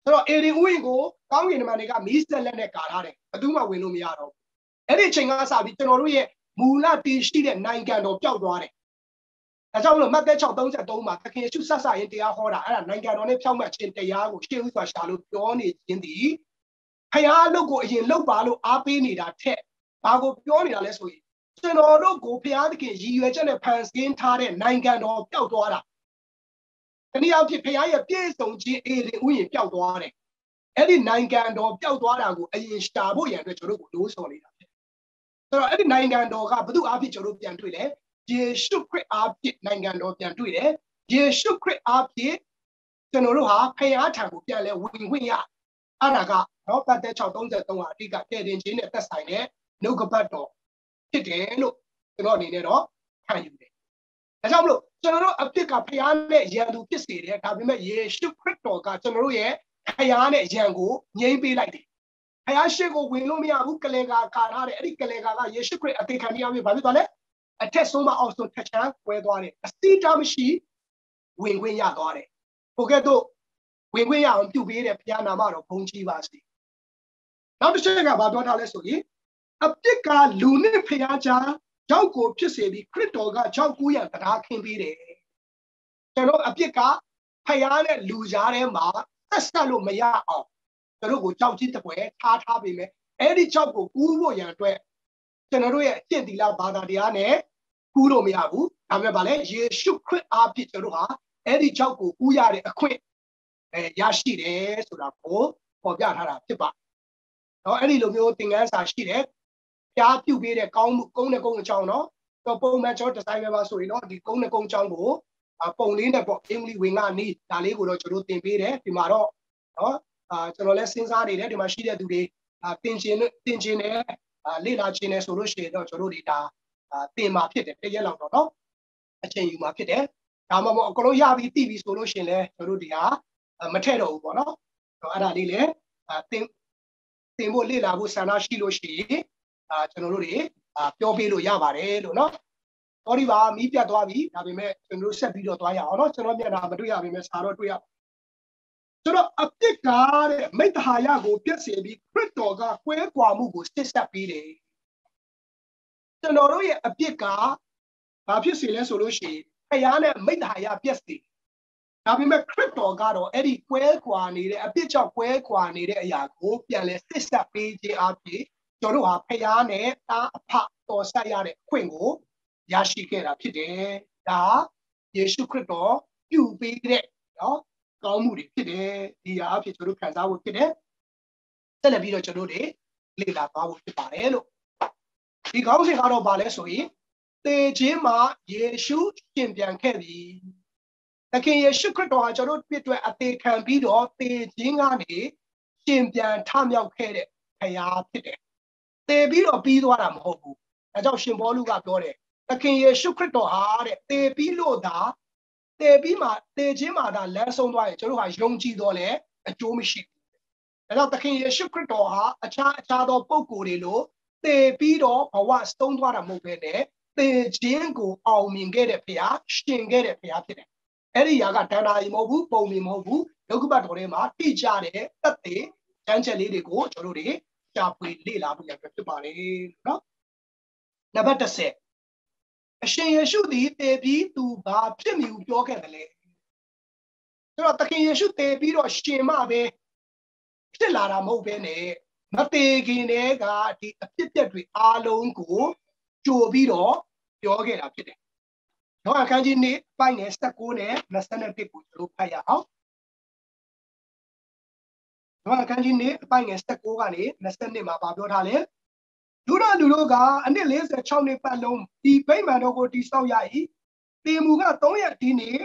ဆိုတော့အေဒီဥယျာဉ်ကိုကောင်းကင်နမတွေကမီးစက်လက်နဲ့ကာထားတယ်ဘယ်သူမှဝင်လို့မရတော့ဘူးအဲ့ဒီချိန်ကစပြီးကျွန်တော်တို့ရဲ့မူလတည်ရှိတဲ့နိုင်ငံတော်ပျောက်သွားတယ်။ဒါကြောင့်မလို့မဿဲ6:33မှာသခင်ယေရှုဆက်ဆရင်တရားဟောတာအဲ့ဒါနိုင်ငံတော်နဲ့ဖြောင့်မတ်ခြင်းတရားကိုရှင်းဥစွာရှာလို့ပြောနေခြင်းဒီဖခင်အလုပ်ကိုအရင်လုပ်ပါလို့အားပေးနေတာထက်ဘာကိုပြောနေတာလဲဆိုရင်ကျွန်တော်တို့ကိုဖခင်သခင်ရည်ရွယ်ချက်နဲ့ဖန်ဆင်းထားတဲ့နိုင်ငံတော်ပျောက်သွားတာ။တနည်းအားဖြင့်ဖခင်ရဲ့ပြည့်စုံခြင်းအေရင်ဥယျာဉ်ပျောက်သွားတယ်။အဲ့ဒီနိုင်ငံတော်ပျောက်သွားတာကိုအရင်ရှာဖို့ရန်အတွက်ကျွန်တော်တို့ကိုလို့ဆော်နေတာဆိုတော့အဲ့ဒီနိုင်ငံတော်ကဘု து အားဖြင့်ကျွန်တော်တို့ပြန်တွေ့တယ်ယေရှုခရစ်အားဖြင့်နိုင်ငံတော်ပြန်တွေ့တယ်ယေရှုခရစ်အားဖြင့် ကျွန်တော်တို့ဟာဖျားထံကိုပြန်လဲဝင်ခွင့်ရအဲ့ဒါကနော်တတ်တဲ့633ဟာအဓိကတည်တင်ခြင်းနဲ့သက်ဆိုင်တဲ့နှုတ်ကပတ်တော်ဖြစ်တယ်လို့ကျွန်တော်အနေနဲ့တော့ခံယူတယ်ဒါကြောင့်မလို့ကျွန်တော်တို့အဖြစ်ကဖျားနဲ့ယံသူဖြစ်စေတယ်ဒါပေမဲ့ယေရှုခရစ်တော်ကကျွန်တော်တို့ရဲ့ဖျားနဲ့ယံကိုငြိမ်းပေးလိုက်တယ်ဖျားရှိကိုဝင်လို့မရဘူးကလေကာကာထားတယ်အဲ့ဒီကလေကာကယေရှုခရစ်အသေးခံရပြီဘာဖြစ်သွားလဲအထက်ဆုံးမအောင်ဆုံးထက်ချမ်းဝဲသွားတယ်အစီအတားမရှိဝင်ခွင့်ရသွားတယ်ဟိုကဲ့သို့ဝင်ခွင့်ရအောင်ပြုပေးတဲ့ဘုရားနာမတော်ဘုန်းကြီးပါစေနောက်တစ်ချက်ကဘာပြောထားလဲဆိုရင်အပြစ်ကလူနဲ့ဘုရားကြားကြောက်ကိုဖြစ်စေပြီးခရစ်တော်ကကြောက်ကူးရန်တရားခင်းပေးတယ်ကျွန်တော်အပြစ်ကဘုရားနဲ့လူကြားထဲမှာဆက်လို့မရအောင်ကျွန်တော်ကိုကြောက်ကြီးတပွဲထားပေးမယ်အဲ့ဒီကြောက်ကိုကူးဖို့ရန်အတွက်ကျွန်တော်တို့ရဲ့အကျင့်သီလဘာသာတရားနဲ့ကူးလို့မရဘူးဒါပေမဲ့ဗာလဲယေရှုခရစ်အားဖြင့်ကျွန်တော်ဟာအဲ့ဒီကြောက်ကိုကူးရတဲ့အခွင့်ရရှိတယ်ဆိုတာကိုပေါ်ပြထားတာဖြစ်ပါတော့အဲ့ဒီလိုမျိုးသင်ခန်းစာရှိတယ်ကြားပြုတ်ပေးတဲ့ကောင်းမှုကုန်းနဲ့ကုန်းအကြောင်းတော့ပုံမှန်ကျွန်တော်ဒီဇိုင်းပဲပါဆိုရင်တော့ဒီကုန်းနဲ့ကုန်းအကြောင်းကိုပုံလေးနဲ့ပေါ့အင်္ဂလိပ်ဝင်ကနေဒါလေးကိုတော့ကျွန်တော်သင်ပေးတယ်ဒီမှာတော့နော်ကျွန်တော်လည်းစဉ်းစားနေတယ်ဒီမှာရှိတဲ့သူတွေသင်ခြင်းနဲ့လေ့လာခြင်းနဲ့ဆိုလို့ရှိရင်တော့ကျွန်တော်တို့ဒါသင်မှာဖြစ်တယ်တရက်လောက်တော့နော်အချိန်ယူမှာဖြစ်တယ်ဒါမှမဟုတ်အကုန်လုံးရပြီးတည်ပြီးဆိုလို့ရှိရင်လည်းကျွန်တော်တို့ဒီဟာမထည့်တော့ဘူးပေါ့နော်အဲ့ဒါလေးလည်းသင်ဖို့လေ့လာဖို့ဆန္ဒရှိလို့ရှိရင်ကျွန်တော်တို့တွေပြောပေးလို့ရပါတယ်လို့နော်ဟောဒီပါမီးပြတ်သွားပြီဒါပေမဲ့ကျွန်တော်တို့ဆက်ပြီးတော့သွားရအောင်နော်ကျွန်တော်မျက်နှာမတွေ့ရပေမဲ့စာတော့တွေ့ရကျွန်တော်အပြစ်ကားတဲ့မိတ္တဟာယကိုပြည့်စေပြီးခရစ်တော်ကကွဲကွာမှုကိုစစ်ဆက်ပေးတယ်ကျွန်တော်တို့ရဲ့အပြစ်ကဘာဖြစ်စေလဲဆိုလို့ရှိရင်ဖျားနဲ့မိတ္တဟာယပြည့်စေဒါပေမဲ့ခရစ်တော်ကတော့အဲ့ဒီကွဲကွာနေတဲ့အပြစ်ကြောင့်ကွဲကွာနေတဲ့အရာကိုပြန်လဲစစ်ဆက်ပေးခြင်းအပြင်ကျွန်တော်တို့ဟာဖျားနဲ့တာအဖတော်ဆက်ရတဲ့အခွင့်ကိုရရှိခဲ့တာဖြစ်တယ်ဒါယေရှုခရစ်တော်ပြုပေးတဲ့နော်ကောင်းမှုတွေဖြစ်တယ်ဒီဟာအဖြစ်ကျွန်တော်ခံစားဖို့ဖြစ်တယ်ဆက်လက်ပြီးတော့ကျွန်တော်တွေလေ့လာသွားဖို့ဖြစ်ပါတယ်လို့ဒီကောင်းစဉ်ကတော့ဗာလဲဆိုရင်သေခြင်းမှာယေရှုရှင်ပြန်ခဲ့ပြီသခင်ယေရှုခရစ်တော်ဟာကျွန်တော်တို့ပြည့်အတွက်အသေးခံပြီးတော့သေခြင်းကနေရှင်ပြန်ထမြောက်ခဲ့တဲ့ဖခင်ဖြစ်တယ်သေပြီးတော့ပြီးသွားတာမဟုတ်ဘူးအဲကြောင့်ရှင်ဘောလူကပြောတယ်သခင်ယေရှုခရစ်တော်ဟာတဲ့သေပြီးလို့သာသေပြီးမှသေခြင်းမှာဒါလမ်းဆုံးသွားရင်ကျွန်တော်ဟာယုံကြည်တော့လဲအကျိုးမရှိဘူး။ဒါကြောင့်သခင်ယေရှုခရစ်တော်ဟာအခြားသောပုဂ္ဂိုလ်တွေလိုသေပြီးတော့ဘဝဆုံးသွားတာမဟုတ်ဘဲနဲ့သေခြင်းကိုအောင်မြင်ခဲ့တဲ့ဘုရားရှင်ခဲ့တဲ့ဘုရားဖြစ်တယ်။အဲ့ဒီຢာကတဏှာကြီးမဟုတ်ဘူးပုံမြင်မဟုတ်ဘူးဒုက္ခပတ်တော်ထဲမှာတိကျတဲ့သက်သေတန်းချက်လေးတွေကိုကျွန်တော်တို့ရှာဖွေလေ့လာဖို့ရဖြစ်ပါလေနော်။နံပါတ်10အရှင်ယေရှုသည်သေပြီးသူဘာဖြစ်မိဘူးပြောခဲ့တယ်လေဆိုတော့သခင်ယေရှုသေပြီးတော့ရှင်မပဲဖြစ်လာတာမဟုတ်ဘဲနဲ့မသေးခင်တည်းကဒီအဖြစ်အပျက်တွေအားလုံးကိုကြိုပြီးတော့ပြောခဲ့တာဖြစ်တယ်။တော့အခန်းကြီး1ပိုင်းငယ်19နဲ့21ကိုကျွန်တော်ဖတ်ရအောင်။တော့အခန်းကြီး1ပိုင်းငယ်19ကနေ22မှာပြောထားလဲလူတို့ကအနှစ်46နှစ်ပတ်လုံးဒီဗိမာန်တော်ကိုတည်ဆောက်ရ၏တေမူက3ရက်ဒီနေ့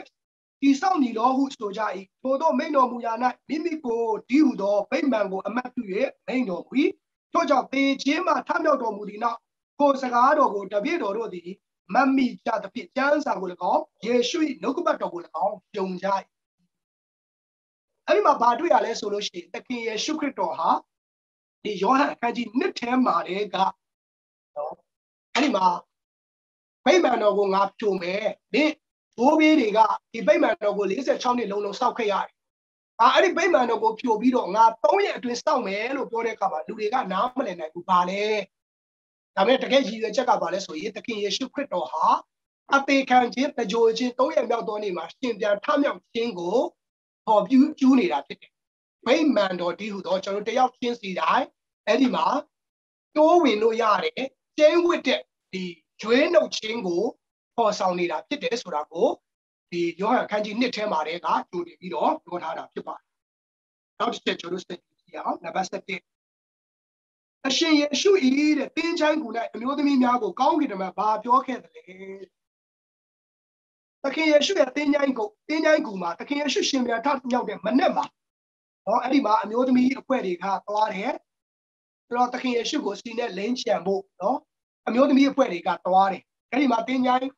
တည်ဆောက်နေတော်ဟုဆိုကြ၏ထို့သောမိန်တော်မူရာ၌မိမိကိုဒီဟုသောဗိမာန်ကိုအမတ်ပြု၍မိန်တော်မူ၏ထို့ကြောင့်သေခြင်းမှထမြောက်တော်မူသည်နောက်ကိုစကားတော်ကိုတပည့်တော်တို့သည်မမိကြသဖြင့်ကျမ်းစာကို၎င်းယေရှု၏နှုတ်ကပတ်တော်ကို၎င်းယုံကြ၏အဲ့ဒီမှာဘာတွေ့ရလဲဆိုလို့ရှိရင်သခင်ယေရှုခရစ်တော်ဟာဒီယောဟန်အခန်းကြီး1ထဲမှာတည်းကနော်အဲ့ဒီမှာဗိမာန်တော်ကိုငါဖြိုမယ်ဒီဘိုးဘေးတွေကဒီဗိမာန်တော်ကို46နှစ်လုံးစောက်ခဲ့ရတယ်အဲ့ဒီဗိမာန်တော်ကိုဖြိုပြီးတော့ငါ3ရက်အတွင်းစောက်မယ်လို့ပြောတဲ့အခါမှာလူတွေကနားမလည်နိုင်ဘူးဘာလဲဒါပေမဲ့တကယ်ရည်ရွယ်ချက်ကဘာလဲဆိုရင်သခင်ယေရှုခရစ်တော်ဟာအသေးခံခြင်းတကြိုခြင်း3ရက်မြောက်သောနေ့မှာရှင်ပြန်ထမြောက်ခြင်းကိုဟောပြုနေတာဖြစ်တယ်ဗိမာန်တော်ဒီဟုသောကျွန်တော်တယောက်ချင်းစီတိုင်းအဲ့ဒီမှာတိုးဝင်လို့ရတယ်ကျင်းဝတ်တဲ့ဒီကျွေးနှုတ်ခြင်းကိုပေါ်ဆောင်နေတာဖြစ်တယ်ဆိုတာကိုဒီယောဟန်အခန်းကြီး1ထဲမှာတည်းကကြိုတင်ပြီးတော့ပြောထားတာဖြစ်ပါတယ်။နောက်တစ်ချက်ကျွန်တော်ဆက်ကြည့်အောင်နံပါတ်7အရှင်ယေရှု၏တဲ့တင်းချိုင်းကူ၌အမျိုးသမီးများကိုကောင်းကင်တမန်ဘာပြောခဲ့သလဲ တခင်ယေရှုရဲ့တင်းချိုင်းကူမှာတခင်ယေရှုရှင်ပြန်ထမြောက်တဲ့မနေ့မှာနော်အဲ့ဒီမှာအမျိုးသမီးအဖွဲ့တွေကသွားတယ်ဆိုတော့တခင်ယေရှုကိုစီနဲ့လိမ့်ချံဖို့နော်အမျိုးသမီးအဖွဲ့တွေကသွားတယ်အဲ့ဒီမှာတင်းချိုင်း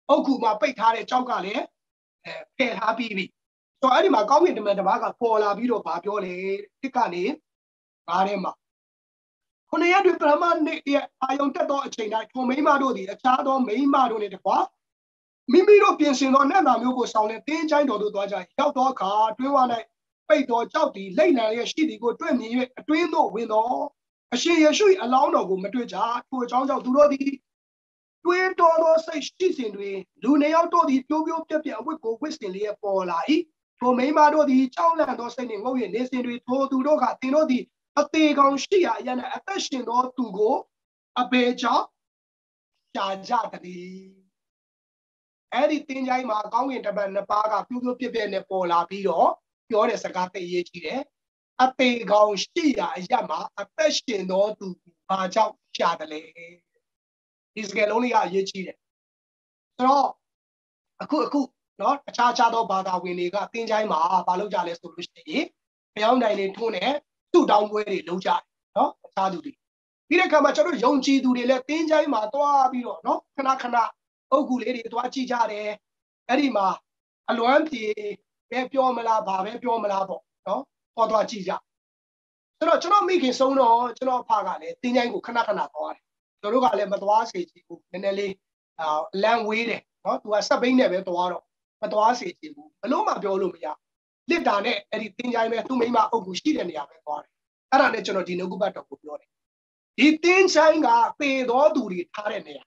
အုတ်ကူမှာပိတ်ထားတဲ့ကြောက်ကလည်းဖယ်ထားပြီးပြီဆိုတော့အဲ့ဒီမှာကောင်းကင်တမန်တစ်ပါးကပေါ်လာပြီးတော့ဗာပြောလေတစ်ကနေငါးထဲမှာခုနှစ်ရက်တွင်ပထမနေ့ရဲ့အာယုံတက်သောအချိန်တိုင်းထိုမိန်းမတို့သည်အခြားသောမိန်းမတို့နှင့်တကွာမိမိတို့ပြင်ဆင်သောနတ်သားမျိုးကိုဆောင်တဲ့တင်းချိုင်းတော်တို့သွားကြရောက်သောအခါတွင်းဝ၌ပိတ်တော်ကြောက်သည်လိမ့်လံရဲ့ရှိသည်ကိုတွေ့မြင်၍အတွင်းသို့ဝင်သောအရှင်ယေရှု၏အလောင်းတော်ကိုမတွေ့ကြထိုအကြောင်းကြောင့်သူတို့သည်တွင်းတော်သောစိတ်ရှိစဉ်တွင်လူနှစ်ယောက်တို့သည်ပြိုးပြိုးပြက်ပြက်အဝတ်ကိုဝတ်ဆင်လျက်ပေါ်လာ၏ထိုမိန်းမတို့သည်ကြောက်လန့်သောစိတ်နှင့်ငုံ၍နေစဉ်တွင်ထိုသူတို့ကသင်တို့သည်အသေးကောင်ရှိရာအရ၌အသက်ရှင်သောသူကိုအဘေကြောင့်ရှာကြသည်အဲ့ဒီတင်းချိုင်းမှာကောင်းကင်တမန်နှစ်ပါးကပြိုးပြိုးပြက်ပြက်နဲ့ပေါ်လာပြီးတော့ပြောတဲ့စကားသိရေးကြည့်တယ်အသေးကောင်ရှိရာအရမှာအသက်ရှင်သောသူဘာကြောင့်ရှာတယ်လဲဒီစကားလုံးလေးကအရေးကြီးတယ်ဆိုတော့အခုနော်အခြားသောဘာသာဝင်တွေကတင်းချိုင်းမှာဘာလုပ်ကြလဲဆိုလို့ရှိရင်ဘုရားနိုင်တွေထုံးတယ်သူ့တောင်းပွဲတွေလုပ်ကြတယ်နော်အခြားသူတွေပြီးတဲ့အခါမှာကျွန်တော်ယုံကြည်သူတွေလည်းတင်းချိုင်းမှာတွားပြီးတော့နော်ခဏအုပ်ကူလေးတွေတွားကြည့်ကြတယ်အဲ့ဒီမှာအလွမ်းပြေပဲပြောမလားဘာပဲပြောမလားပေါ့နော်ပေါ်တွားကြည့်ကြဆိုတော့ကျွန်တော်မိခင်ဆုံးတော့ကျွန်တော်အဖကလည်းတင်းချိုင်းကိုခဏသွားတယ်ကျွန်တော်တို့ကလည်းမသွားစေချင်ဘူးနည်းနည်းလေးလမ်းဝေးတယ်နော်သူကစက်ဘိန်းနဲ့ပဲသွားတော့မသွားစေချင်ဘူးဘလို့မှပြောလို့မရလစ်တာနဲ့အဲ့ဒီတင်းချိုင်းပဲသူ့မိမအုပ်ကူရှိတဲ့နေရာပဲသွားတယ်အဲ့ဒါနဲ့ကျွန်တော်ဒီနှုတ်ကပတ်တော်ကိုပြောတယ်ဒီတင်းချိုင်းကပေတော်သူတွေထားတဲ့နေရာ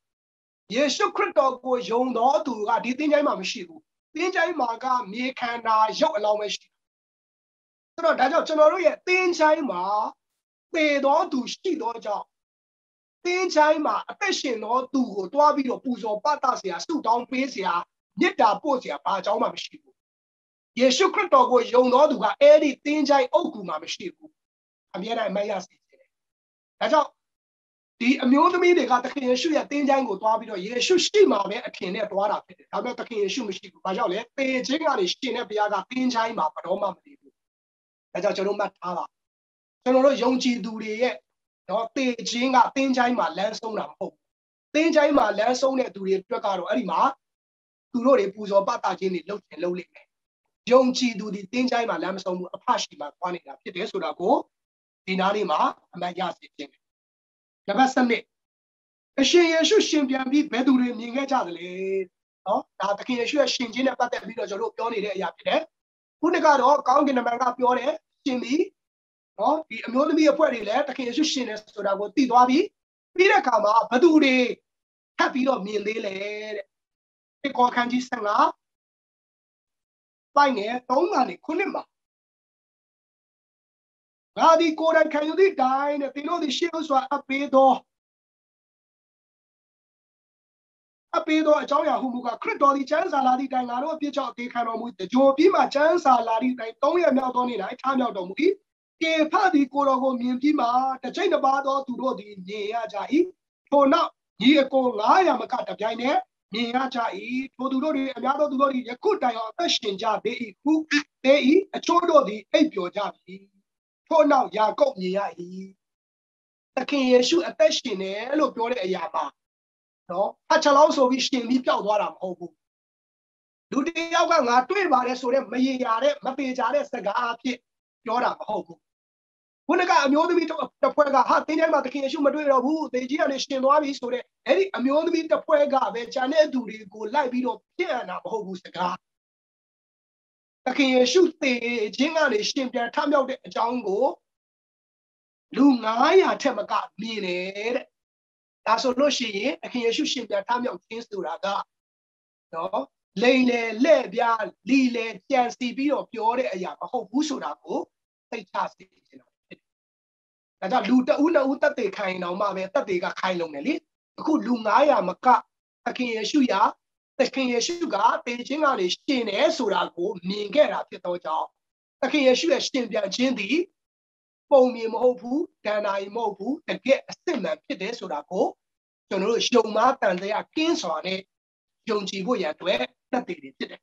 ယေရှုခရစ်တော်ကိုယုံတော်သူကဒီတင်းချိုင်းမှာမရှိဘူးတင်းချိုင်းမှာကမြေခန္ဓာရုပ်အလောင်းပဲရှိတယ်ဆိုတော့ဒါကြောင့်ကျွန်တော်တို့ရဲ့တင်းချိုင်းမှာပေတော်သူရှိတော်ကြောင့်တင်းချိုင်းမှာအသက်ရှင်တော်သူကိုတွားပြီးတော့ပူဇော်ပတ်တာเสียဆုတောင်းပေးเสียမေတ္တာပို့เสียဘာအကြောင်းမှမရှိဘူးယေရှုခရစ်တော်ကိုယုံတော်သူကအဲ့ဒီတင်းချိုင်းအုပ်ကူမှာမရှိဘူးအမြဲတမ်းမရစေချင်တယ်ဒါကြောင့်ဒီအမျိုးသမီးတွေကသခင်ယေရှုရဲ့တင်းချိုင်းကိုတွားပြီးတော့ယေရှုရှိမှပဲအထင်နဲ့တွားတာဖြစ်တယ်ဒါပေမဲ့သခင်ယေရှုမရှိဘူးဘာကြောင့်လဲပေခြင်းကနေရှင်တဲ့ဘုရားကတင်းချိုင်းမှာဘတော်မှမနေဘူးဒါကြောင့်ကျွန်တော်မှတ်ထားပါကျွန်တော်တို့ယုံကြည်သူတွေရဲ့နော်ပေခြင်းကတင်းချိုင်းမှာလမ်းဆုံးတာမဟုတ်ဘူးတင်းချိုင်းမှာလမ်းဆုံးတဲ့သူတွေအတွက်ကတော့အဲ့ဒီမှာသူတို့တွေပူဇော်ပတ်တာခြင်းတွေလုပ်ချင်လုပ်လိမ့်မယ်ယုံကြည်သူဒီတင်းချိုင်းမှာလမ်းမဆုံးဘူးအဖရှိမှသွားနေတာဖြစ်တယ်ဆိုတာကိုဒီနားလေးမှာအမှတ်ရစေခြင်းနံပါတ်7အရှင်ယေရှုရှင်ပြန်ပြီးဘယ်သူတွေမြင်ခဲ့ကြသလဲနော်ဒါသခင်ယေရှုရဲ့ရှင်ခြင်းနဲ့ပတ်သက်ပြီးတော့ကျွန်တော်တို့ပြောနေတဲ့အရာဖြစ်တယ်ခုနကတော့ကောင်းကင်တမန်ကပြောတယ်ရှင်ပြီးနော်ဒီအမျိုးသမီးအဖွဲ့တွေလည်းသခင်ယေရှုရှင်တယ်ဆိုတာကိုသိသွားပြီးပြီးတဲ့အခါမှာဘယ်သူတွေထပ်ပြီးတော့မြင်သေးလဲတဲ့ဒီကောခန်းကြီး15ပိုင်းငယ်3ကနေ9မှာငါဒီကိုယ်တိုင်ခံယူသည့်တိုင်းနဲ့သင်တို့သည်ရှေးဥစွာအပေးသောအကြောင်းအရာဟုမူကားခရစ်တော်သည်ကျမ်းစာလာသည့်တိုင်ငါတို့အပြစ်ကြောင့်အသေးခံတော်မူသည်ကြိုပြီးမှကျမ်းစာလာသည့်တိုင်3ရက်မြောက်သောနေ့၌ထားမြောက်တော်မူ၏ကေဖသည်ကိုတော်ကိုမြင်ပြီးမှတစ်ချိန်တစ်ပါးသောသူတို့သည်မြင်ရကြ၏ထို့နောက်ညီအကို900မကတပြိုင်တည်းမြင်ရကြ၏ထိုသူတို့သည်အများသောသူတို့သည်ယခုတိုင်အောင်အသက်ရှင်ကြသေး၏ဟုသေး၏အချို့တို့သည်အိပ်ပျော်ကြပြီထို့နောက်ယာကုပ်မြင်ရ၏သခင်ယေရှုအသက်ရှင်တယ်လို့ပြောတဲ့အရာမှာနော်အချလောင်းဆိုပြီးရှင်ပြီးပျောက်သွားတာမဟုတ်ဘူးလူတယောက်ကငါတွေ့ပါတယ်ဆိုတဲ့မရေရာတဲ့မပေကြတဲ့စကားအဖြစ်ပြောတာမဟုတ်ဘူးခုနကအမျိုးသမီးတစ်ဖွဲ့ကဟာတင်းတိုင်းမှာသခင်ယေရှုမတွေ့တော့ဘူးသေကြီးကနေရှင်သွားပြီဆိုတဲ့အဲ့ဒီအမျိုးသမီးတစ်ဖွဲ့ကပဲဂျန်တဲ့သူတွေကိုလိုက်ပြီးတော့ပြန့်တာမဟုတ်ဘူးစကားသခင်ယေရှုသေခြင်းကနေရှင်ပြန်ထမြောက်တဲ့အကြောင်းကိုလူ900ထက်မကမြင်တယ်တဲ့ဒါဆိုလို့ရှိရင်သခင်ယေရှုရှင်ပြန်ထမြောက်ခြင်းဆိုတာကနော်လိန်လေလက်ပြားလီလေကြံစီပြီးတော့ပြောတဲ့အရာမဟုတ်ဘူးဆိုတာကိုသိချစေချင်တာဖြစ်တယ်ဒါကြောင့်လူတဦးနှစ်ဦးတက်တေခိုင်အောင်မှပဲတက်တေကခိုင်လုံးတယ်လေအခုလူ900မကသခင်ယေရှုကသေခြင်းကနေရှင်တယ်ဆိုတာကိုမြင်ခဲ့တာဖြစ်တော့ကြောင့်သခင်ယေရှုရဲ့ရှင်ပြန်ခြင်းသည်ပုံမြင်မဟုတ်ဘူးဒဏ္ဍာရီမဟုတ်ဘူးတကယ်အစစ်မှန်ဖြစ်တယ်ဆိုတာကိုကျွန်တော်တို့ယုံမှားတန်တရားကင်းစွာနဲ့ ယုံကြည်ဖို့ရန်အတွက်သက်သေတွေဖြစ်တယ်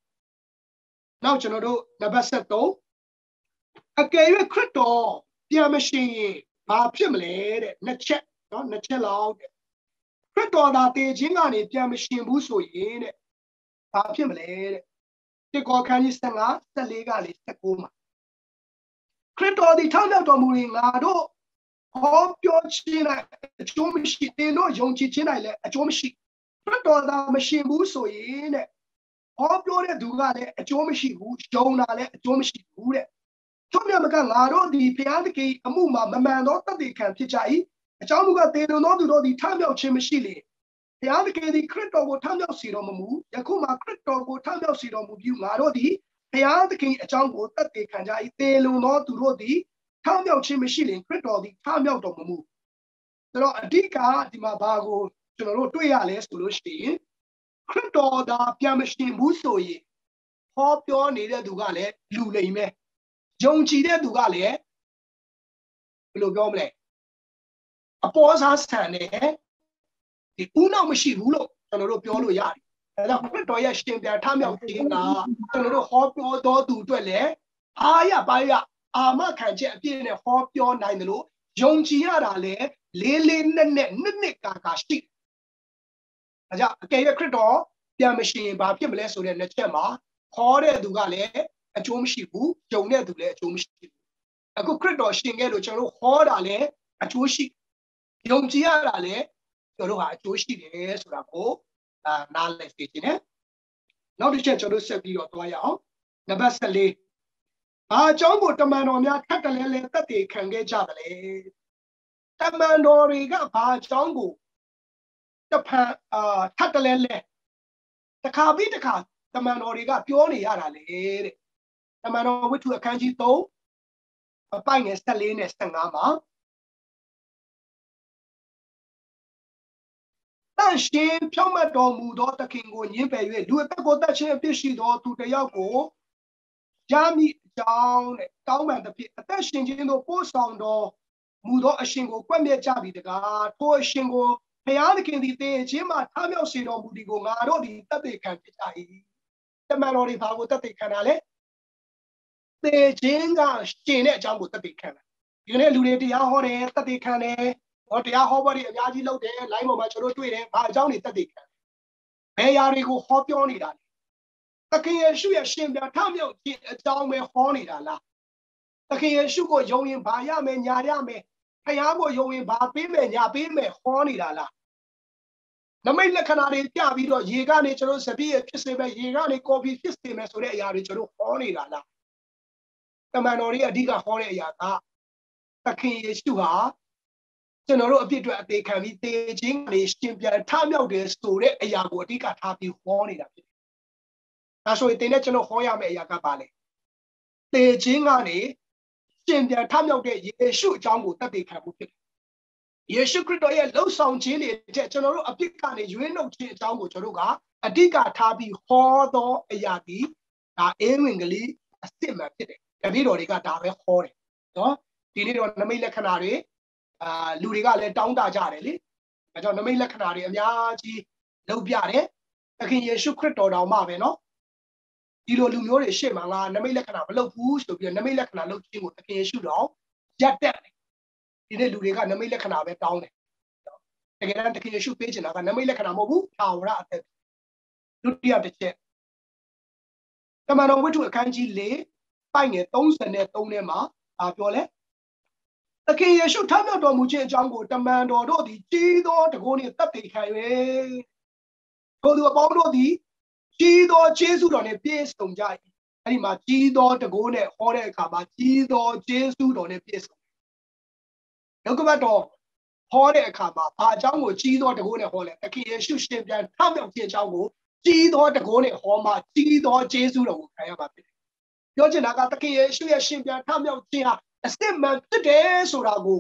။နောက်ကျွန်တော်တို့နံပါတ်73အကယ်၍ခရစ်တော်ပြန်မရှင်ရင်ဘာဖြစ်မလဲတဲ့နှစ်ချက်နော်နှစ်ချက်လောက်တဲ့ခရစ်တော်သာတည်ခြင်းကနေပြန်မရှင်ဘူးဆိုရင်တဲ့ဘာဖြစ်မလဲတဲ့တိကောခန်းကြီး15 14ကနေ19မှာခရစ်တော်ဒီထောက်မြောက်တော်မူရင်ငါတို့ဟောပြောခြင်း၌အကျိုးမရှိတင်တို့ယုံကြည်ခြင်း၌လည်းအကျိုးမရှိခရစ်တော်သာမရှင်ဘူးဆိုရင်တဲ့ဟောပြောတဲ့သူကလည်းအကျိုးမရှိဘူးယုံတာလည်းအကျိုးမရှိဘူးတဲ့ထို့မြတ်မကငါတို့ဒီဘုရားသခင်အမှုမှာမမှန်သောတသက်ခံဖြစ်ကြ၏အကြောင်းမူကားတေလွန်သောသူတို့သည်ထမြောက်ခြင်းမရှိလေဘုရားသခင်သည်ခရစ်တော်ကိုထမြောက်စေတော်မမူယခုမှခရစ်တော်ကိုထမြောက်စေတော်မူပြီးငါတို့သည်ဘုရားသခင်အကြောင်းကိုတသက်ခံကြ၏တေလွန်သောသူတို့သည်ထမြောက်ခြင်းမရှိလေခရစ်တော်သည်ထမြောက်တော်မမူဆိုတော့အဓိကဒီမှာဘာကိုကျွန်တော်တို့တွေ့ရလဲဆိုလို့ရှိရင်ခရစ်တော်သာပြန်မရှင်ဘူးဆိုရင်ဟောပြောနေတဲ့သူကလည်းလူလိမ်ပဲယုံကြည်တဲ့သူကလည်းဘယ်လိုပြောမလဲအပေါ်စားဆန်တယ်ဒီဦးနောက်မရှိဘူးလို့ကျွန်တော်တို့ပြောလို့ရတယ်အဲဒါခရစ်တော်ရဲ့ရှင်ပြန်ထမြောက်ခြင်းကကျွန်တော်တို့ဟောပြောတော်သူအတွက်လည်းအားရပါရအာမခံချက်အပြည့်နဲ့ဟောပြောနိုင်တယ်လို့ယုံကြည်ရတာလည်းလေးလေးနက်နက်နှစ်ကာရှိအဲကြောင့်အကယ်၍ခရစ်တော်ပြန်မရှင်ဘာဖြစ်မလဲဆိုတဲ့နှစ်ချက်မှာဟောတဲ့သူကလည်းအကျိုးမရှိဘူးယုံတဲ့သူလည်းအကျိုးမရှိဘူးအခုခရစ်တော်ရှင်ခဲ့လို့ကျွန်တော်တို့ဟောတာလည်းအကျိုးရှိယုံကြည်ရတာလည်းကျွန်တော်တို့ဟာအကျိုးရှိတယ်ဆိုတာကိုနားလည်သိခြင်းနဲ့နောက်တစ်ချက်ကျွန်တော်တို့ဆက်ပြီးတော့တွားရအောင်နံပါတ်14ဘာအကြောင်းကိုတမန်တော်များထပ်တလဲလဲတက်တည်ခံခဲ့ကြတယ်လေတမန်တော်တွေကဘာအကြောင်းကိုတဖန်ထပ်တလဲလဲတခါပြီးတခါတမန်တော်တွေကပြောနေရတာလေတဲ့တမန်တော်ဝိတ္ထုအခန်းကြီး3အပိုင်ငယ်14နဲ့15မှာတန်ရှင်ဖြောင့်မတ်တော်မူသောသခင်ကိုညှင်းပယ်၍လူအသက်ကိုတတ်ခြင်းအဖြစ်ရှိသောသူတစ်ယောက်ကိုရမည်အကြောင်းနဲ့တောင်းပန်သဖြင့်အသက်ရှင်ခြင်းတို့ပို့ဆောင်တော်မူသောအရှင်ကိုကွက်မြက်ကြပြီတကားထိုအရှင်ကိုဘုရားသခင်သည်တည်ခြင်းမှာထမြောက်စေတော်မူသည်ကိုငါတို့သည်တသက်ခံဖြစ်ကြ၏တမန်တော်တွေဘာကိုတသက်ခံတာလဲတည်ခြင်းကရှင်တဲ့အကြောင်းကိုတသက်ခံတာဒီနေ့လူတွေတရားဟောတယ်တသက်ခံတယ်ဟောတရားဟောပွဲတွေအများကြီးလုပ်တယ် line ပေါ်မှာကျွန်တော်တွေ့တယ်ဘာအကြောင်းတွေတက်တည်ခံဘယ်ຢာတွေကိုဟောပြောနေတာလဲသခင်ယေရှုရဲ့ရှင်ပြန်ထမြောက်ခြင်းအကြောင်းပဲဟောနေတာလားသခင်ယေရှုကိုယုံရင်ဘာရမယ်ညာရမယ်ဖခင်ကိုယုံရင်ဘာပေးမယ်ညာပေးမယ်ဟောနေတာလားနမိတ်လက္ခဏာတွေပြပြီးတော့ရေကနေကျွန်တော်စပည့်ရဖြစ်စေမယ်ရေကနေကော်ဖီဖြစ်စေမယ်ဆိုတဲ့အရာတွေကျွန်တော်ဟောနေတာလားတမန်တော်တွေအဓိကဟောတဲ့အရာကသခင်ယေရှုဟာကျွန်တော်တို့အပြစ်တွေအသေးခံပြီးတေခြင်းကနေရှင်ပြန်ထမြောက်တယ်ဆိုတဲ့အရာကိုအဓိကထားပြီးဟောနေတာဖြစ်တယ်။ဒါဆိုရင်တင်းနဲ့ကျွန်တော်ဟောရမယ့်အရာကပါလေ။တေခြင်းကနေရှင်ပြန်ထမြောက်တဲ့ယေရှုအကြောင်းကိုသက်သေခံမှုဖြစ်တယ်။ယေရှုခရစ်တော်ရဲ့လှုပ်ဆောင်ခြင်းတွေတဲ့ကျွန်တော်တို့အပြစ်ကနေရွေးနှုတ်ခြင်းအကြောင်းကိုကျွန်တော်တို့ကအဓိကထားပြီးဟောသောအရာဒီဒါအင်းဝင်ကလေးအစ်စ်မှန်ဖြစ်တယ်။တပည့်တော်တွေကဒါပဲဟောတယ်နော်။ဒီနေ့တော့နမိတ်လက္ခဏာတွေလူတွေကလည်းတောင်းတကြတယ်လေအဲကြောင့်နမိတ်လက္ခဏာတွေအများကြီးလုပ်ပြတယ်သခင်ယေရှုခရစ်တော်တော်မှပဲเนาะဒီလိုလူမျိုးတွေရှေ့မှာငါနမိတ်လက္ခဏာမလုပ်ဘူးဆိုပြီးနမိတ်လက္ခဏာလုပ်ခြင်းကိုသခင်ယေရှုတော်ရပ်တန့်တယ်ဒီနေ့လူတွေကနမိတ်လက္ခဏာပဲတောင်းတယ်တကယ်တမ်းသခင်ယေရှုပေးချင်တာကနမိတ်လက္ခဏာမဟုတ်ဘူးထာဝရအသက်ဒုတိယတစ်ချက်တမန်တော်ဝိတ္ထုအခန်းကြီး4ပိုင်ငယ်33ထဲမှာပြောလဲသခင်ယေရှုထမြောက်တော်မူခြင်းအကြောင်းကိုတမန်တော်တို့သည်ကြီးသောတကုန်းနှင့်သက်သေခံ၍ထိုသူအပေါင်းတို့သည်ကြီးသောကျေးဇူးတော်နှင့်ပြည့်စုံကြ၏အဲ့ဒီမှာကြီးသောတကုန်းနဲ့ဟောတဲ့အခါမှာကြီးသောကျေးဇူးတော်နှင့်ပြည့်စုံနောက်ကဘတ်တော်ဟောတဲ့အခါမှာဘာအကြောင်းကိုကြီးသောတကုန်းနဲ့ဟောလဲသခင်ယေရှုရှင်ပြန်ထမြောက်ခြင်းအကြောင်းကိုကြီးသောတကုန်းနဲ့ဟောမှကြီးသောကျေးဇူးတော်ကိုခံရမှာဖြစ်တယ်ပြောချင်တာကသခင်ယေရှုရဲ့ရှင်ပြန်ထမြောက်ခြင်းဟာအစစ်မှန်ဖြစ်တယ်ဆိုတာကို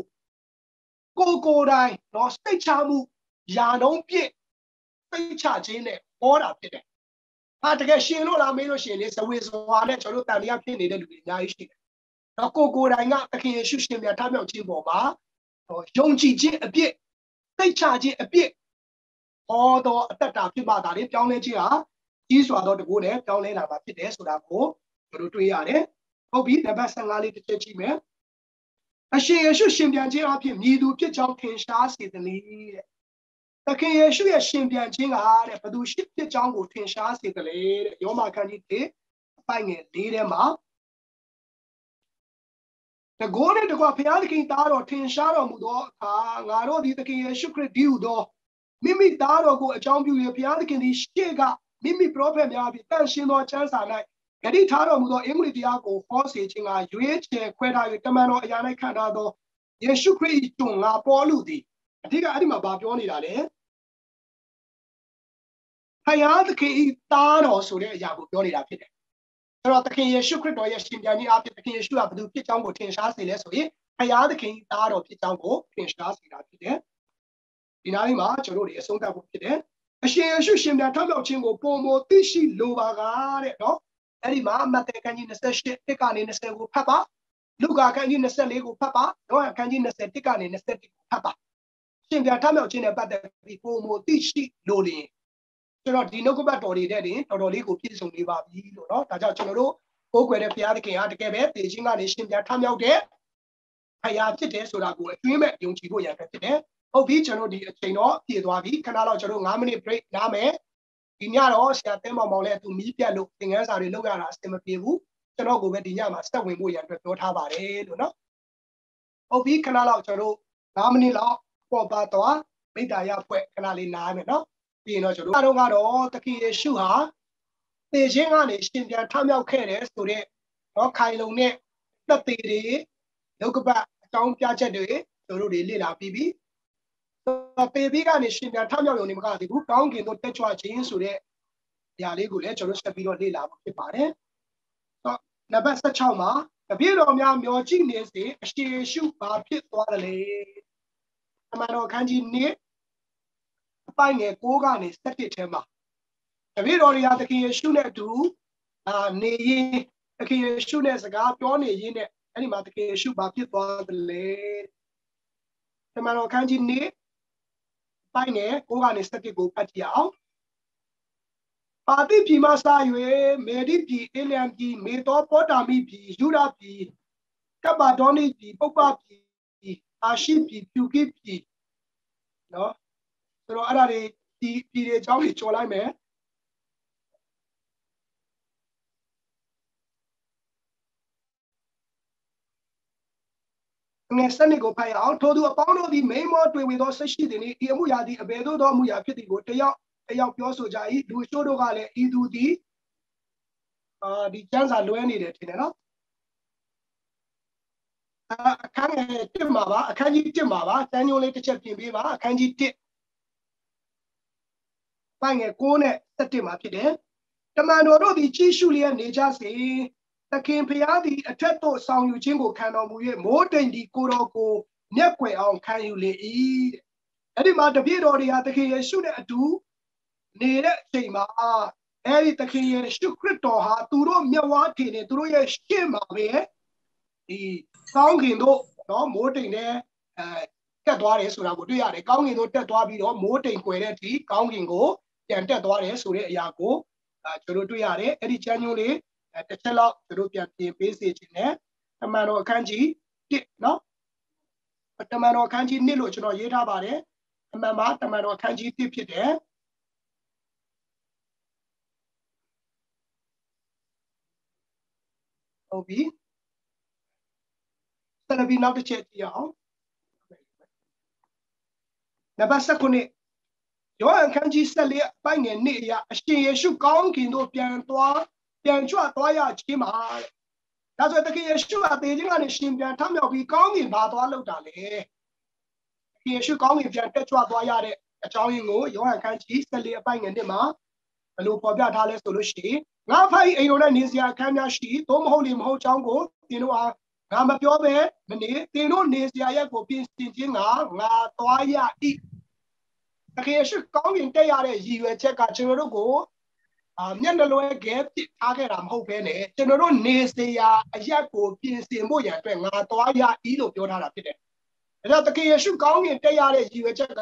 ကိုယ်တိုင်တော့စိတ်ချမှုယာနှုံးပြည့်စိတ်ချခြင်းနဲ့ဟောတာဖြစ်တယ်။ဟာတကယ်ရှင်လို့လားမေးလို့ရှိရင်လေဇဝေဇဝါနဲ့ကျွန်တော်တို့တန်တရားဖြစ်နေတဲ့လူတွေအများကြီးရှိတယ်။တော့ကိုယ်တိုင်ကသခင်ယေရှုရှင်ပြန်ထမြောက်ခြင်းပေါ်မှာယုံကြည်ခြင်းအပြည့်စိတ်ချခြင်းအပြည့်好多得打去把大的表来讲，技术到这个呢，表来那把皮带说那个，就是对呀的。好比那边生哪里的这几面，那现在是身边这样片密度比较偏啥些的嘞。那看也是也身边这啊的，不都是比较过偏啥些的嘞？要么看你的，半夜累的嘛。那过来的话，平常的给打到天杀了不多啊，俺罗的给也是可以丢的。明明打到过张表也平常的给你写个，明明不偏面比，但是呢，讲啥呢？给你打到不多，因为这样个好事情啊，有一些快他有他们咯，原来看到的也是可以种啊暴露的，这个还得嘛把表里来的。他样子可以打到手的，也不表里来的。然后他可以是可以多也新疆的啊，他可以是啊，不都比讲过天杀谁来，所以他样子可以打到比讲过天杀谁来的。第哪里嘛，就罗的送到不的。现在现在他们经过包膜地势路巴个的，喏，那里嘛，那得赶紧的是些，得赶紧的是个拍吧，路个赶紧的是那个拍吧，喏，赶紧的是得赶紧的是这个拍吧。现在他们今天把的比包膜地势路哩。就说ဒီနောက်ကပတ်တော်တွေတဲ့တင်တော်တော်လေးကိုပြည့်စုံနေပါပြီလို့เนาะဒါကြောင့်ကျွန်တော်တို့ကိုယ်ွယ်တဲ့ဘုရားသခင်အားတကယ်ပဲတေခြင်းကနေရှင်ပြန်ထမြောက်တဲ့ဘုရားဖြစ်တယ်ဆိုတာကိုအတွင်းမဲ့ယုံကြည်ဖို့ရန်ဖြစ်တယ်ဟုတ်ပြီကျွန်တော်ဒီအချိန်တော့ပြည့်သွားပြီခဏလောက်ကျွန်တော်9 minute break နားမယ်ဒီညတော့ဆရာတဲမောင်မောင်လည်းသူမီးပြတ်လို့သင်ခန်းစာတွေလုပ်ရတာအဆင်မပြေဘူးကျွန်တော်ကိုပဲဒီညမှာစက်ဝင်ဖို့ရန်အတွက်ပြောထားပါတယ်လို့เนาะဟုတ်ပြီခဏလောက်ကျွန်တော်9 minuteလောက်ပေါ်ပါတော့မိတ္တာရဖွဲ့ခဏလေးနားမယ်เนาะပြီးတော့ကျွန်တော်ကတော့တခင်ယေရှုဟာသေခြင်းကနေရှင်ပြန်ထမြောက်ခဲ့တယ်ဆိုတော့တော့ခိုင်လုံတဲ့သက်သေတွေလောကပတ်အကြောင်းပြချက်တွေတို့တွေလေ့လာပြီးပြီပေပြီးကနေရှင်ပြန်ထမြောက်ရုံနဲ့မကသေးဘူးကောင်းကင်တို့တက်ကြွခြင်းဆိုတဲ့အရာလေးကိုလည်းကျွန်တော်ဆက်ပြီးတော့လေ့လာဖို့ဖြစ်ပါတယ်နံပါတ်16မှာတပည့်တော်များမျှော်ကြည့်နေစေအရှင်ယေရှုဘာဖြစ်သွားတယ်လဲအမှန်တော်ခန်းကြီး1ပိုင်းငယ်6ကနေ7ထဲမှာတပည့်တော်တွေကသခင်ယေရှုနဲ့အတူနေရင်သခင်ယေရှုနဲ့စကားပြောနေရင်းနဲ့အဲ့ဒီမှာသခင်ယေရှုဘာဖြစ်သွားတယ်လဲတမန်တော်ခန်းကြီး1ပိုင်းငယ်6ကနေ7ကိုဖတ်ကြည့်အောင်ပါတိပြည်မှစ၍မေဒီပြည်အေလျံပြည်မေသောပေါတာမိပြည်ယူဒပြည်ကပ္ပဒေါနိပြည်ပုပ္ပပြည်အာရှိပြည်ဖြူကိပြည်နော်ဆိုတော့အဲ့ဒါတွေဒီပြည်တွေအကြောင်းကိုကြော်လိုက်မယ်ငယ်စနစ်ကိုဖတ်ရအောင်ထို့သူအပေါင်းတို့သည်မိမောတွေ့ဝေသောဆက်ရှိသည်နှင့်ဒီအမှုရာသည်အဘယ်သို့သောအမှုရာဖြစ်သည်ကိုတယောက်ပြောဆိုကြ၏လူချို့တို့ကလည်းဤသူသည်ဒီကျမ်းစာလွဲနေတယ်ထင်တယ်နော်အခန်းငယ်1မှာပါအခန်းကြီး1မှာပါတန်းညိုးလေးတစ်ချက်ပြင်ပေးပါအခန်းကြီး1ပိုင်းငယ်9နဲ့7မှာဖြစ်တယ်တမန်တော်တို့သည်ကြည့်ရှုလျက်နေကြစေသခင်ဖျားသည်အထက်သို့ဆောင်ယူခြင်းကိုခံတော်မူ၍မိုးတိမ်သည်ကိုတော်ကိုမျက်ွယ်အောင်ခံယူလေ၏အဲ့ဒီမှာတပည့်တော်တွေဟာသခင်ယေရှုနဲ့အတူနေတဲ့အချိန်မှာအဲ့ဒီသခင်ယေရှုခရစ်တော်ဟာသူတို့မျက်ဝါးထင်နေသူတို့ရဲ့ရှေ့မှာပဲဒီကောင်းကင်တို့နော်မိုးတိမ်နဲ့တက်သွားတယ်ဆိုတာကိုတွေ့ရတယ်ကောင်းကင်တို့တက်သွားပြီးတော့မိုးတိမ်ကွယ်တဲ့အထိကောင်းကင်ကိုပြန်တက်သွားတယ်ဆိုတဲ့အရာကိုကျွန်တော်တွေ့ရတယ်အဲ့ဒီချမ်းညွှန်းလေးတစ်ချက်လောက်ကျွန်တော်ပြန်ပြင်ပေးစေချင်တယ်တမန်တော်အခန်းကြီး1နော်တမန်တော်အခန်းကြီး2လို့ကျွန်တော်ရေးထားပါတယ်အမှန်မှာတမန်တော်အခန်းကြီး1ဖြစ်တယ်ဟုတ်ပြီဆက်လက်ပြီးနောက်တစ်ချက်ကြည့်အောင်နံပါတ်19ယောဟန်ခန်းကြီး14ပိုင်းငယ်2အရာအရှင်ယေရှုကောင်းကင်သို့ပြန်ကြွသွားရခြင်းမှာဒါဆိုတခင်ယေရှုအသေးချင်းကနေရှင်ပြန်ထမြောက်ပြီးကောင်းကင်ဘာသွားလောက်တာလဲတခင်ယေရှုကောင်းကင်ပြန်တက်ကြွသွားရတဲ့အကြောင်းရင်းကိုယောဟန်ခန်းကြီး14ပိုင်းငယ်1မှာဘယ်လိုပေါ်ပြထားလဲဆိုလို့ရှိရင်ငါဖိုင်အိမ်တော်နဲ့နေစရာအခန်းများရှိသို့မဟုတ်လေမဟုတ်ချောင်းကိုသင်တို့အားငါမပြောဘဲမနေသင်တို့နေစရာရက်ကိုပြင်ဆင်ခြင်းငါသွားရ၏တခင်ယေရှုကောင်းကင်တက်ရတဲ့ရည်ရွယ်ချက်ကကျွန်တော်တို့ကိုမျက်နှလွဲကဲပြစ်ထားခဲ့တာမဟုတ်ဘဲနဲ့ကျွန်တော်တို့နေစရာအရက်ကိုပြင်ဆင်ဖို့ရန်အတွက်ငါသွားရ၏လို့ပြောထားတာဖြစ်တယ်။ဒါကြောင့်တခင်ယေရှုကောင်းကင်တက်ရတဲ့ရည်ရွယ်ချက်က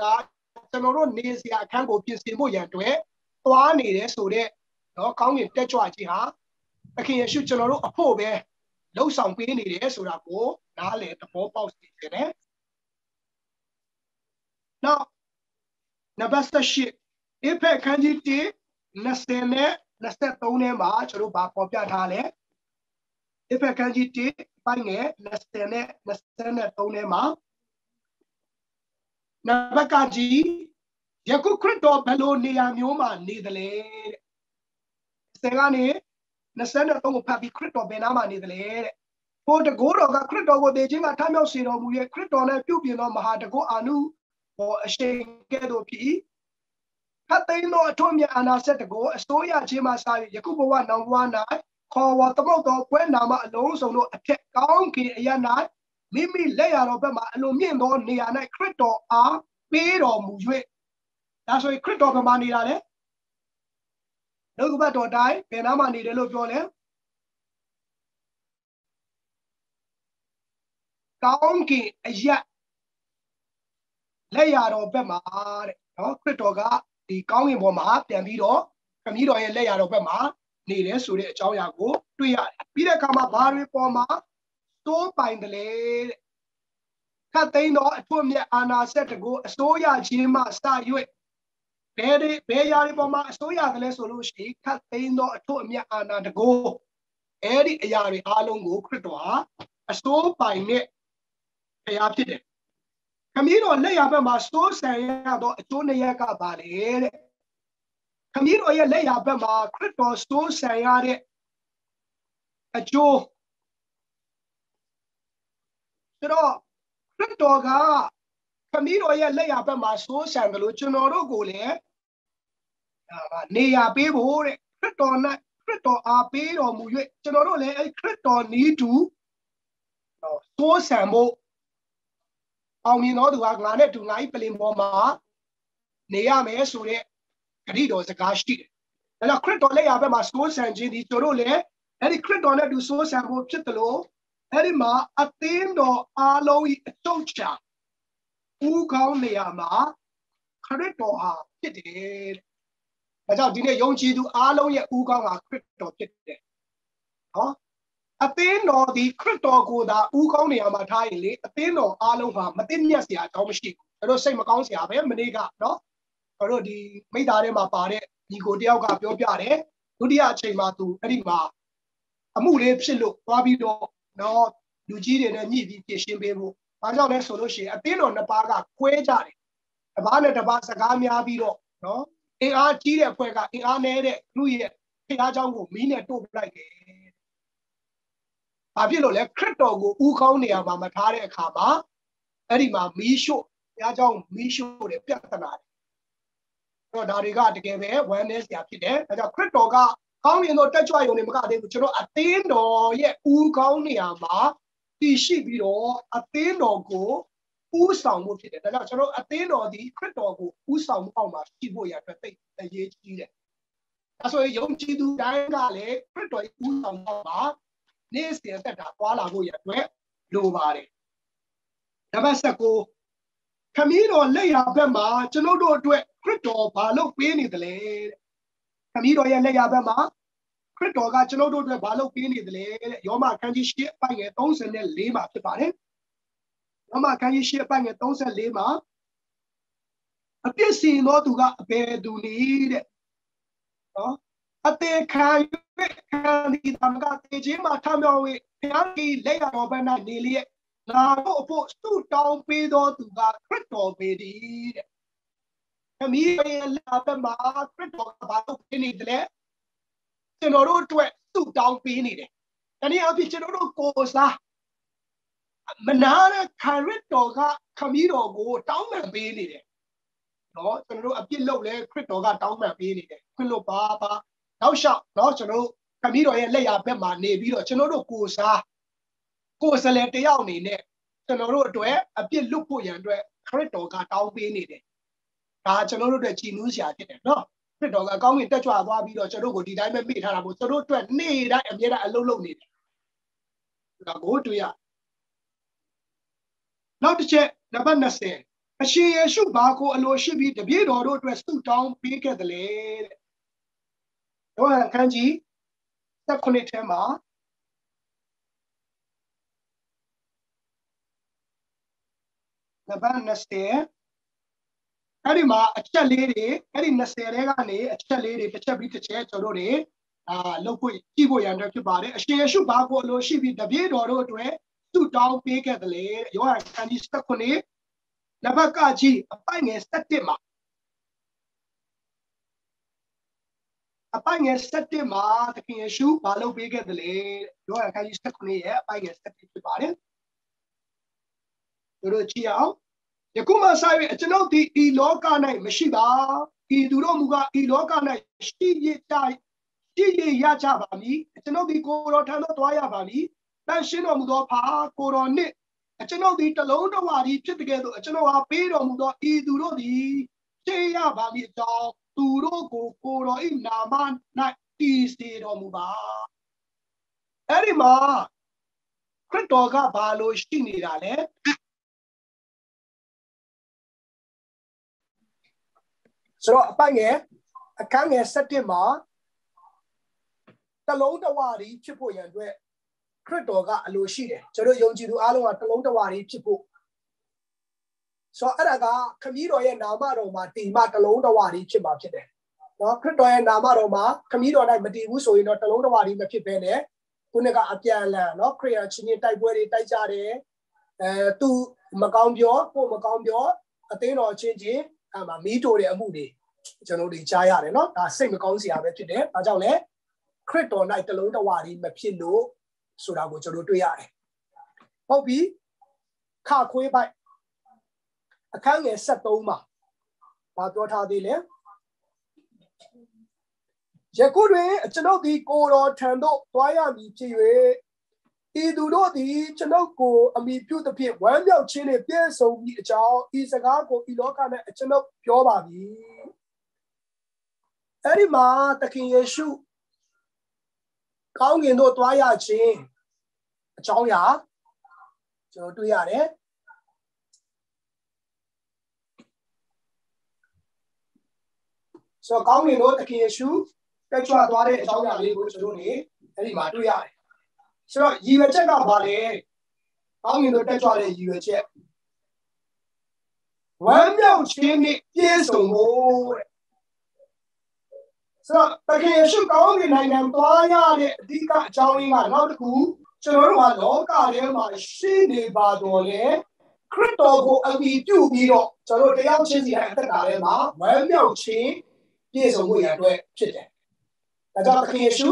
ကျွန်တော်တို့နေစရာအခန်းကိုပြင်ဆင်ဖို့ရန်အတွက်သွားနေတယ်ဆိုတဲ့နော်ကောင်းကင်တက်ကြွခြင်းဟာသခင်ယေရှုကျွန်တော်တို့အဖို့ပဲလှုပ်ဆောင်ပေးနေတယ်ဆိုတာကိုနားလည်သဘောပေါက်စေတယ် Now နံပါတ်8အဖက်ခန်းကြီး20နဲ့23ထဲမှာကျွန်တော်တို့ဗာပေါ်ပြထားလဲအဖက်ခန်းကြီးပိုင်းငယ်20နဲ့23ထဲမှာနံပါတ်ကကြီးယခုခရစ်တော်ဘယ်လိုနေရာမျိုးမှာနေသလဲတဲ့10ကနေ23ကိုဖတ်ပြီးခရစ်တော်ဘယ်နားမှာနေသလဲတဲ့ဟိုတကိုးတော်ကခရစ်တော်ကိုတည်ခြင်းကထမြောက်စေတော်မူရဲ့ခရစ်တော်နဲ့ပြုပြင်သောမဟာတကုအာနုဘောအရှိန်ကဲ့သို့ဖြစ်ခတ်သိမ်းသောအထွတ်မြတ်အာနာစက်တကိုအစိုးရခြင်းမှစာ၍ယခုဘဝနောင်ဘဝ၌ခေါ်ဝေါ်သမုတ်သောပွဲနာမအလုံးစုံတို့အထက်ကောင်းကင်အရ၌မိမိလက်ရတော်ဘက်မှအလိုမြင့်သောနေရာ၌ခရစ်တော်အားပေးတော်မူ၍ဒါဆိုရင်ခရစ်တော်ဘယ်မှာနေတာလဲနှုတ်ကပတ်တော်တိုင်းဘယ်နားမှာနေတယ်လို့ပြောလဲကောင်းကင်အရလက်ရတော်ဘက်မှာတဲ့နော်ခရစ်တော်ကဒီကောင်းကင်ဘောမှာပြန်ပြီးတော့ခမည်းတော်ရဲ့လက်ရတော်ဘက်မှာနေတယ်ဆိုတဲ့အကြောင်းအရာကိုတွေ့ရတယ်ပြီးတဲ့အခါမှာဘာတွေပေါ်မှာတိုးပိုင်တယ်လေတဲ့ခတ်သိမ်းသောအထွတ်မြတ်အာနာစက်တကိုအစိုးရခြင်းမှစ၍ဘယ်ရာတွေပေါ်မှာအစိုးရတယ်လဲဆိုလို့ရှိရင်ခတ်သိမ်းသောအထွတ်မြတ်အာနာတကိုအဲ့ဒီအရာတွေအားလုံးကိုခရစ်တော်ဟာအစိုးပိုင်နဲ့ဘုရားဖြစ်တယ်ခမည်းတော်လက်ရဘက်မှာစိုးဆန်ရသောအကျိုးနှစ်ရက်ကပါလေတဲ့ခမည်းတော်ရဲ့လက်ရဘက်မှာခရစ်တော်စိုးဆန်ရတဲ့အကျိုးဆိုတော့ခရစ်တော်ကခမည်းတော်ရဲ့လက်ရဘက်မှာစိုးဆန်တယ်လို့ကျွန်တော်တို့ကိုလည်းနေရပေးဖို့တဲ့ခရစ်တော်အားပေးတော်မူ၍ကျွန်တော်တို့လည်းအဲ့ခရစ်တော်နီးတူစိုးဆန်ဖို့အောင်မြင်တော်သူကငါနဲ့တူငါ၏ပလင်ပေါ်မှာနေရမယ်ဆိုတဲ့ဂရိတော်စကားရှိတယ်။ဒါကြောင့်ခရစ်တော်လက်ရဘက်မှာစိုးဆန်ခြင်းဒီတို့လည်းအဲ့ဒီခရစ်တော်နဲ့တူစိုးဆန်ဖို့ဖြစ်တယ်လို့အဲ့ဒီမှာအသင်းတော်အားလုံး၏အချုပ်ချာဦးခေါင်းနေရာမှာခရစ်တော်ဟာဖြစ်တယ်။ဒါကြောင့်ဒီနေ့ယုံကြည်သူအားလုံးရဲ့ဦးခေါင်းဟာခရစ်တော်ဖြစ်တယ်။ဟောအသင်းတော်ဒီခရစ်တော်ကိုသာဦးခေါင်းနေရာမှာထားရင်လေအသင်းတော်အားလုံးဟာမသိမြတ်စရာအကြောင်းမရှိဘူး။တို့စိတ်မကောင်းစရာပဲမနေ့ကနော်တို့ဒီမိသားထဲမှာပါတဲ့ညီကိုတယောက်ကပြောပြတယ်ဒုတိယအချိန်မှာသူအဲ့ဒီမှာအမှုလေးဖြစ်လို့သွားပြီးတော့နော်လူကြီးတွေနဲ့ညှိပြီးပြင်ရှင်းပေးဖို့ဘာကြောင့်လဲဆိုလို့ရှိရင်အသင်းတော်နှစ်ပါးကကွဲကြတယ်တစ်ပါးနဲ့တစ်ပါးစကားများပြီးတော့နော်အင်အားကြီးတဲ့အဖွဲ့ကအင်အားနည်းတဲ့လူရဲ့ဖျားเจ้าကိုမီးနဲ့တို့ပလိုက်တယ်ဘာဖြစ်လို့လဲခရစ်တော်ကိုဦးခေါင်းနေရာမှာမထားတဲ့အခါမှာအဲ့ဒီမှာမီးရှို့ဖျားเจ้าမီးရှို့တယ်ပြဿနာတော့ဒါတွေကတကယ်ပဲဝမ်းနည်းစရာဖြစ်တယ်ဒါကြောင့်ခရစ်တော်ကကောင်းကင်သို့တက်ကြွရုံနဲ့မကသေးဘူးကျွန်တော်အသင်းတော်ရဲ့ဦးခေါင်းနေရာမှာတည်ရှိပြီးတော့အသင်းတော်ကိုဦးဆောင်မှုဖြစ်တယ်ဒါကြောင့်ကျွန်တော်အသင်းတော်ဒီခရစ်တော်ကိုဦးဆောင်မှုအောက်မှာရှိဖို့ရအတွက်သိအရေးကြီးတယ်ဒါဆိုရင်ယုံကြည်သူတိုင်းကလည်းခရစ်တော်ဦးဆောင်မှုမှာနေ့စဉ်သက်တာပွားလာဖို့ရအတွက်လိုပါတယ်နံပါတ်19ခမည်းတော်လက်ရဘက်မှာကျွန်တော်တို့အတွက်ခရစ်တော်ဘာလို့ပေးနေတယ်လဲခမည်းတော်ရဲ့လက်ရဘက်မှာခရစ်တော်ကကျွန်တော်တို့အတွက်ဘာလို့ပေးနေတယ်လဲတဲ့ယောမခန်းကြီး8အပိုင်ငယ်34မှာဖြစ်ပါတယ်ယောမခန်းကြီး8အပိုင်ငယ်34မှာအပြစ်စီသောသူကအဘယ်သူနည်းတဲ့နော်အသေးခံခံဒီတမကတေခြင်းမှာထမြောက်၍ဘုရားကြီးလက်ရတော်ဘက်၌နေလျက်ငါတို့အဖို့စုတောင်းပေးသောသူကခရစ်တော်ပေသည်တဲ့ခမည်းရဲ့လက်ဘက်မှာခရစ်တော်ကဘာလို့ပေးနေတယ်လဲကျွန်တော်တို့အတွက်စုတောင်းပေးနေတယ်တနည်းအားဖြင့်ကျွန်တော်တို့ကိုယ်စားမနာတဲ့ခရစ်တော်ကခမည်းတော်ကိုတောင်းပန်ပေးနေတယ်နော်ကျွန်တော်တို့အပြစ်လုပ်လဲခရစ်တော်ကတောင်းပန်ပေးနေတယ်ခွင့်လို့ပါနောက်လျှောက်နော်ကျွန်တော်တို့ခမည်းတော်ရဲ့လက်ရဘက်မှာနေပြီးတော့ကျွန်တော်တို့ကိုယ်စားကိုယ်စလဲတယောက်အနေနဲ့ကျွန်တော်တို့အတွက်အပြစ်လွတ်ဖို့ရန်အတွက်ခရစ်တော်ကတောင်းပေးနေတယ်ဒါကျွန်တော်တို့အတွက်ကြည်နူးစရာဖြစ်တယ်နော်ခရစ်တော်ကအကောင်းကြီးတက်ကြွသွားပြီးတော့ကျွန်တော်တို့ကိုဒီတိုင်းပဲမိထားတာမို့ကျွန်တော်တို့အတွက်နေ့တိုင်းအမြဲတမ်းအလုပ်လုပ်နေတယ်ဒါကိုတွေ့ရနောက်တစ်ချက်နံပါတ်20 အရှင်ယေရှုဘာကိုအလိုရှိပြီးတပည့်တော်တို့အတွက်ဆုတောင်းပေးခဲ့တယ်လေတဲ့ယောဟန်အခန်းကြီး19ထဲမှာနံပါတ်20အဲ့ဒီမှာအချက်လေးတွေအဲ့ဒီ20ထဲကနေအချက်လေးတွေတစ်ချက်ပြီးတစ်ချက်ကျွန်တော်တို့တွေလုပ်ဖို့ကြည့်ဖို့ရန်အတွက်ဖြစ်ပါတယ်အရှင်ယေရှုဘာကိုအလိုရှိပြီးတပည့်တော်တို့အတွက်ဆုတောင်းပေးခဲ့တယ်လေယောဟန်အခန်းကြီး19နံပါတ်ကကြီးအပိုင်ငယ်7မှာအပိုင်ငယ်7မှာသခင်ယေရှုဘာလုပ်ပေးခဲ့တယ်လဲယောဟန်အခန်းကြီး19ရဲ့အပိုင်ငယ်7ဖြစ်ပါတယ်တို့ကြည့်အောင်ယခုမှစ၍ကျွန်ုပ်ဒီဤလောက၌မရှိပါဤသူတို့မူကားဤလောက၌ရှိရကြပါမည်ကျွန်ုပ်ဒီကိုယ်တော်ထံသို့သွားရပါမည်တန်ရှင်းတော်မူသောဖာကိုယ်တော်နှင့်ကျွန်ုပ်ဒီတလုံးတစ်ဝါဒီဖြစ်တဲ့ကဲ့သို့ကျွန်ုပ်ဟာပေးတော်မူသောဤသူတို့သည်ရှင်းရပါမည်အကြောင်းသူတို့ကိုကိုယ်တော်၏နာမ၌တည်စေတော်မူပါအဲ့ဒီမှာခရစ်တော်ကဘာလို့ရှိနေတာလဲဆိုတော့အပိုင်ငယ်အခန်းငယ်7မှာတလုံးတစ်ဝါဒီဖြစ်ဖို့ရန်အတွက်ခရစ်တော်ကအလိုရှိတယ်ကျွန်တော်ယုံကြည်သူအားလုံးကတလုံးတစ်ဝါဒီဖြစ်ဖို့ဆိုတော့အဲ့ဒါကခမည်းတော်ရဲ့နာမတော်မှာတည်မှတလုံးတစ်ဝါဒီဖြစ်မှာဖြစ်တယ်နော်ခရစ်တော်ရဲ့နာမတော်မှာခမည်းတော်၌မတည်ဘူးဆိုရင်တော့တလုံးတစ်ဝါဒီမဖြစ်ဘဲနဲ့ခုနကအပြန်အလှန်နော်ခရိယာချင်းချင်းတိုက်ပွဲတွေတိုက်ကြတယ်သူမကောင်းပြောကိုမကောင်းပြောအသိတော်ချင်းချင်းအမှမီးတိုတဲ့အမှုတွေကျွန်တော်တို့ကြားရတယ်နော်ဒါစိတ်မကောင်းစရာပဲဖြစ်တယ်ဒါကြောင့်လဲခရစ်တော်၌တလုံးတစ်ဝါဒီမဖြစ်လို့ဆိုတာကိုကျွန်တော်တွေ့ရတယ်ဟုတ်ပြီခခွေးပိုက်အခန်းငယ်73မှာဘာပြောထားသေးလဲယခုတွင်ကျွန်ုပ်ဒီကိုယ်တော်ထံသို့သွားရမည်ဖြစ်၍ဤသူတို့သည်ကျွန်ုပ်ကိုအမိပြုသဖြင့်ဝမ်းမြောက်ခြင်းနှင့်ပြည့်စုံမည်အကြောင်းဤစကားကိုဤလောက၌ကျွန်ုပ်ပြောပါပြီအဲ့ဒီမှာသခင်ယေရှုကောင်းကင်သို့သွားရခြင်းအကြောင်းအရာကျွန်တော်တွေ့ရတယ်ဆိုတော့ကောင်းကင်သို့သခင်ယေရှုတက်ကြွသွားတဲ့အကြောင်းအရာလေးကိုကျွန်တော်နေအဲ့ဒီမှာတွေ့ရတယ်ဆိုတော့ရည်ရွယ်ချက်ကဘာလဲကောင်းကင်သို့တက်ကြွတဲ့ရည်ရွယ်ချက်ဝမ်းမြောက်ခြင်းနဲ့ပြည့်စုံဖို့တဲ့ဆိုတော့သခင်ယေရှုကောင်းကင်နိုင်ငံသွားရတဲ့အဓိကအကြောင်းရင်းကနောက်တစ်ခုကျွန်တော်တို့ကလောကထဲမှာရှိနေပါတော့လေခရစ်တော်ကိုအမိပြုပြီးတော့ကျွန်တော်တို့တရားချင်းစီတဲ့အသက်တာထဲမှာဝမ်းမြောက်ခြင်းပြည့်စုံဖို့ရအတွက်ဖြစ်တယ်ဒါကြောင့်သခင်ယေရှု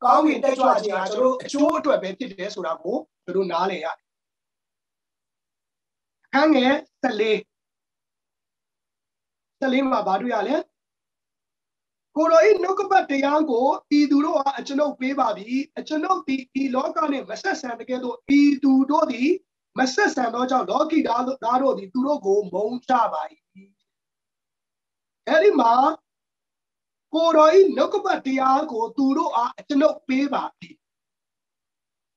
ကောင်းကင်တက်ကြွခြင်းဟာကျွန်တော်တို့အကျိုးအတွက်ပဲဖြစ်တယ်ဆိုတာကိုကျွန်တော်နားလည်ရတယ်အခန်းငယ်14မှာဘာတွေ့ရလဲကိုယ်တော်၏နှုတ်ကပတ်တရားကိုဤသူတို့ဟာကျွန်ုပ်ပေးပါပြီကျွန်ုပ်ဒီဤလောကနှင့်မဆက်ဆံတဲ့ကဲ့သို့ဤသူတို့သည်မဆက်ဆံသောကြောင့်လောကီသားတို့သည်သူတို့ကိုမုန်းကြပါ၏အဲဒီမှာကိုယ်တော်၏နှုတ်ကပတ်တရားကိုသူတို့အားကျွန်ုပ်ပေးပါပြီ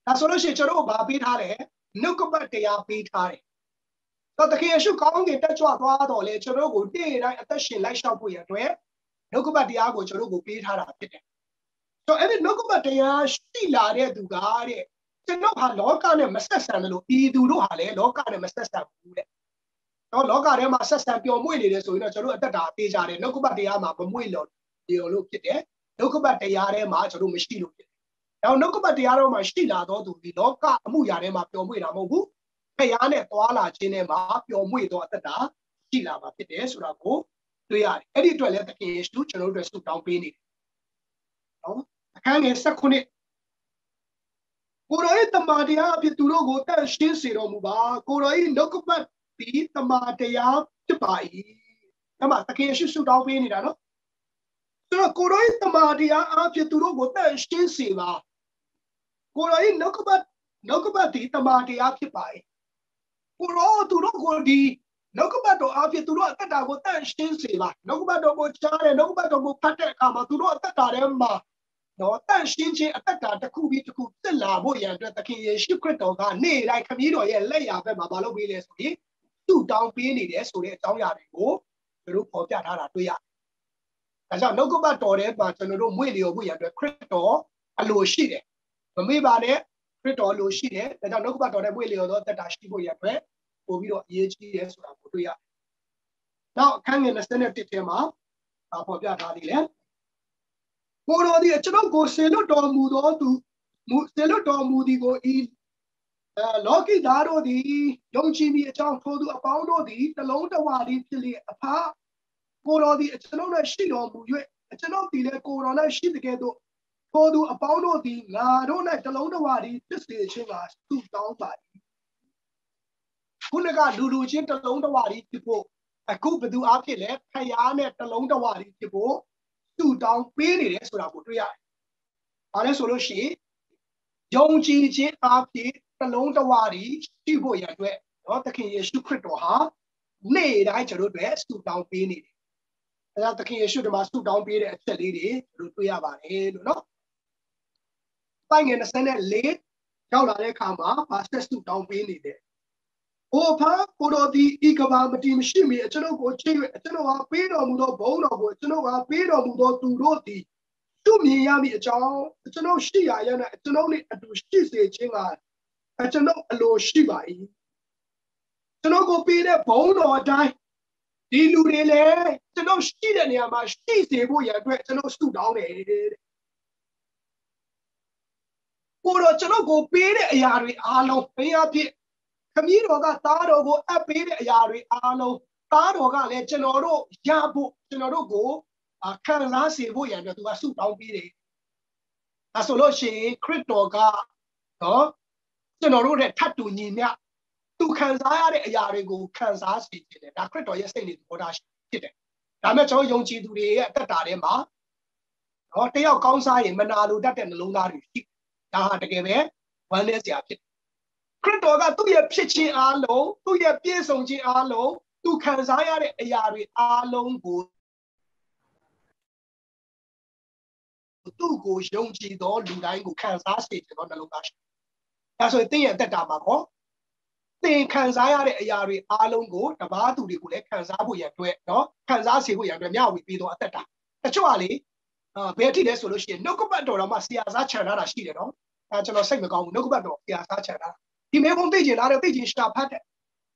ဒါဆိုလို့ရှိရင်ကျွန်တော်ဘာပေးထားလဲနှုတ်ကပတ်တရားပေးထားတယ်တော့တကယ်ရှုကောင်းကင်တက်ကြွသွားတော့လေကျွန်တော်ကိုတည့်တိုင်းအသက်ရှင်လိုက်လျှောက်ဖို့ရအတွက်နှုတ်ကပတ်တရားကိုကျွန်တော်ကိုပေးထားတာဖြစ်တယ်ဆိုတော့အဲ့ဒီနှုတ်ကပတ်တရားရှိလာတဲ့သူကတဲ့ကျွန်တော်ဟာလောကနဲ့မဆက်ဆံလို့ဤသူတို့ဟာလည်းလောကနဲ့မဆက်ဆံဘူးတဲ့တော့လောကထဲမှာဆက်ဆံပျော်မွေ့နေတယ်ဆိုရင်တော့ကျွန်တော်အသက်တာပေးကြတယ်နှုတ်ကပတ်တရားမှာမမွေ့လို့လို့ဖြစ်တယ်နှုတ်ကပတ်တရားထဲမှာကျွန်တော်မရှိလို့ဖြစ်တယ်နောက်နှုတ်ကပတ်တရားထဲမှာရှိလာတော့သူဒီလောကအမှုရာထဲမှာပျော်မွေ့တာမဟုတ်ဘူးဖျားနဲ့သွားလာခြင်းထဲမှာပျော်မွေ့တော့အသက်တာရှိလာမှာဖြစ်တယ်ဆိုတာကိုတွေ့ရတယ်အဲ့ဒီအတွက်လည်းသခင်ယေရှုကျွန်တော်တို့အတွက်ဆုတောင်းပေးနေတယ်နော်အခန်းငယ်19ကိုယ်တော်ရဲ့တမန်တရားအဖြစ်သူတို့ကိုတန်ရှင်းစေတော်မူပါကိုယ်တော်ရဲ့နှုတ်ကပတ်ဒီတမန်တရားဖြစ်ပါ၏အဲ့မှာသခင်ယေရှုဆုတောင်းပေးနေတာနော်ဆိုတော့ကိုယ်တော်ရဲ့တမန်တရားအဖြစ်သူတို့ကိုတန်ရှင်းစေပါကိုယ်တော်ရဲ့နှုတ်ကပတ်ဒီတမန်တရားဖြစ်ပါ၏ကိုယ်တော်သူတို့ကိုဒီနှုတ်ကပတ်တော်အဖြစ်သူတို့အသက်တာကိုတန်ရှင်းစေပါနှုတ်ကပတ်တော်ကိုကြားတယ်နှုတ်ကပတ်တော်ကိုဖတ်တဲ့အခါမှာသူတို့အသက်တာထဲမှာတော့တန်ရှင်းခြင်းအသက်တာတစ်ခုပြီးတစ်ခုတက်လာဖို့ရန်အတွက်သခင်ယေရှုခရစ်တော်ကနေ့တိုင်းခမည်းတော်ရဲ့လက်ရာဘက်မှာမလုပ်ပေးလဲဆိုရင် သူ့တောင်းပေးနေတယ်ဆိုတဲ့အကြောင်းအရာတွေကိုကျွန်တော်ပေါ်ပြထားတာတွေ့ရတယ်။ဒါကြောင့်နှုတ်ကပတ်တော်ထဲမှာကျွန်တော်တို့မွေ့လျော်ဖို့ရတဲ့ခရစ်တော်အလိုရှိတယ်။မမေ့ပါနဲ့ခရစ်တော်အလိုရှိတယ်။ဒါကြောင့်နှုတ်ကပတ်တော်ထဲမွေ့လျော်သောသက်တာရှိဖို့ရတဲ့ပို့ပြီးတော့အရေးကြီးတယ်ဆိုတာကိုတွေ့ရတယ်။နောက်အခန်းငယ်21ထဲမှာပေါ်ပြထားသေးတယ်။ကိုတော်ဒီကျွန်တော်ကိုဆေလွတ်တော်မူသောသူဆေလွတ်တော်မူသည်ကိုဤလောကီသားတို့သည်ယုံကြည်မိအကြောင်းထိုသူအပေါင်းတို့သည်တလုံးတဝါသည်ဖြစ်လေအဖကိုတော်သည်ကျွန်တော်၌ရှိတော်မူ၍ကျွန်တော်သည်လည်းကိုတော်၌ရှိတဲ့ကဲ့သို့ထိုသူအပေါင်းတို့သည်ငါတို့၌တလုံးတဝါသည်ဖြစ်စေခြင်းကသူ့တောင်းပါ၏ခုနကလူချင်းတလုံးတဝါသည်ဖြစ်ဖို့အခုဘသူအားဖြင့်လဲဖယားနဲ့တလုံးတဝါသည်ဖြစ်ဖို့သူ့တောင်းပေးနေတယ်ဆိုတာကိုတွေ့ရတယ်။ဒါလည်းဆိုလို့ရှိရင်ယုံကြည်ခြင်းအားဖြင့်တလုံးတဝါဒီရှိဖို့ရတဲ့နော်သခင်ယေရှုခရစ်တော်ဟာနေ့တိုင်းကျွန်တော်တို့ဆုတောင်းပေးနေတယ်။အဲဒါသခင်ယေရှုဒီမှာဆုတောင်းပေးတဲ့အချက်လေးတွေတို့တွေ့ရပါတယ်လို့နော်။ပိုင်းငယ်24ရောက်လာတဲ့အခါမှာဘာဆက်ဆုတောင်းပေးနေတယ်။အိုဖာကိုတော်ဒီဤကဘာမတိမရှိမီကျွန်တော်ကိုချစ်၍ကျွန်တော်ဟာပေးတော်မူသောဘုန်းတော်ကိုကျွန်တော်ဟာပေးတော်မူသောသူတို့သည်သူမြင်ရမည်အကြောင်းကျွန်တော်ရှိရရနဲ့ကျွန်တော်နဲ့အတူရှိစေခြင်းကကျွန်တော်အလိုရှိပါ၏ကျွန်တော်ကိုပေးတဲ့ဘုန်းတော်အတိုင်းဒီလူတွေလည်းကျွန်တော်ရှိတဲ့နေရာမှာရှိစေဖို့ရအတွက်ကျွန်တော်ဆုတောင်းတယ်တဲ့ကိုတော့ကျွန်တော်ကိုပေးတဲ့အရာတွေအားလုံးဘယ်အဖြစ်ခမည်းတော်ကသားတော်ကိုအပ်ပေးတဲ့အရာတွေအားလုံးသားတော်ကလည်းကျွန်တော်တို့ရဖို့ကျွန်တော်တို့ကိုခံစားစေဖို့ရတဲ့သူကဆုတောင်းပေးတယ်အဲဆိုလို့ရှိရင်ခရစ်တော်ကနော်ကျွန်တော်တို့နဲ့ထပ်တူညီမျှသူခံစားရတဲ့အရာတွေကိုခံစားစေတယ်ဒါခရစ်တော်ရဲ့စိတ်နဲ့သဘောထားဖြစ်တယ်ဒါမဲ့ကျွန်တော်ယုံကြည်သူတွေရဲ့အသက်တာထဲမှာနော်တယောက်ကောင်းစားရင်မနာလိုတတ်တဲ့နှလုံးသားတွေရှိဒါဟာတကယ်ပဲဝမ်းနည်းစရာဖြစ်ခရစ်တော်ကသူ့ရဲ့ဖြစ်ခြင်းအားလုံးသူ့ရဲ့ပြည့်စုံခြင်းအားလုံးသူခံစားရတဲ့အရာတွေအားလုံးကိုသူ့ကိုယုံကြည်သောလူတိုင်းကိုခံစားစေတဲ့နှလုံးသားရှိဒါဆိုရင်သင်ရဲ့အသက်တာမှာပေါ့သင်ခံစားရတဲ့အရာတွေအားလုံးကိုတပါးသူတွေကိုလည်းခံစားဖို့ရအတွက်နော်ခံစားစေဖို့ရအတွက်မျှဝေပေးသောအသက်တာတချို့ကလေဘယ်အထိလဲဆိုလို့ရှိရင်နှုတ်ကပတ်တော်တော်မှဆရာစားခြံထားတာရှိတယ်နော်အဲကျွန်တော်စိတ်မကောင်းဘူးနှုတ်ကပတ်တော်ဆရာစားခြံထားဒီမေဘုံသိကျင်လားတဲ့သိကျင်ရှာဖတ်တယ်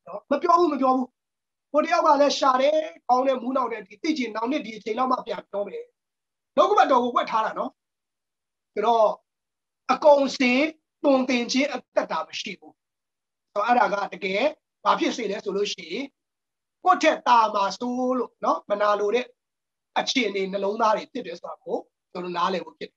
နော်မပြောဘူးဟိုတယောက်ကလည်းရှာတယ်ကောင်းတယ်မူးနောက်တယ်ဒီသိကျင်နောက်နှစ်ဒီအချိန်လောက်မှပြန်ပြောမယ်နှုတ်ကပတ်တော်ကိုဝတ်ထားတာနော်ဆိုတော့အကုန်စင်တုံတင်ခြင်းအသက်တာမရှိဘူးဆိုတော့အဲ့ဒါကတကယ်ဘာဖြစ်စေလဲဆိုလို့ရှိရင်ကိုယ့်ထက်တာမှာဆိုးလို့နော်မနာလိုတဲ့အခြေအနေနှလုံးသားတွေဖြစ်တယ်ဆိုတာကိုကျွန်တော်နားလည်ဖို့ဖြစ်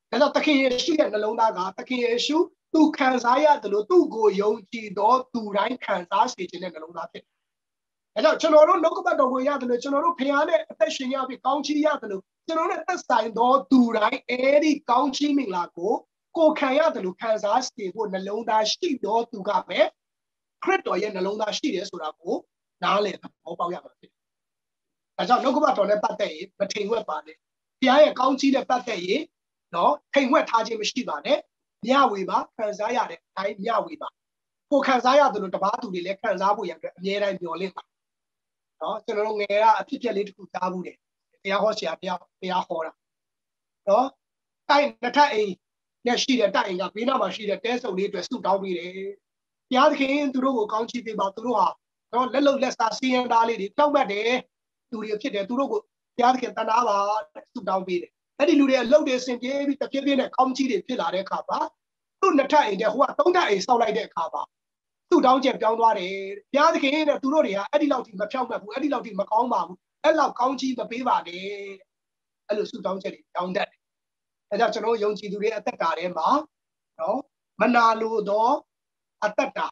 တယ်ဒါကြောင့်သခင်ယေရှုရဲ့နှလုံးသားကသခင်ယေရှုသူခံစားရတယ်လို့သူ့ကိုယုံကြည်သောသူတိုင်းခံစားစေခြင်းနဲ့နှလုံးသားဖြစ်တယ်ဒါကြောင့်ကျွန်တော်တို့နှုတ်ကပတ်တော်ကိုရတယ်လို့ကျွန်တော်တို့ဖခင်နဲ့အသက်ရှင်ရပြီးကောင်းချီးရတယ်လို့ကျွန်တော်တို့သက်ဆိုင်သောသူတိုင်းအဲဒီကောင်းချီးမင်္ဂလာကိုခံရတယ်လို့ခံစားစေဖို့နှလုံးသားရှိသောသူကပဲခရစ်တော်ရဲ့နှလုံးသားရှိတယ်ဆိုတာကိုနားလည်သဘောပေါက်ရမှာဖြစ်တယ်။ဒါကြောင့်နှုတ်ကပတ်တော်နဲ့ပတ်သက်ရင်မထိန်ဝက်ပါနဲ့။ဘုရားရဲ့ကောင်းချီးနဲ့ပတ်သက်ရင်နော်ထိန်ဝက်ထားခြင်းမရှိပါနဲ့။မျှဝေပါခံစားရတဲ့အတိုင်းမျှဝေပါ။ကိုခံစားရတယ်လို့တပါးသူတွေလည်းခံစားဖို့ရတဲ့အမြဲတမ်းပြောလင့်ပါ။နော်ကျွန်တော်တို့ငယ်ကအဖြစ်အပျက်လေးတစ်ခုကြားဘူးတယ်။တရားဟောဆရာတရားဟောတာ။နော်တိုင်းနှစ်ထပ်အိမ်နဲ့ရှိတဲ့တိုင်ကဘေးနားမှာရှိတဲ့တဲဆုံလေးအတွက်ဆုတောင်းပေးတယ်။ဘုရားသခင်သူတို့ကိုကောင်းချီးပေးပါသူတို့ဟာတော့လက်လုံလက်စားစီးရင်သားလေးတွေတောက်မှတ်တယ်သူတွေဖြစ်တယ်သူတို့ကိုဘုရားသခင်တနာပါဆုတောင်းပေးတယ်အဲ့ဒီလူတွေအလုပ်တွေဆင်ပြေပြီးတဖြည်းဖြည်းနဲ့ကောင်းချီးတွေဖြစ်လာတဲ့အခါမှာသူ့နှစ်ထပ်အိမ်တဲ့ဟိုကသုံးထပ်အိမ်ဆောက်လိုက်တဲ့အခါမှာသူ့တောင်းချက်ပြောင်းသွားတယ်ဘုရားသခင်နဲ့သူတို့တွေကအဲ့ဒီလောက်ထိမဖြောင့်မတ်ဘူးအဲ့ဒီလောက်ထိမကောင်းပါဘူးအဲ့လောက်ကောင်းချီးမပေးပါနဲ့အဲ့လိုဆုတောင်းချက်တွေတောင်းတတ်တယ်ဒါကြောင့်ကျွန်တော်ယုံကြည်သူတွေအသက်တာထဲမှာနော်မနာလိုသောအသက်တာ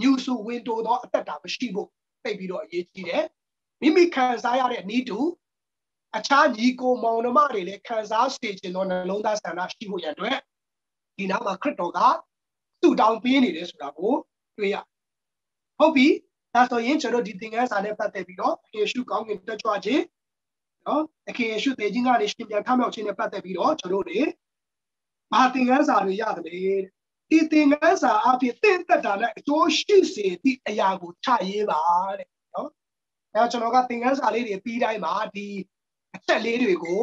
ညူစုဝင်တိုသောအသက်တာမရှိဖို့သိပြီးတော့အရေးကြီးတယ်မိမိခံစားရတဲ့ဤတူအခြားညီကိုမောင်နှမတွေလည်းခံစားစေခြင်းသောနှလုံးသားဆန္ဒရှိဖို့ရတဲ့ဒီနားမှာခရစ်တော်ကသူ့တောင်းပေးနေတယ်ဆိုတာကိုတွေ့ရဟုတ်ပြီဒါဆိုရင်ကျွန်တော်ဒီသင်ခန်းစာနဲ့ပတ်သက်ပြီးတော့ယေရှုကောင်းကင်တက်ကြွခြင်းနော်အခင်ယေရှုသေခြင်းကနေရှင်ပြန်ထမြောက်ခြင်းနဲ့ပတ်သက်ပြီးတော့ကျွန်တော်တို့တွေဘာသင်ခန်းစာတွေရတယ်လဲ ဒီသင်ခန်းစာအဖြစ်သင်သက်တာနဲ့အကျိုးရှိစေသည့်အရာကိုချရေးပါတဲ့နော်အဲကျွန်တော်ကသင်ခန်းစာလေးတွေပြီးတိုင်းမှာဒီအချက်လေးတွေကို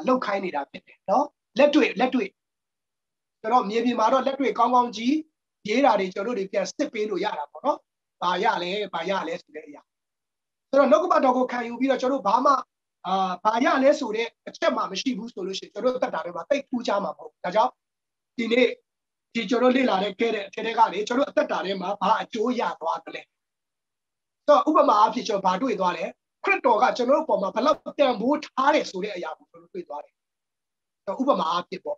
လောက်ခိုင်းနေတာဖြစ်တယ်နော်လက်တွေ့ကျွန်တော်မြေပြင်မှာတော့လက်တွေ့ကောင်းကောင်းကြီးရေးတာတွေကျွန်တော်တို့ပြန်စစ်ပေးလို့ရတာပေါ့နော်ဘာရလဲဆိုတဲ့အရာဆိုတော့နှုတ်ကပတ်တော်ကိုခံယူပြီးတော့ကျွန်တော်ဘာမှဘာရလဲဆိုတဲ့အချက်မှမရှိဘူးဆိုလို့ရှိရင်ကျွန်တော်တက်တာတွေမှာတိတ်ထူးခြားမှာမဟုတ်ဘူးဒါကြောင့်ဒီနေ့ဒီကျွန်တော်လေ့လာတဲ့ခဲ့တဲ့အထက်ကနေကျွန်တော်အသက်တာထဲမှာဘာအကျိုးရသွားတယ်လဲဆိုတော့ဥပမာအဖြစ်ကျွန်တော်ဘာတွေ့သွားလဲခရစ်တော်ကကျွန်တော်တို့ပေါ်မှာဘလောက်တန်ဖိုးထားတယ်ဆိုတဲ့အရာကိုကျွန်တော်တွေ့သွားတယ်ဆိုတော့ဥပမာအဖြစ်ပေါ့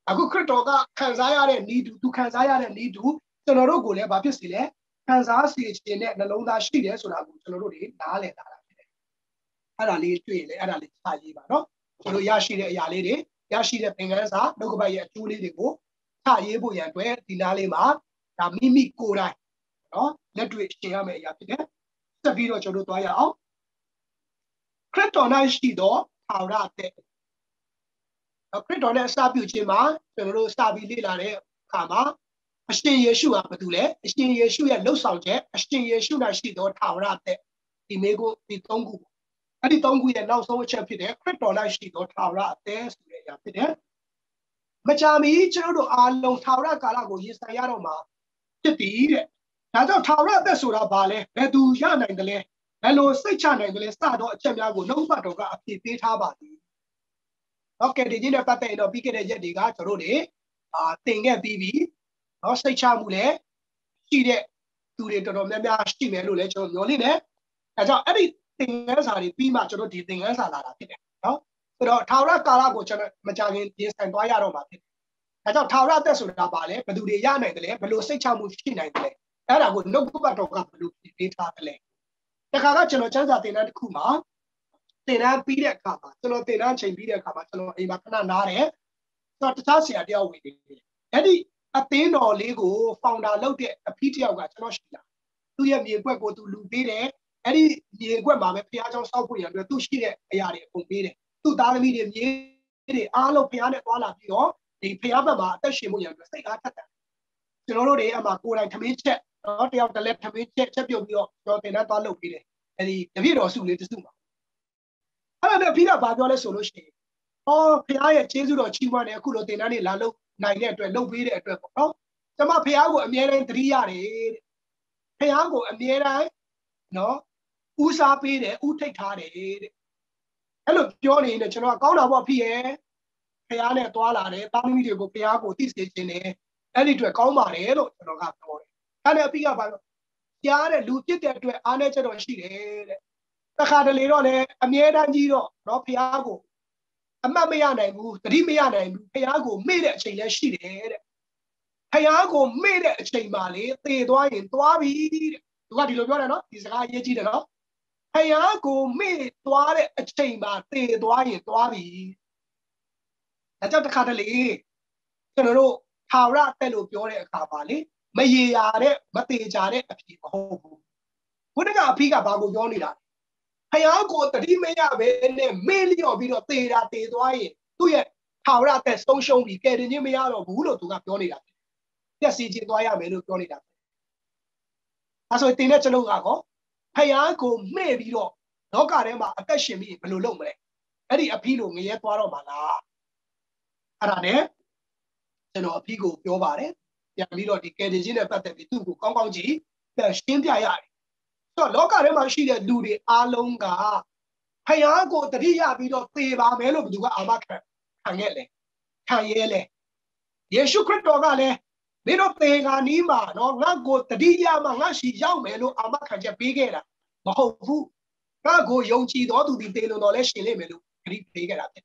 အခုခရစ်တော်ကခံစားရတဲ့ဤသူခံစားရတဲ့ဤသူကျွန်တော်တို့ကိုလည်းဘာဖြစ်စီလဲခံစားစေခြင်းနဲ့နှလုံးသားရှိတယ်ဆိုတာကိုကျွန်တော်တို့တွေနားလည်တာဖြစ်တယ်အဲ့ဒါလေးတွေ့ရင်လည်းအဲ့ဒါလေးခြာရေးပါနော်ကျွန်တော်ရရှိတဲ့အရာလေးတွေရရှိတဲ့သင်ခန်းစာနှုတ်ကပတ်ရဲ့အကျိုးလေးတွေကိုခြာရေးဖို့ရန်အတွက်ဒီနားလေးမှာဒါမိမိကိုယ်တိုင်နော်လက်တွေ့ရှင်းရမယ့်အရာဖြစ်တယ်ဆက်ပြီးတော့ကျွန်တော်တို့သွားရအောင်ခရစ်တော်၌ရှိသောထာဝရအသက်ခရစ်တော်နဲ့အစပြုခြင်းမှာကျွန်တော်တို့စပြီးလေ့လာတဲ့အခါမှာအရှင်ယေရှုဟာဘာတူလဲအရှင်ယေရှုရဲ့လှုပ်ဆောင်ချက်အရှင်ယေရှု၌ရှိသောထာဝရအသက်ဒီမေကိုဒီ၃ခုအဲ့ဒီ၃ခုရဲ့နောက်ဆုံးအချက်ဖြစ်တဲ့ခရစ်တော်၌ရှိသောထာဝရအသက်ဆိုတဲ့အရာဖြစ်တယ်မကြာမီကျွန်တော်တို့အားလုံးထာဝရကာလကိုရင်ဆိုင်ရတော့မှာဖြစ်ပြီတဲ့ဒါကြောင့်ထာဝရအသက်ဆိုတာဘာလဲဘယ်သူရနိုင်တယ်လဲဘယ်လိုစိတ်ချနိုင်တယ်လဲစတော့အချက်များကိုနှုတ်ပတ်တော်ကအပြည့်ပေးထားပါသည်ဟုတ်ကဲ့ဒီနေ့နဲ့ပတ်သက်ရင်တော့ပြီးခဲ့တဲ့ရက်တွေကကျွန်တော်တို့တွေသင်ခဲ့ပြီးပြီနော်စိတ်ချမှုလည်းရှိတဲ့သူတွေတော်တော်များများရှိမယ်လို့လည်းကျွန်တော်မျှော်လင့်တယ်အဲကြောင့်အဲ့ဒီသင်ခန်းစာတွေပြီးမှကျွန်တော်ဒီသင်ခန်းစာလာတာဖြစ်တယ်နော်ဆိုတော့ထာဝရကာလကိုကျွန်တော်မကြခင်ပြင်ဆင်သွားရတော့မှာဖြစ်တယ်အဲကြောင့်ထာဝရအသက်ဆိုတာပါလဲဘယ်သူတွေရနိုင်တယ်လဲဘယ်လိုစိတ်ချမှုရှိနိုင်တယ်လဲအဲ့ဒါကိုနှုတ်ပတ်တော်ကဘယ်လိုပေးထားတယ်လဲတခါကကျွန်တော်စံစာသင်တန်းတစ်ခုမှာသင်တန်းပြီးတဲ့အခါမှာကျွန်တော်သင်တန်းချိန်ပြီးတဲ့အခါမှာကျွန်တော်အိမ်မှာခဏနားတယ်ဆိုတော့တခြားဆရာတယောက်ဝင်နေတယ်အဲ့ဒီအသင်းတော်လေးကိုဖောင်ဒါလုပ်တဲ့အဖိတယောက်ကကျွန်တော်ရှိလာသူ့ရဲ့မြေကွက်ကိုသူလူပေးတယ်အဲ့ဒီမြေကွက်မှာပဲဖះเจ้าစောက်ဖို့ရအတွက်သူရှိတဲ့အရာတွေအကုန်ပေးတယ်သူ့သားသမီးတွေမြေတွေအားလုံးဖះနဲ့သွားလာပြီးတော့ဒီဖះဘက်မှာအသက်ရှင်မှုရအတွက်စိတ်အားထက်တယ်ကျွန်တော်တို့တွေအမှကိုယ်တိုင်ထမင်းချက်နော်တယောက်တလက်ထမင်းချက်ပြုတ်ပြီးတော့ကျွန်တော်တင်တန်းသွားလုပ်ပေးတယ်အဲ့ဒီတပြည့်တော်စုလေးတစုမှာအဲ့ဒါနဲ့ဖိကဘာပြောလဲဆိုလို့ရှိရင်ဖះရဲ့ကျေးဇူးတော်ချီးမွမ်းတယ်အခုလိုတင်တန်းတွေလာလုပ်နိုင်တဲ့အတွက်လုပ်ပေးတဲ့အတွက်ပေါ့နော်ကျွန်မဖះကိုအမြဲတမ်းသတိရတယ်တဲ့ဖះကိုအမြဲတမ်းနော်ဦးစားပေးတယ်ဦးထိတ်ထားတယ်တဲ့အဲ့လိုပြောနေရင်ကျွန်တော်ကောင်းတာပေါ့ဖိရဲ့ဖះနဲ့သွားလာတယ်တာသမီတွေကိုဖះကိုသိစေခြင်းတယ်အဲ့ဒီအတွက်ကောင်းပါတယ်လို့ကျွန်တော်ကပြောတယ်အဲ့ဒါအဖိကဘာလို့ကြားတဲ့လူပြစ်တဲ့အတွက်အားနည်းချက်တော့ရှိတယ်တဲ့တခါတလေတော့လည်းအမြဲတမ်းကြီးတော့နော်ဖះကိုအမှတ်မရနိုင်ဘူးသတိမရနိုင်ဘူးဖះကိုမေ့တဲ့အချိန်လည်းရှိတယ်တဲ့ဖះကိုမေ့တဲ့အချိန်မှလေသေသွားရင်သွားပြီတဲ့သူကဒီလိုပြောတယ်နော်ဒီစကားအရေးကြီးတယ်နော်ဖះကိုမေ့သွားတဲ့အချိန်မှသေသွားရင်သွားပြီဒါကြောင့်တခါတလေကျွန်တော်တို့ထာဝရအသက်လို့ပြောတဲ့အခါပါလေမရေရာတဲ့မသေးကြတဲ့အဖြစ်မဟုတ်ဘူးဘုရားကအဖိကဘာကိုပြောနေတာဖះကိုတတိမရပဲနဲ့မေ့လျော့ပြီးတော့သေသွားရင်သူ့ရဲ့ထာဝရအသက်ဆုံးရှုံးပြီးကယ်တင်ခြင်းမရတော့ဘူးလို့သူကပြောနေတာပြည့်စည်ခြင်းသွားရမယ်လို့ပြောနေတာအဲဆိုတင်တဲ့ကျွန်တော်ကတော့ဖះကိုမေ့ပြီးတော့လောကထဲမှာအသက်ရှင်ပြီးဘယ်လိုလုပ်မလဲအဲ့ဒီအဖိလိုငရဲသွားတော့မှာလားအဲ့ဒါနဲ့ကျွန်တော်အဖိကိုပြောပါတယ်ပြန်ပြီးတော့ဒီကယ်တင်ခြင်းနဲ့ပတ်သက်ပြီးသူ့ကိုကောင်းကောင်းကြည့်ပြန်ရှင်းပြရတယ်ဆိုတော့လောကထဲမှာရှိတဲ့လူတွေအားလုံးကဖះကိုတတိယပြီးတော့သေပါမယ်လို့ဘယ်သူကအာမခံခဲ့လဲခံရဲလဲယေရှုခရစ်တော်ကလည်းမင်းတို့သေခါနီးမှာနော်ငါ့ကိုတတိယမှာငါရှိရောက်မယ်လို့အာမခံချက်ပေးခဲ့တာမဟုတ်ဘူးငါ့ကိုယုံကြည်တော်သူဒီသေလို့တော့လဲရှင်လိမ့်မယ်လို့ခရီးပေးခဲ့တာဖြစ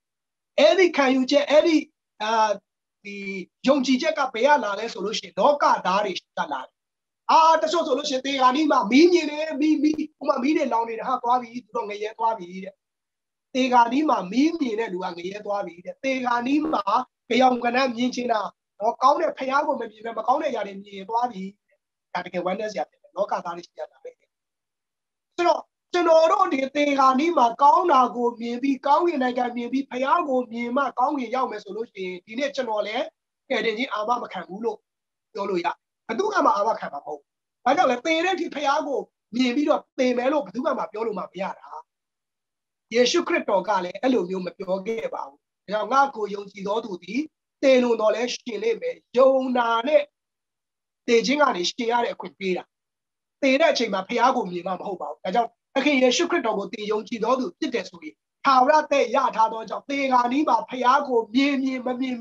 ်အဲ့ဒီခံယူချက်အဲ့ဒီဒီယုံကြည်ချက်ကဘယ်ရလာလဲဆိုလို့ရှိရင်လောကသားတွေတက်လာတယ်တချို့ဆိုလို့ရှိရင်သေခါနီးမှာမီးမြင်နေမီးဥမာမီးတွေလောင်နေတာဟာသွားပြီသူတို့ငရဲသွားပြီတဲ့သေခါနီးမှာမီးမြင်တဲ့လူကငရဲသွားပြီတဲ့သေခါနီးမှာကြောင်ကနန်းမြင်ချင်တာတော့ကောင်းတဲ့ဖះကိုမမြင်ပဲမကောင်းတဲ့ຢာတွေမြင်သွားပြီဒါတကယ်ဝမ်းနည်းစရာဖြစ်တယ်လောကသားတွေရှိရတာပဲဆိုတော့ကျွန်တော်တို့ဒီသေခါနီးမှာကောင်းတာကိုမြင်ပြီးကောင်းကင်နိုင်ငံမြင်ပြီးဖះကိုမြင်မှကောင်းကင်ရောက်မယ်ဆိုလို့ရှိရင်ဒီနေ့ကျွန်တော်လည်းကဲတင်ကြီးအာမမခံဘူးလို့ ပြောလို့ရဘယ်သူမှအာမခံမှာမဟုတ်ဘာကြောင့်လဲသေတဲ့ဒီဖခင်ကိုမြင်ပြီးတော့သေမယ်လို့ဘယ်သူမှပြောလို့မရတာယေရှုခရစ်တော်ကလည်းအဲ့လိုမျိုးမပြောခဲ့ပါဘူးဒါကြောင့်ငါကိုယုံကြည်တော်သူသည်သေလို့တော့လဲရှင်လိမ့်မယ်ယုံနာနဲ့သေခြင်းကနေရှင်ရတဲ့အခွင့်ပေးတာသေတဲ့အချိန်မှာဖခင်ကိုမြင်မှာမဟုတ်ပါဘူးဒါကြောင့်သခင်ယေရှုခရစ်တော်ကိုသေယုံကြည်တော်သူဖြစ်တယ်ဆိုရင်ထာဝရတဲ့ရထားသောကြောင့်သေခါနီးမှာဖခင်ကိုမြင်မမြင်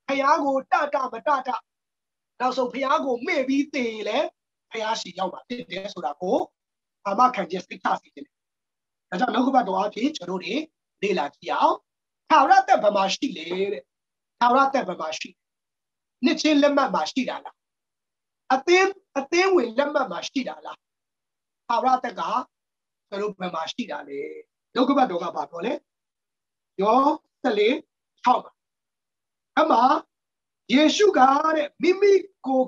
ဖခင်ကိုတမတနောက်ဆုံးဖခင်ကိုမေ့ပြီးသေရင်လည်းဖခင်ရှိရောက်မှာဖြစ်တယ်ဆိုတာကိုအာမခံချက်စိတ်ချစေတယ်ဒါကြောင့်လောကဘတော်အဖြစ်ကျွန်တော်တို့လေ့လာကြည့်အောင်ထာဝရတဲ့ဘယ်မှာရှိလဲတဲ့ထာဝရတဲ့ဘယ်မှာရှိနှစ်ချင်းလက်မှတ်မှာရှိတာလားအသင်းဝင်လက်မှတ်မှာရှိတာလားထာဝရတဲ့ကကျွန်တော်ဘယ်မှာရှိတာလဲလောကဘတော်ကဘာပြောလဲယော14:6အမှယေရှုကတဲ့မိမိကို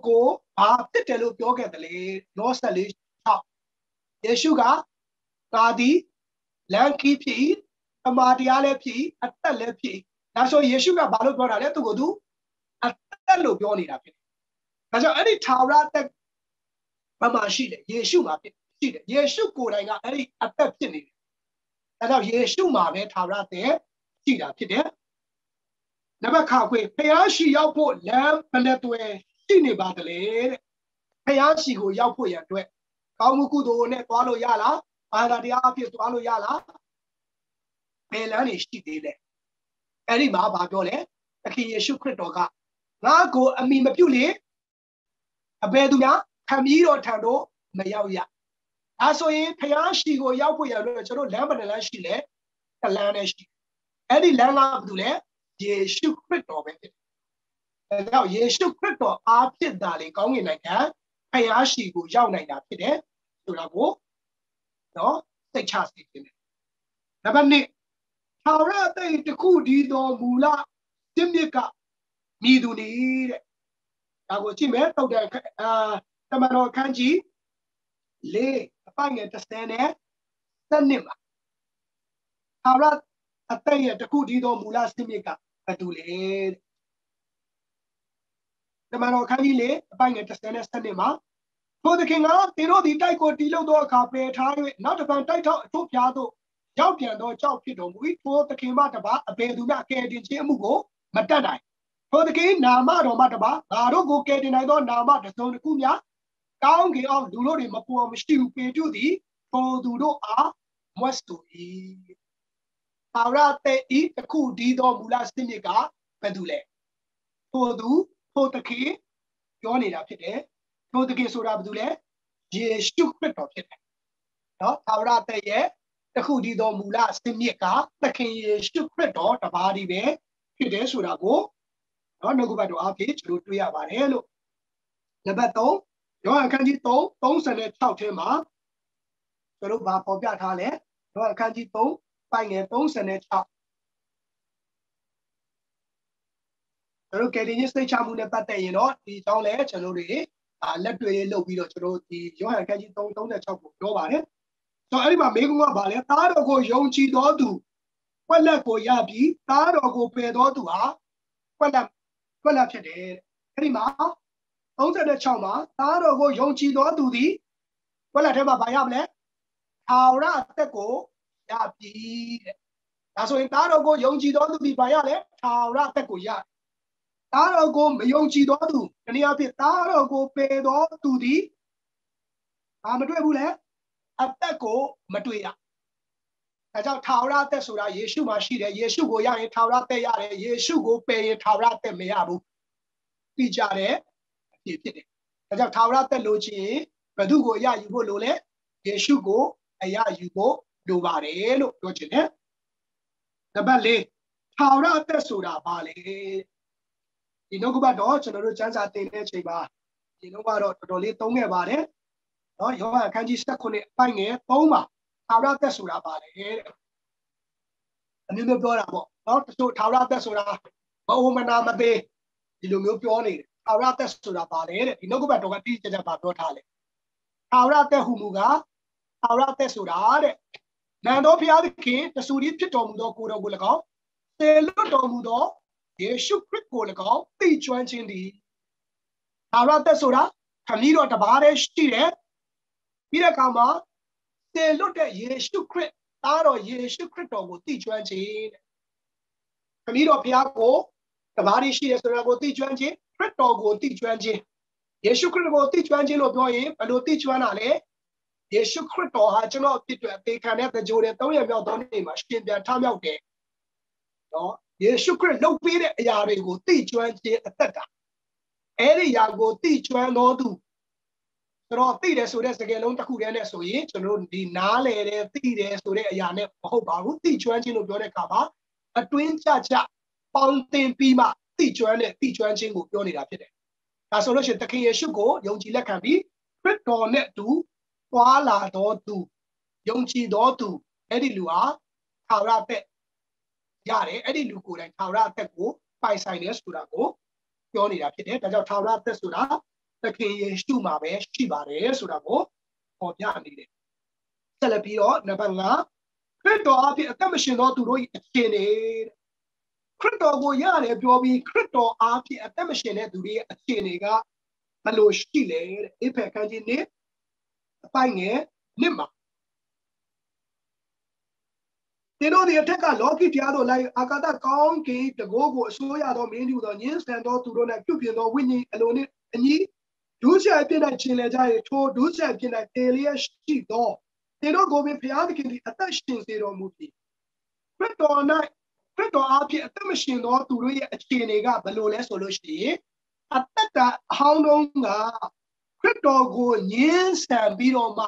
ဘာဖြစ်တယ်လို့ပြောခဲ့တယ်လေယော14:6ယေရှုကသာဒီလမ်းခီးဖြစ်အမာတရားလည်းဖြစ်အသက်လည်းဖြစ်ဒါဆိုယေရှုကဘာလို့ပြောတာလဲသူကသူအသက်လို့ပြောနေတာဖြစ်တယ်ဒါကြောင့်အဲ့ဒီထာဝရအသက်ဘာမှရှိတယ်ယေရှုမှာရှိတယ်ယေရှုကိုယ်တိုင်ကအဲ့ဒီအသက်ဖြစ်နေတယ်ဒါကြောင့်ယေရှုမှာပဲထာဝရအသက်ရှိတာဖြစ်တယ်နံပါတ်ခါခွေဖျားရှိရောက်ဖို့လမ်းဘယ်နဲ့တွယ်ရှိနေပါသလဲတဲ့ဖျားရှိကိုရောက်ဖို့ရန်အတွက်ကောင်းမှုကုသိုလ်နဲ့သွားလို့ရလားဘာသာတရားအဖြစ်သွားလို့ရလားဘယ်လမ်းနေရှိသေးလဲအဲ့ဒီမှာဘာပြောလဲသခင်ယေရှုခရစ်တော်ကငါကိုအမိမပြုတ်လေအဘယ်သူများခမည်းတော်ထံသို့မရောက်ရဒါဆိုရင်ဖျားရှိကိုရောက်ဖို့ရလို့ကျွန်တော်လမ်းဘယ်နဲ့လမ်းရှိလဲတလမ်းနဲ့ရှိအဲ့ဒီလမ်းကဘာလို့လဲယေရှုခရစ်တော်ပဲဖြစ်တယ်ဒါကြောင့်ယေရှုခရစ်တော်အားဖြင့်သာလေကောင်းကင်နိုင်ငံဖျားရှိကိုရောက်နိုင်တာဖြစ်တယ်ဆိုတာကိုနော်သိချစေခြင်းတယ်နံပါတ်2ထာဝရအသက်တခုဒီတော်မူလစစ်မြစ်ကမြည်သူနေတဲ့ဒါကိုကြည့်မယ်တုတ်တဲ့တမန်တော်ခန်းကြီး4အပိုင်းငယ်30နဲ့7မှာထာဝရအသက်ရဲ့တခုဒီတော်မူလစစ်မြစ်ကဘယ်သူလဲတမန်တော်ခန်းကြီး4အပိုင်းငယ်30နဲ့7မှာထိုသခင်ကသင်တို့ဒီတိုက်ကိုတီးလို့သောအခါပယ်ထား၍နောက်တစ်ပံတိုက်ထောက်အထုပ်ပြားသို့ရောက်ပြန်သောကြောက်ဖြစ်တော်မူ၏ထိုသခင်မှတပါအဘယ်သူမျှကယ်တင်ခြင်းအမှုကိုမတတ်နိုင်ထိုသခင်နာမတော်မှတပါငါတို့ကိုကယ်တင်နိုင်သောနာမတစ်စုံတစ်ခုများကောင်းကင်အောင်လူတို့တွေမပေါ်မရှိဘူးပေတုသည်ထိုသူတို့အားမွတ်တူ၏ထာဝရတဲ့ဤတခုဒီတော်မူလစနစ်ကဘယ်သူလဲထိုသခင်ပြောနေတာဖြစ်တယ်ထိုသခင်ဆိုတာဘာလို့လဲယေရှုခရစ်တော်ဖြစ်တယ်နော်ထာဝရတဲ့ရဲ့တခုဒီတော်မူလစနစ်ကသခင်ယေရှုခရစ်တော်တပါးဒီပဲဖြစ်တယ်ဆိုတာကိုနော်နှုတ်ကပတ်တော်အဖြစ်ကျွန်တော်တွေ့ရပါတယ်လို့နံပါတ်3ယောဟန်အခန်းကြီး3:36ထဲမှာကျွန်တော်ဘာပေါ်ပြထားလဲယောဟန်အခန်းကြီး3ပိုင်းငယ်36ကျွန်တော်ကယ်တင်ခြင်းစိတ်ချမှုနဲ့ပတ်သက်ရင်တော့ဒီကြောင်းလဲကျွန်တော်တွေလက်တွေ့လေးလုပ်ပြီးတော့ကျွန်တော်ဒီယောဟန်အခန်းကြီး3:36ကိုပြောပါတယ်ဆိုတော့အဲ့ဒီမှာမိကုန်းကဘာလဲသားတော်ကိုယုံကြည်တော်သူကွက်လက်ကိုရပြီးသားတော်ကိုပယ်တော်သူဟာကွက်လက်ဖြစ်တယ်အဲ့ဒီမှာ36မှာသားတော်ကိုယုံကြည်တော်သူသည်ကွက်လက်ထဲမှာဘာရမလဲထာဝရအသက်ကိုရပြီတဲ့ဒါဆိုရင်သားတော်ကိုယုံကြည်တော်သူသည်ဘာရလဲထာဝရအသက်ကိုရသားတော်ကိုမယုံကြည်တော်သူတနည်းအားဖြင့်သားတော်ကိုပယ်တော်သူသည်ဘာမတွေ့ဘူးလဲအသက်ကိုမတွေ့ရဒါကြောင့်ထာဝရအသက်ဆိုတာယေရှုမှာရှိတယ်ယေရှုကိုရရင်ထာဝရအသက်ရတယ်ယေရှုကိုပယ်ရင်ထာဝရအသက်မရဘူးသိကြတဲ့အဖြစ်ဖြစ်တယ်ဒါကြောင့်ထာဝရအသက်လိုချင်ဘယ်သူကိုအရယူဖို့လိုလဲယေရှုကိုအရယူဖို့လိုပါတယ်လို့ပြောချင်တယ်နံပါတ်4ထာဝရအသက်ဆိုတာဘာလဲဒီနှုတ်ကပတ်တော့ကျွန်တော်တို့စံစာတင်တဲ့အချိန်မှာဒီနှုတ်ကတော့တော်တော်လေးသုံးခဲ့ပါတယ်နော်ယောဟန်အခန်းကြီး19အပိုင်းငယ်3မှာထာဝရအသက်ဆိုတာဘာလဲတဲ့အမျိုးမျိုးပြောတာပေါ့နော်တချို့ထာဝရအသက်ဆိုတာမအိုမနာမသေးဒီလိုမျိုးပြောနေတယ်ထာဝရအသက်ဆိုတာဘာလဲတဲ့ဒီနှုတ်ကပတ်တော်ကတိကျကျပါပြောထားတယ်ထာဝရအသက်ဟူမူကားထာဝရအသက်ဆိုတာတဲ့နန္တော်ဘုရားသခင်တဆူရီဖြစ်တော်မူသောကိုယ်တော်ကို၎င်းသေလွတ်တော်မူသောယေရှုခရစ်ကို၎င်းသိကျွမ်းခြင်းသည် ထာဝရသက်ဆိုတာခမည်းတော်တစ်ပါးတည်းရှိတယ်ပြီးတဲ့အခါမှာသင်လွတ်တဲ့ယေရှုခရစ်သားတော်ယေရှုခရစ်တော်ကိုသိကျွမ်းခြင်းတဲ့ခမည်းတော်ဘုရားကိုတစ်ပါးတည်းရှိတယ်ဆိုတာကိုသိကျွမ်းခြင်းခရစ်တော်ကိုသိကျွမ်းခြင်းယေရှုခရစ်ကိုသိကျွမ်းခြင်းလို့ပြောရင်ဘယ်လိုသိကျွမ်းတာလဲယေရှုခရစ်တော်ဟာကျွန်တော်အဖြစ်တွေအသေးခံတဲ့ကြိုးတဲ့3ရက်မြောက်သောနေ့မှာရှင်ပြန်ထမြောက်တယ်နော်ယေရှုခရစ်လုပ်ပေးတဲ့အရာတွေကိုသိကျွမ်းခြင်းအသက်တာအဲ့ဒီအရာကိုသိကျွမ်းတော်သူဆိုတော့သိတယ်ဆိုတဲ့စကားလုံးတစ်ခုတည်းနဲ့ဆိုရင်ကျွန်တော်ဒီနားလေတယ်သိတယ်ဆိုတဲ့အရာနဲ့မဟုတ်ပါဘူးသိကျွမ်းခြင်းလို့ပြောတဲ့အခါမှာအတွင်းကြကြပေါင်းတင်ပြီးမှသိကျွမ်းတဲ့သိကျွမ်းခြင်းကိုပြောနေတာဖြစ်တယ်ဒါဆိုလို့ရှိရင်သခင်ယေရှုကိုယုံကြည်လက်ခံပြီးခရစ်တော်နဲ့အတူပွာလာတော်သူယုံကြည်တော်သူအဲ့ဒီလူဟာထာဝရသက်ရတယ်အဲ့ဒီလူကိုယ်တိုင်ထာဝရသက်ကိုပိုင်ဆိုင်တယ်ဆိုတာကိုပြောနေတာဖြစ်တယ်ဒါကြောင့်ထာဝရသက်ဆိုတာသခင်ယေရှုမှာပဲရှိပါတယ်ဆိုတာကိုပေါ်ပြနေတယ်ဆက်လက်ပြီးတော့နံပါတ်5ခရစ်တော်အဖြစ်အသက်မရှင်သောသူတို့၏အခြေအနေခရစ်တော်ကိုရတယ်ပြောပြီးခရစ်တော်အဖြစ်အသက်မရှင်တဲ့သူတွေရဲ့အခြေအနေကဘယ်လိုရှိလဲတဲ့အေဖက်ခန်းကြီးနဲ့အပိုင်းငယ်နှစ်မှာသင်တို့ဒီအထက်ကလောကီတရားတို့လိုက်အာကာသကောင်းကင်တကိုးကိုအစိုးရသောမင်းတို့သောညင်းဆန်သောသူတို့၌ပြုပြင်သောဝိညာဉ်အလိုနှင့်အညီဒုစရိုက်ပြည့်၌ခြင်းလေကြ၍ထိုဒုစရိုက်ပြည့်၌တေလျက်ရှိသောသင်တို့ကိုပင်ဘုရားသခင်သည်အသက်ရှင်စေတော်မူပြီခရစ်တော်၌ခရစ်တော်အဖြစ်အသက်မရှင်သောသူတို့ရဲ့အခြေအနေကဘယ်လိုလဲဆိုလို့ရှိရင်အသက်တာအဟောင်းဆုံးကခရစ်တော်ကိုညင်းဆန်ပြီးတော့မှ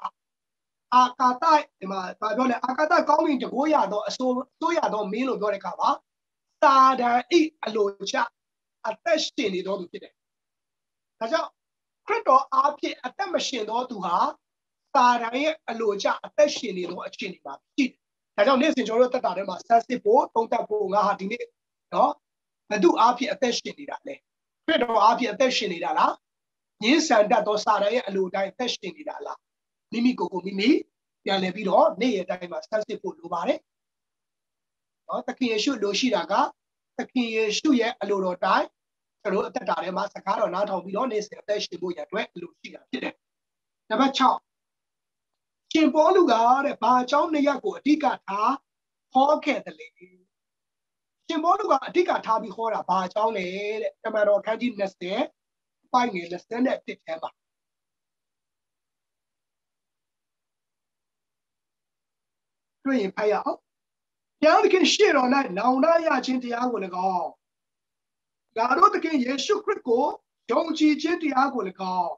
အာကာသဒီမှာဘာပြောလဲအာကာသကောင်းကင်တကိုးရသောအစိုးရသောမင်းလို့ပြောတဲ့အခါမှာစာဒန်ဤအလိုချအသက်ရှင်နေတော်သူဖြစ်တယ်ဒါကြောင့်ခရစ်တော်အားဖြင့်အသက်မရှင်သောသူဟာစာဒန်ရဲ့အလိုချအသက်ရှင်နေသောအခြေအနေမှာရှိတယ်ဒါကြောင့်နေ့စဉ်ကျွန်တော်တို့တက်တာထဲမှာဆက်စစ်ဖို့သုံးသပ်ဖို့ငါဟာဒီနေ့နော်ဘယ်သူအားဖြင့်အသက်ရှင်နေတာလဲခရစ်တော်အားဖြင့်အသက်ရှင်နေတာလားညင်းဆန်တတ်သောစာဒန်ရဲ့အလိုတိုင်းအသက်ရှင်နေတာလားမိမိကိုယ်ကိုမိမိပြန်လည်ပြီးတော့နေ့ရက်တိုင်းမှာဆက်စစ်ဖို့လိုပါတယ်နော်သခင်ယေရှုလိုရှိတာကသခင်ယေရှုရဲ့အလိုတော်တိုင်းကျွန်တော်အသက်တာထဲမှာစကားတော်နားထောင်ပြီးတော့နေ့စဉ်အသက်ရှင်ဖို့ရအတွက်အလိုရှိတာဖြစ်တယ်နံပါတ်6ရှင်ပေါလုကတဲ့ဘာအကြောင်းနှစ်ရပ်ကိုအဓိကထားဟောခဲ့တယ်လေရှင်ပေါလုကအဓိကထားပြီးဟောတာဘာအကြောင်းလဲတဲ့တမန်တော်ခန်းကြီး20ပိုင်းငယ်21ထဲမှာတွေ့ရင်ဖတ်ရအောင်ဘုရားသခင်ရှေ့တော်၌နောင်တရခြင်းတရားကို၎င်းငါတို့သခင်ယေရှုခရစ်ကိုယုံကြည်ခြင်းတရားကို၎င်း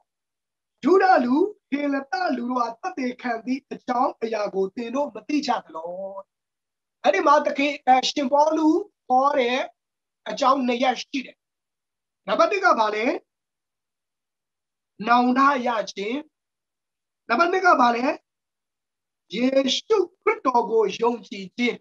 ဒုဒလူဟေလတလူတို့အားတတ်သိခံသည့်အကြောင်းအရာကိုသင်တို့မသိကြသလောအဲ့ဒီမှာသခင်ရှင်ပေါလုဟောတဲ့အကြောင်းနှစ်ရပ်ရှိတယ်နံပါတ်1ကဘာလဲနောင်တရခြင်းနံပါတ်2ကဘာလဲယေရှုခရစ်တော်ကိုယုံကြည်ခြင်း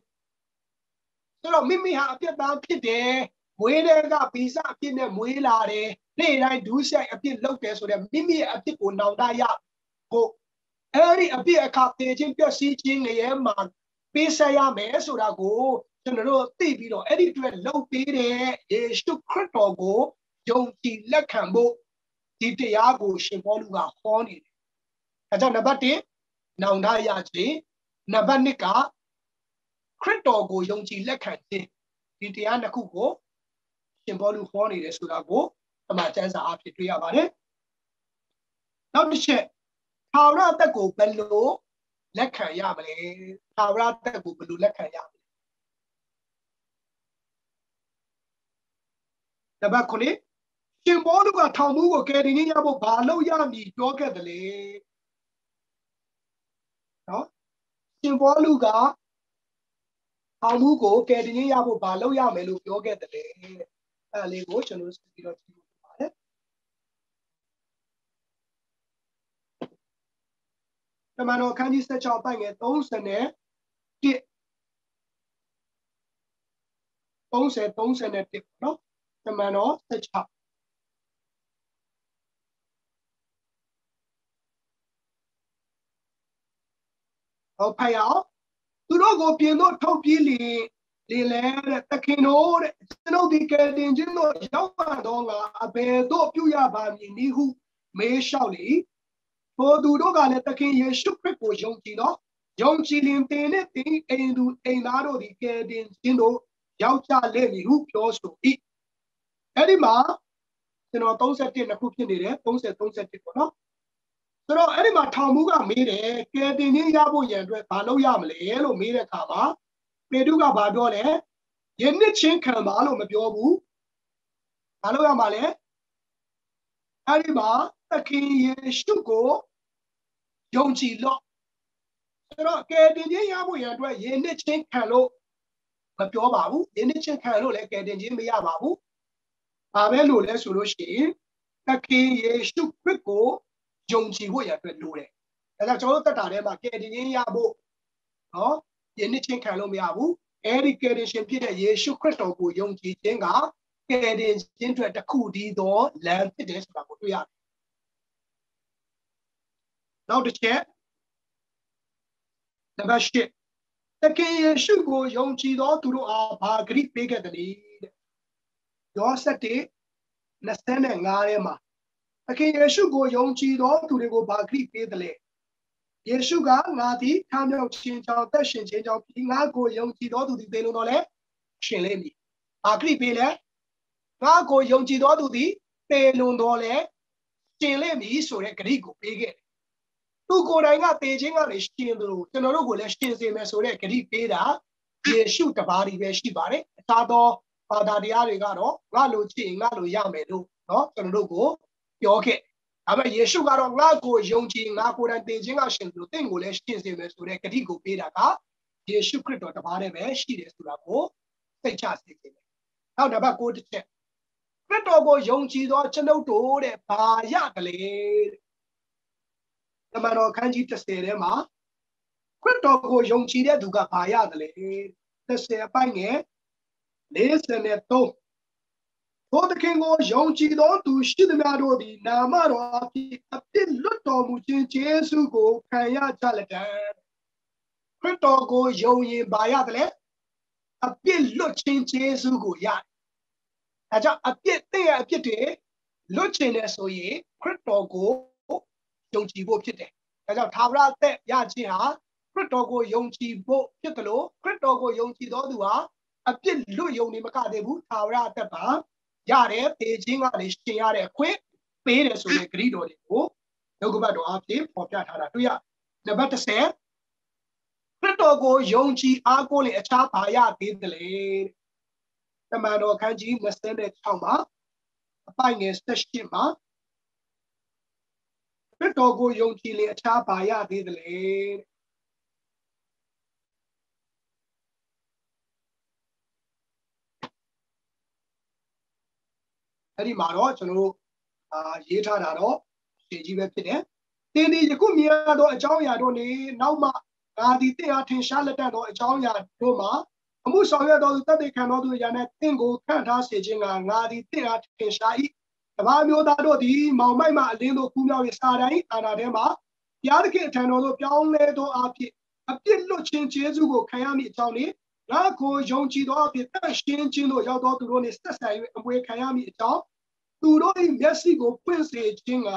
ဆိုတော့မိမိဟာအပြစ်သားဖြစ်တယ်မွေးတဲ့ကဗီဇအပြစ်နဲ့မွေးလာတယ်နေ့တိုင်းဒုစရိုက်အပြစ်လုပ်တယ်ဆိုတော့မိမိရဲ့အပြစ်ကိုနောင်တရဖို့အဲ့ဒီအပြစ်အခါတည်ခြင်းပျက်စီးခြင်းငရဲမှာပေးဆက်ရမယ်ဆိုတာကိုကျွန်တော်တို့သိပြီးတော့အဲ့ဒီအတွက်လုပ်ပေးတဲ့ယေရှုခရစ်တော်ကိုယုံကြည်လက်ခံဖို့ဒီတရားကိုရှင်ပေါလုကဟောနေတယ်အဲကြောင့်နံပါတ်1နောင်တရခြင်းနံပါတ်2ကခရစ်တော်ကိုယုံကြည်လက်ခံခြင်းဒီတရားနှစ်ခုကိုရှင်ပေါလုဟောနေတယ်ဆိုတာကိုအမှန်ကျမ်းစာအဖြစ်တွေ့ရပါတယ်နောက်တစ်ချက်ထာဝရအသက်ကိုဘယ်လိုလက်ခံရမလဲထာဝရအသက်ကိုဘယ်လိုလက်ခံရမလဲနံပါတ်9ရှင်ပေါလုကထောင်မှုကိုကယ်တင်ရဖို့ဘာလုပ်ရမည်ပြောခဲ့တယ်လေနော်ရှင်ပေါလုကထောင်မှုကိုကယ်တင်ရဖို့ဘာလုပ်ရမယ်လို့ပြောခဲ့တယ်လေအဲ့လေးကိုကျွန်တော်ဆက်ပြီးတော့ကြည့်ဖို့ပါတယ်တမန်တော်ခန်းကြီး16ပိုင်းငယ်30နဲ့နော်တမန်တော်16ဟောဖတ်ရအောင်သူတို့ကိုပြင်သို့ထုတ်ပြေးလျင် လေလဲတဲ့သခင်တို့တဲ့ကျွန်ုပ်ဒီကယ်တင်ခြင်းတို့ရောက်ပါတော့ငါအဘယ်သို့ပြုရပါမည်နည်းဟုမေးလျှောက်လေထိုသူတို့ကလည်းသခင်ယေရှုခရစ်ကိုယုံကြည်တော့ယုံကြည်လင်တင်နဲ့တင်အိမ်သူအိမ်သားတို့ဒီကယ်တင်ခြင်းတို့ရောက်ကြလိမ့်မည်ဟုပြောဆို၏အဲ့ဒီမှာကျွန်တော်31နှစ်ခုဖြစ်နေတယ်30 31ပေါ့နော်ဆိုတော့အဲ့ဒီမှာထောင်မှုကမေးတယ်ကယ်တင်ခြင်းရဖို့ရန်အတွက်ဘာလုပ်ရမလဲလို့မေးတဲ့အခါမှာပေတုကဘာပြောလဲယနေ့ချင်းခံပါလို့မပြောဘူးဘာလုပ်ရမှာလဲအဲ့ဒီမှာသခင်ယေရှုကိုယုံကြည်လို့ဆိုတော့ကယ်တင်ခြင်းရဖို့ရန်အတွက်ယနေ့ချင်းခံလို့မပြောပါဘူးယနေ့ချင်းခံလို့လည်းကယ်တင်ခြင်းမရပါဘူးဘာပဲလို့လဲဆိုလို့ရှိရင်သခင်ယေရှုခရစ်ကိုယုံကြည်ဖို့ရအတွက်လိုတယ်ဒါကြောင့်ကျွန်တော်တို့တက်တာထဲမှာကယ်တင်ခြင်းရဖို့နော်ယနေ့ချင်းခံလို့မရဘူးအဲ့ဒီကယ်တင်ရှင်ဖြစ်တဲ့ယေရှုခရစ်တော်ကိုယုံကြည်ခြင်းကကယ်တင်ခြင်းအတွက်တစ်ခုတည်းသောလမ်းဖြစ်တယ်ဆိုတာကိုတွေ့ရတယ်နောက်တစ်ချက်နံပါတ်8သခင်ယေရှုကိုယုံကြည်သောသူတို့အားဘာဂရုပေးခဲ့တယ်တဲ့ယော7 25ထဲမှာသခင်ယေရှုကိုယုံကြည်သောသူတွေကိုဘာဂရုပေးတယ်လဲယေရှုကငါသည်ထမြောက်ခြင်းကြောင့်သက်ရှင်ခြင်းကြောင့်ဒီငါကိုယုံကြည်သောသူသည်သေလို့တော့လဲရှင်လိမ့်မည်ဘာဂရုပေးလဲငါကိုယုံကြည်သောသူသည်သေလို့တော့လဲရှင်လိမ့်မည်ဆိုတဲ့ဂရုကိုပေးခဲ့သူကိုယ်တိုင်ကသေခြင်းကနေရှင်သူတို့ကျွန်တော်တို့ကိုလည်းရှင်စေမယ်ဆိုတဲ့ဂရုပေးတာယေရှုတပါးဒီပဲရှိပါတယ်အခြားသောဘာသာတရားတွေကတော့ငါလိုချင်ငါလိုရမယ်လို့เนาะကျွန်တော်တို့ကိုပြောခဲ့ဒါပေမဲ့ယေရှုကတော့ငါကိုယုံကြည်ငါကိုယ်တိုင်သေခြင်းကရှင်သူတို့တင့်ကိုလည်းရှင်စေမယ်ဆိုတဲ့ဂရုကိုပေးတာကယေရှုခရစ်တော်တပါးတည်းပဲရှိတယ်ဆိုတာကိုသိချစေခြင်းပဲနောက်နံပါတ်9တစ်ချက်ခရစ်တော်ကိုယုံကြည်သောကျွန်ုပ်တို့တဲ့ဘာရတယ်လေတမန်တော်ခန်းကြီး30ထဲမှာခရစ်တော်ကိုယုံကြည်တဲ့သူကဘာရတယ်လဲ30အပိုင်းငယ်43ဘုသခင်ကိုယုံကြည်သောသူရှိသမျှတို့သည်နာမတော်အဖြစ်အပြစ်လွတ်တော်မူခြင်းကျေးဇူးကိုခံရကြလက်တံခရစ်တော်ကိုယုံရင်ဘာရတယ်လဲအပြစ်လွတ်ခြင်းကျေးဇူးကိုရတယ်ဒါကြောင့်အပြစ်တဲ့ရဲ့အပြစ်တွေလွတ်ခြင်းနဲ့ဆိုရင်ခရစ်တော်ကိုယုံကြည်ဖို့ဖြစ်တယ်ဒါကြောင့်သာဝရသက်ရခြင်းဟာခရစ်တော်ကိုယုံကြည်ဖို့ဖြစ်တယ်လို့ခရစ်တော်ကိုယုံကြည်သောသူဟာအပြစ်လွတ်ယုံနေမကသေးဘူးသာဝရသက်ပါရတယ်တေခြင်းကနေရှင်ရတဲ့အခွင့်ပေးတယ်ဆိုတဲ့ဂရုတော်တွေကိုနှုတ်ကပတ်တော်အဖြစ်ပေါ်ပြထားတာတွေ့ရနံပါတ်30ခရစ်တော်ကိုယုံကြည်အားကိုးလေအခြားဘာရသေးတယ်လဲတမန်တော်ခန်းကြီး26မှာအပိုင်းငယ်18မှာခရစ်တော်ကိုယုံကြည်လေအခြားဘာရသေးတယ်လဲအဲ့ဒီမှာတော့ကျွန်တော်တို့ရေးထားတာတော့ရှင်းကြီးပဲဖြစ်တယ်။တင်းဒီယခုမြင်ရသောအကြောင်းအရာတို့နေနောက်မှငါသည်တင့်အားထင်ရှားလက်တတ်သောအကြောင်းအရာတို့မှာအမှုဆောင်ရွက်သောသူတတ်သိခံသောသူအရာနဲ့တင့်ကိုခန့်ထားစေခြင်းကငါသည်တင့်အားထင်ရှား၏။တပါးမျိုးသားတို့သည်မောင်မိုက်မှအလင်းတို့ကူးမြောက်၍စာတိုင်းအာနာထဲမှာဘုရားသခင်အထံတော်သို့ပြောင်းလဲသောအဖြစ်အပြစ်လွတ်ခြင်းကျေးဇူးကိုခံရမည့်အကြောင်းနှင့်ငါကိုယုံကြည်သောအဖြစ်တန်ရှင်းခြင်းတို့ရောက်သောသူတို့နှင့်ဆက်ဆံ၍အမွေခံရမည့်အကြောင်းသူတို့၏မျက်စိကိုဖွင့်စေခြင်းက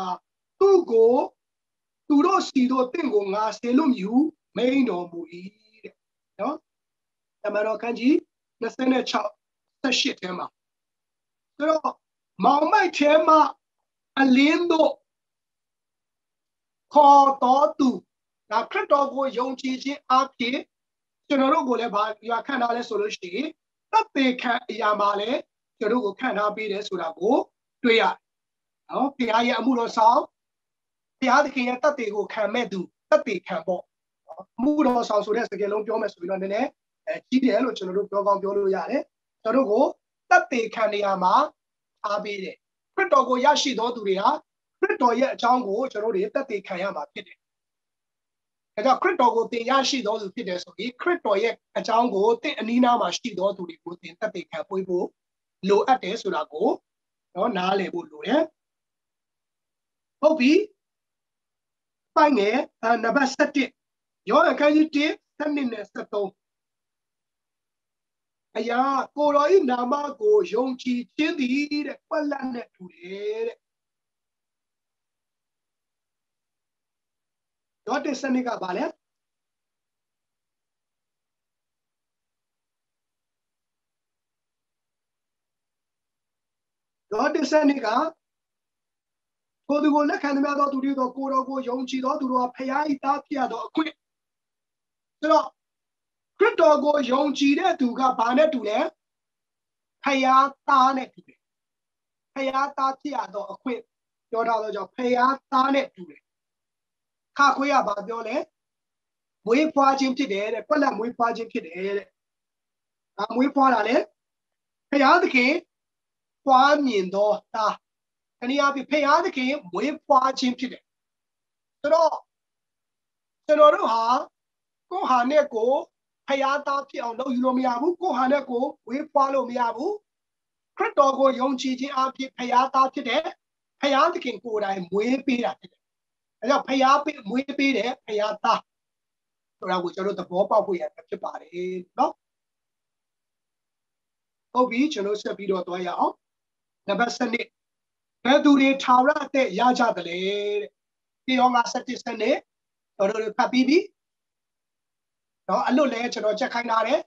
သူတို့စီတို့တင့်ကိုငါစေလို့မည်ဟုမိန့်တော်မူ၏တဲ့နော်တမန်တော်ခန်းကြီး26 18ထဲမှာဆိုတော့မောင်မိုက်ထဲမှာအလင်းတို့ခေါ်တော်သူဒါခရစ်တော်ကိုယုံကြည်ခြင်းအဖြစ်ကျွန်တော်တို့ကိုလည်းဘာရခံထားလဲဆိုလို့ရှိရင်တပ်ပေခံအရာမှာလည်းကျွန်တော်တို့ကိုခံထားပေးတယ်ဆိုတာကိုတွေ့ရနော်ဘုရားရဲ့အမှုတော်ဆောင်ဘုရားသခင်ရဲ့တပ်တွေကိုခံမဲ့သူတပ်တွေခံပေါ့အမှုတော်ဆောင်ဆိုတဲ့စကားလုံးပြောမယ်ဆိုပြီးတော့နည်းနည်းကြီးတယ်လို့ကျွန်တော်တို့ပြောကောင်းပြောလို့ရတယ်ကျွန်တော်တို့ကိုတပ်တွေခံနေရမှာအားပေးတယ်ခရစ်တော်ကိုရရှိသောသူတွေဟာခရစ်တော်ရဲ့အကြောင်းကိုကျွန်တော်တို့တပ်တွေခံရမှာဖြစ်တယ်ဒါကြောင့်ခရစ်တော်ကိုသင်ရရှိသောသူဖြစ်တယ်ဆိုပြီးခရစ်တော်ရဲ့အကြောင်းကိုသင်အနီးနားမှာရှိသောသူတွေကိုသင်တပ်တွေခံပွေးဖို့လိုအပ်တယ်ဆိုတာကိုနော်နားလည်ဖို့လိုတယ်ဟုတ်ပြီပိုင်းငယ်နံပါတ်7ယောဟန်ခန်းကြီး1 7 နဲ့ 73 Aya, Koroi Nama go Yongchi Chindi, Palanet today. What is Seneca Ballet? What is Seneca? For the one that can matter to do the Koro Yongchi to do a pay Tapia quick. So, Crypto go Yongchi to go Banet to there. Paya Tanet to it. Paya Tapia do a quick. Your dollar of Paya Tanet to it. Kakuya Babiole. We project today, the Palam we project today. And we put it. Paya the king. 花面多啊，你要比培养的给没花钱去的，知道？知道的话，过下那个培养大票都有了没有？过下那个没花了没有？可到个用钱去安排培养大去的，培养的给过来没别的，要培养别没别的培养大，然后我叫做的包包会也去办的，喏，我比就那些比较多呀哦。 Number 3 ဘယ်သူတွေထာဝရအသက်ရကြသလဲတဲ့ဒီရောငါ7စနစ်တော်တို့ဖတ်ပြီးပြီနော်အလွတ်လဲကျွန်တော်ချက်ခိုင်းထားတယ်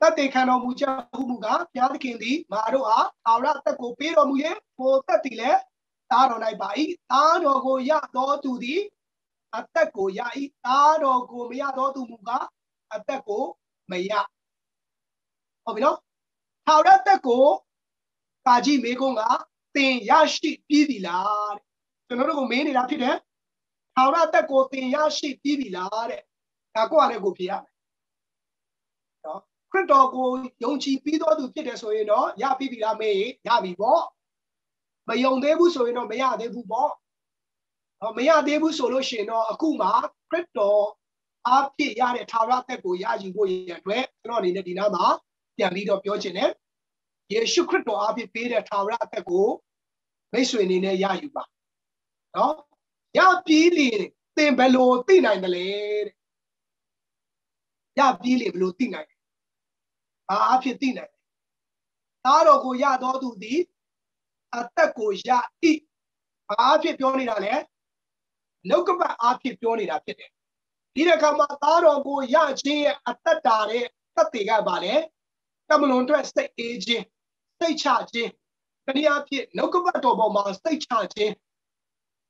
တတ်သိခံတော်မူချက်ဟုမူကားဘုရားသခင်သည်ငါတို့အားထာဝရအသက်ကိုပေးတော်မူရဲ့ကိုသက်တည်လဲသားတော်၌ပါ၏သားတော်ကိုရတော်သူသည်အသက်ကိုရ၏သားတော်ကိုမရတော်သူမူကားအသက်ကိုမရဟုတ်ပြီနော်ထာဝရအသက်ကိုပါကြီးမေကုန်းက သင်ရရှိပြီးပြီလားတဲ့ကျွန်တော်တို့ကိုမေးနေတာဖြစ်တယ်ထာဝရအသက်ကိုသင်ရရှိပြီးပြီလားတဲ့ဒါကိုကလည်းကိုဖြေရမယ်နော်ခရစ်တော်ကိုယုံကြည်ပြီးတော့သူဖြစ်တယ်ဆိုရင်တော့ရပြီးပြီလားမေးရပြီပေါ့မယုံသေးဘူးဆိုရင်တော့မရသေးဘူးပေါ့မရသေးဘူးဆိုလို့ရှိရင်တော့အခုမှခရစ်တော်အားဖြင့်ရတဲ့ထာဝရအသက်ကိုရယူဖို့ရတဲ့အတွက်ကျွန်တော်အနေနဲ့ဒီနားမှာပြန်ပြီးတော့ပြောချင်တယ်ယေရှုခရစ်တော်အားဖြင့်ပေးတဲ့ထာဝရအသက်ကိုမိတ်ဆွေအနေနဲ့ရယူပါနော်ရပြီးလေသင်ဘယ်လိုသိနိုင်တယ်လဲတဲ့ရပြီးလေဘယ်လိုသိနိုင်လဲဘာအဖြစ်သိနိုင်လဲသားတော်ကိုရတော်သူသည်အသက်ကိုရ၏ဘာအဖြစ်ပြောနေတာလဲလောကပတ်အဖြစ်ပြောနေတာဖြစ်တယ်ဒီတစ်ခါမှာသားတော်ကိုရခြင်းရဲ့အသက်တာတဲ့သက်တည်ကပါလေတမလွန်အတွက်စိတ်အေးခြင်းစိတ်ချခြင်းတနည်းအားဖြင့်နှုတ်ကပတ်တော်ပေါ်မှာစိတ်ချခြင်း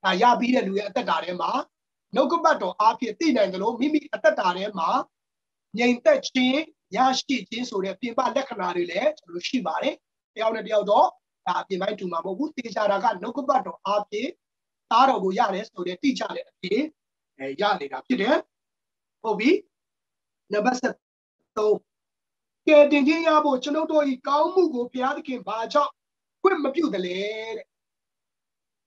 ဒါရပြီးတဲ့လူရဲ့အသက်တာထဲမှာနှုတ်ကပတ်တော်အားဖြင့်သိနိုင်တယ်လို့မိမိအသက်တာထဲမှာငြိမ်သက်ခြင်းရရှိခြင်းဆိုတဲ့ပြင်ပလက္ခဏာတွေလည်းကျွန်တော်ရှိပါတယ်တယောက်နဲ့တယောက်တော့ဒါအပြင်ပိုင်းတူမှာမဟုတ်ဘူးတေချာတာကနှုတ်ကပတ်တော်အားဖြင့်သားတော်ကိုရတယ်ဆိုတဲ့တိကျတဲ့အဖြစ်ရနေတာဖြစ်တယ်ဟုတ်ပြီနံပါတ်3ကဲတင်ခြင်းရဖို့ကျွန်တော်တို့ဤကောင်းမှုကိုဘုရားသခင်ဘာကြောင့်ခွင့်မပြုတယ်လေတဲ့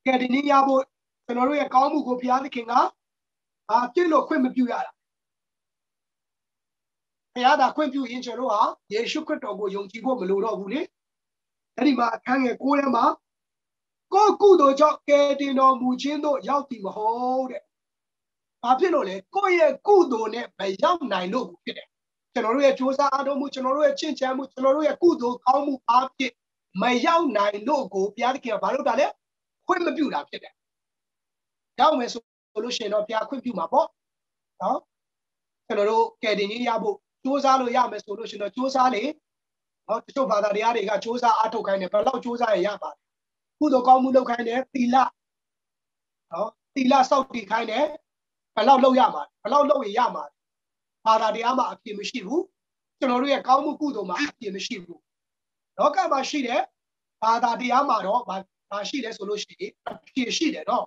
ကဲတင်ခြင်းရဖို့ကျွန်တော်တို့ရဲ့ကောင်းမှုကိုဘုရားသခင်ကပြည့်လို့ခွင့်မပြုရတာဘုရားသာခွင့်ပြုရင်ကျွန်တော်ဟာယေရှုခရစ်တော်ကိုယုံကြည်ဖို့မလိုတော့ဘူးလေအဲ့ဒီမှာအခန်းငယ်9ထဲမှာကိုယ်ကုသိုလ်ကြောင့်ကဲတင်တော်မူခြင်းတို့ရောက်ပြီမဟုတ်တဲ့ဘာဖြစ်လို့လဲကိုယ့်ရဲ့ကုသိုလ်နဲ့မရောက်နိုင်လို့ဖြစ်တယ်ကျွန်တော်တို့ရဲ့ကြိုးစားအားထုတ်မှုကျွန်တော်တို့ရဲ့ချင့်ချမ်းမှုကျွန်တော်တို့ရဲ့ကုသိုလ်ကောင်းမှုအားဖြင့်မရောက်နိုင်လို့ကိုဘုရားသခင်ကဘာလုပ်တာလဲခွင့်မပြုတာဖြစ်တယ်ရောက်မယ်ဆိုလို့ရှိရင်တော့ဘုရားခွင့်ပြုမှာပေါ့နော်ကျွန်တော်တို့ကယ်တင်ရဖို့ကြိုးစားလို့ရမယ်ဆိုလို့ရှိရင်တော့ကြိုးစားလေနော်တချို့ဘာသာတရားတွေကကြိုးစားအားထုတ်ခိုင်းတယ်ဘယ်လောက်ကြိုးစားရင်ရပါတယ်ကုသိုလ်ကောင်းမှုလုပ်ခိုင်းတယ်သီလနော်သီလစောင့်တည်ခိုင်းတယ်ဘယ်လောက်လုပ်ရမှာဘယ်လောက်လုပ်ရင်ရမှာဘာသာတရားမှာအပြည့်မရှိဘူးကျွန်တော်တို့ရဲ့ကောင်းမှုကုသိုလ်မှာအပြည့်မရှိဘူးလောကမှာရှိတဲ့ဘာသာတရားမှာတော့ဘာရှိလဲဆိုလို့ရှိရင်အပြည့်ရှိတယ်နော်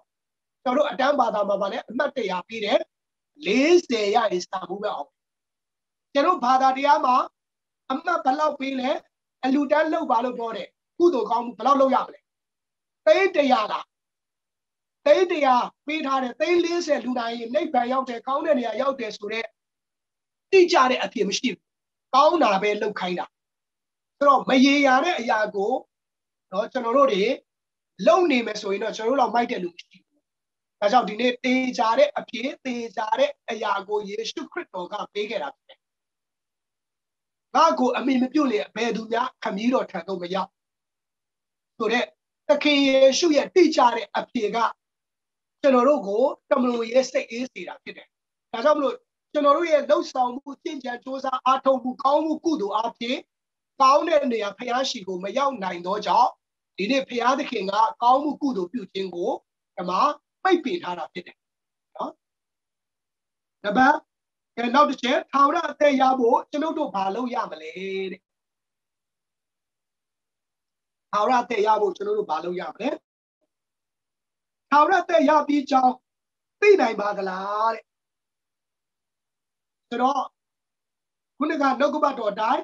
ကျွန်တော်တို့အတန်းဘာသာမှာဗာလဲအမှတ်100ပြီးတယ်40ရရင်စာမှုပဲအောင်ကျွန်တော်ဘာသာတရားမှာအမှတ်ဘယ်လောက်ပြီးလဲအလူတန်းလောက်ပါလို့ပြောတယ်ကုသိုလ်ကောင်းမှုဘယ်လောက်လုပ်ရမလဲ100လား100ပေးထားတယ်40လူတိုင်းနိဗ္ဗာန်ရောက်တယ်ကောင်းတဲ့နေရာရောက်တယ်ဆိုတော့တိကျတဲ့အဖြစ်မရှိဘူးကောင်းတာပဲလုပ်ခိုင်းတာဆိုတော့မရေရာတဲ့အရာကိုတော့ကျွန်တော်တို့တွေလုံနေမယ်ဆိုရင်တော့ကျွန်တော်တို့တော့မိုက်တဲ့လူမရှိဘူးဒါကြောင့်ဒီနေ့တေချာတဲ့အဖြစ်တေချာတဲ့အရာကိုယေရှုခရစ်တော်ကပေးခဲ့တာဖြစ်တယ် 나고 아미 몇줄래 배두냐 감이로 타도 뭐야 그래 딱히 수야 띠자래 앞에가 저너로고 때문에 세이시라ဖြစ်တယ်ဒါကြောင့်မလို့ကျွန်တော်တို့ရဲ့လှုပ်ဆောင်မှုကျင့်ကြံစ조사အားထုတ်မှုကောင်းမှုကုသိုလ်အဖြစ်ကောင်းတဲ့နေရာဖျားရှိကိုမရောက်နိုင်တော့ကြောင့်ဒီနေ့ဖျားသခင်ကကောင်းမှုကုသိုလ်ပြုခြင်းကိုဒီမှာပိတ်ပင်ထားတာဖြစ်တယ်နော်တပတ်နောက်တစ်ချက်ထာဝရအသက်ရဖို့ကျွန်တော်တို့ဘာလုပ်ရမလဲတဲ့ထာဝရအသက်ရဖို့ကျွန်တော်တို့ဘာလုပ်ရမလဲထာဝရအသက်ရပြီးကြောင်းသိနိုင်ပါသလားတဲ့ဆိုတော့ခုနကနှုတ်ကပတ်တော်တိုင်း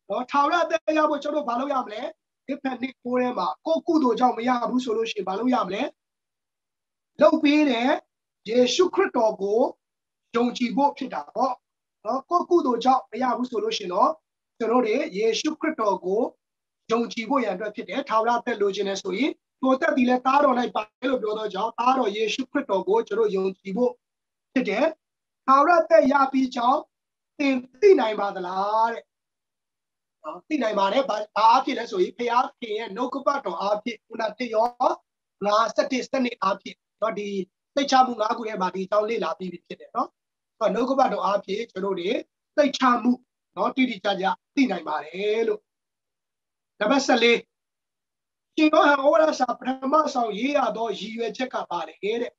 တော့ထာဝရအသက်ရဖို့ကျွန်တော်တို့ဘာလုပ်ရမလဲဒီဖက်နှစ်ကိုထဲမှာကိုကုသိုလ်ကြောင့်မရဘူးဆိုလို့ရှိရင်ဘာလုပ်ရမလဲလုပ်ပေးတဲ့ယေရှုခရစ်တော်ကိုယုံကြည်ဖို့ဖြစ်တာပေါ့နော်ကိုကုသိုလ်ကြောင့်မရဘူးဆိုလို့ရှိရင်တော့ကျွန်တော်တို့ယေရှုခရစ်တော်ကိုယုံကြည်ဖို့ရန်အတွက်ဖြစ်တယ်ထာဝရအသက်လိုချင်တယ်ဆိုရင်ကိုတက်ဒီလဲသားတော်လိုက်ပါလို့ပြောတော့ကြောင့်သားတော်ယေရှုခရစ်တော်ကိုကျွန်တော်ယုံကြည်ဖို့ဖြစ်တယ်ထာဝရအသက်ရပြီးကြောင်းသင်သိနိုင်ပါသလားတဲ့နော်သိနိုင်ပါတယ်ဘာအဖြစ်လဲဆိုရင်ဖခင်ရဲ့နှုတ်ကပတ်တော်အဖြစ်ခုနတရော57စနစ်အဖြစ်နော်ဒီသိချမှု၅ခုထဲမှာဒီအကြောင်းလေ့လာပြီးဖြစ်တယ်နော်ဆိုတော့နှုတ်ကပတ်တော်အဖြစ်ကျွန်တော်တို့သိချမှုနော်တိတိကျကျသိနိုင်ပါတယ်လို့နံပါတ်14ရှင်တော်ဟောရစာပထမဆောင်ရေးရတော့ရည်ရွယ်ချက်ကပါတယ်တဲ့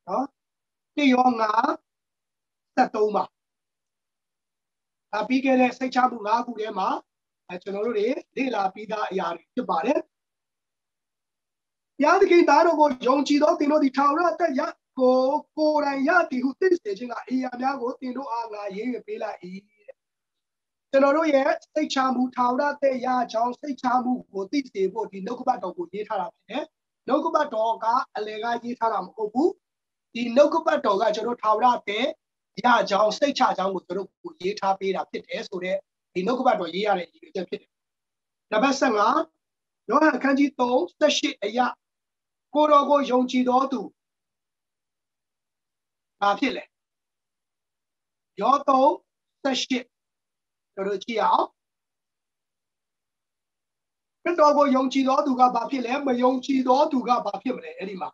နော်တရော53ပါပြီးခဲ့တဲ့စိတ်ချမှု၅ခုထဲမှာကျွန်တော်တို့တွေလေ့လာပြီးသားအရာတွေဖြစ်ပါတယ်ဘုရားသခင်သားတော်ကိုယုံကြည်သောသင်တို့သည်ထာဝရအသက်ရကိုယ်တိုင်ရသည်ဟုသိစေခြင်းကအရာများကိုသင်တို့အားငါရေးပေးလိုက်၏တဲ့ကျွန်တော်တို့ရဲ့စိတ်ချမှုထာဝရအသက်ရကြောင်းစိတ်ချမှုကိုသိစေဖို့ဒီနှုတ်ကပတ်တော်ကိုရေးထားတာဖြစ်တယ်နှုတ်ကပတ်တော်ကအလယ်ကရေးထားတာမဟုတ်ဘူးဒီနှုတ်ကပတ်တော်ကကျွန်တော်ထာဝရအသက်ရကြောင်းစိတ်ချကြောင်းကိုတို့ကိုရေးထားပေးတာဖြစ်တယ်ဆိုတော့ဒီနှုတ်ကပတ်တော်ရေးရတဲ့ရည်ရွယ်ချက်ဖြစ်တယ်နံပါတ်15ယောဟန်အခန်းကြီး3:18အရာကိုတော်ကိုယုံကြည်တော်သူဘာဖြစ်လဲယော3:18တို့ကြည့်အောင်ခရစ်တော်ကိုယုံကြည်တော်သူကဘာဖြစ်လဲမယုံကြည်တော်သူကဘာဖြစ်မလဲအဲ့ဒီမှာ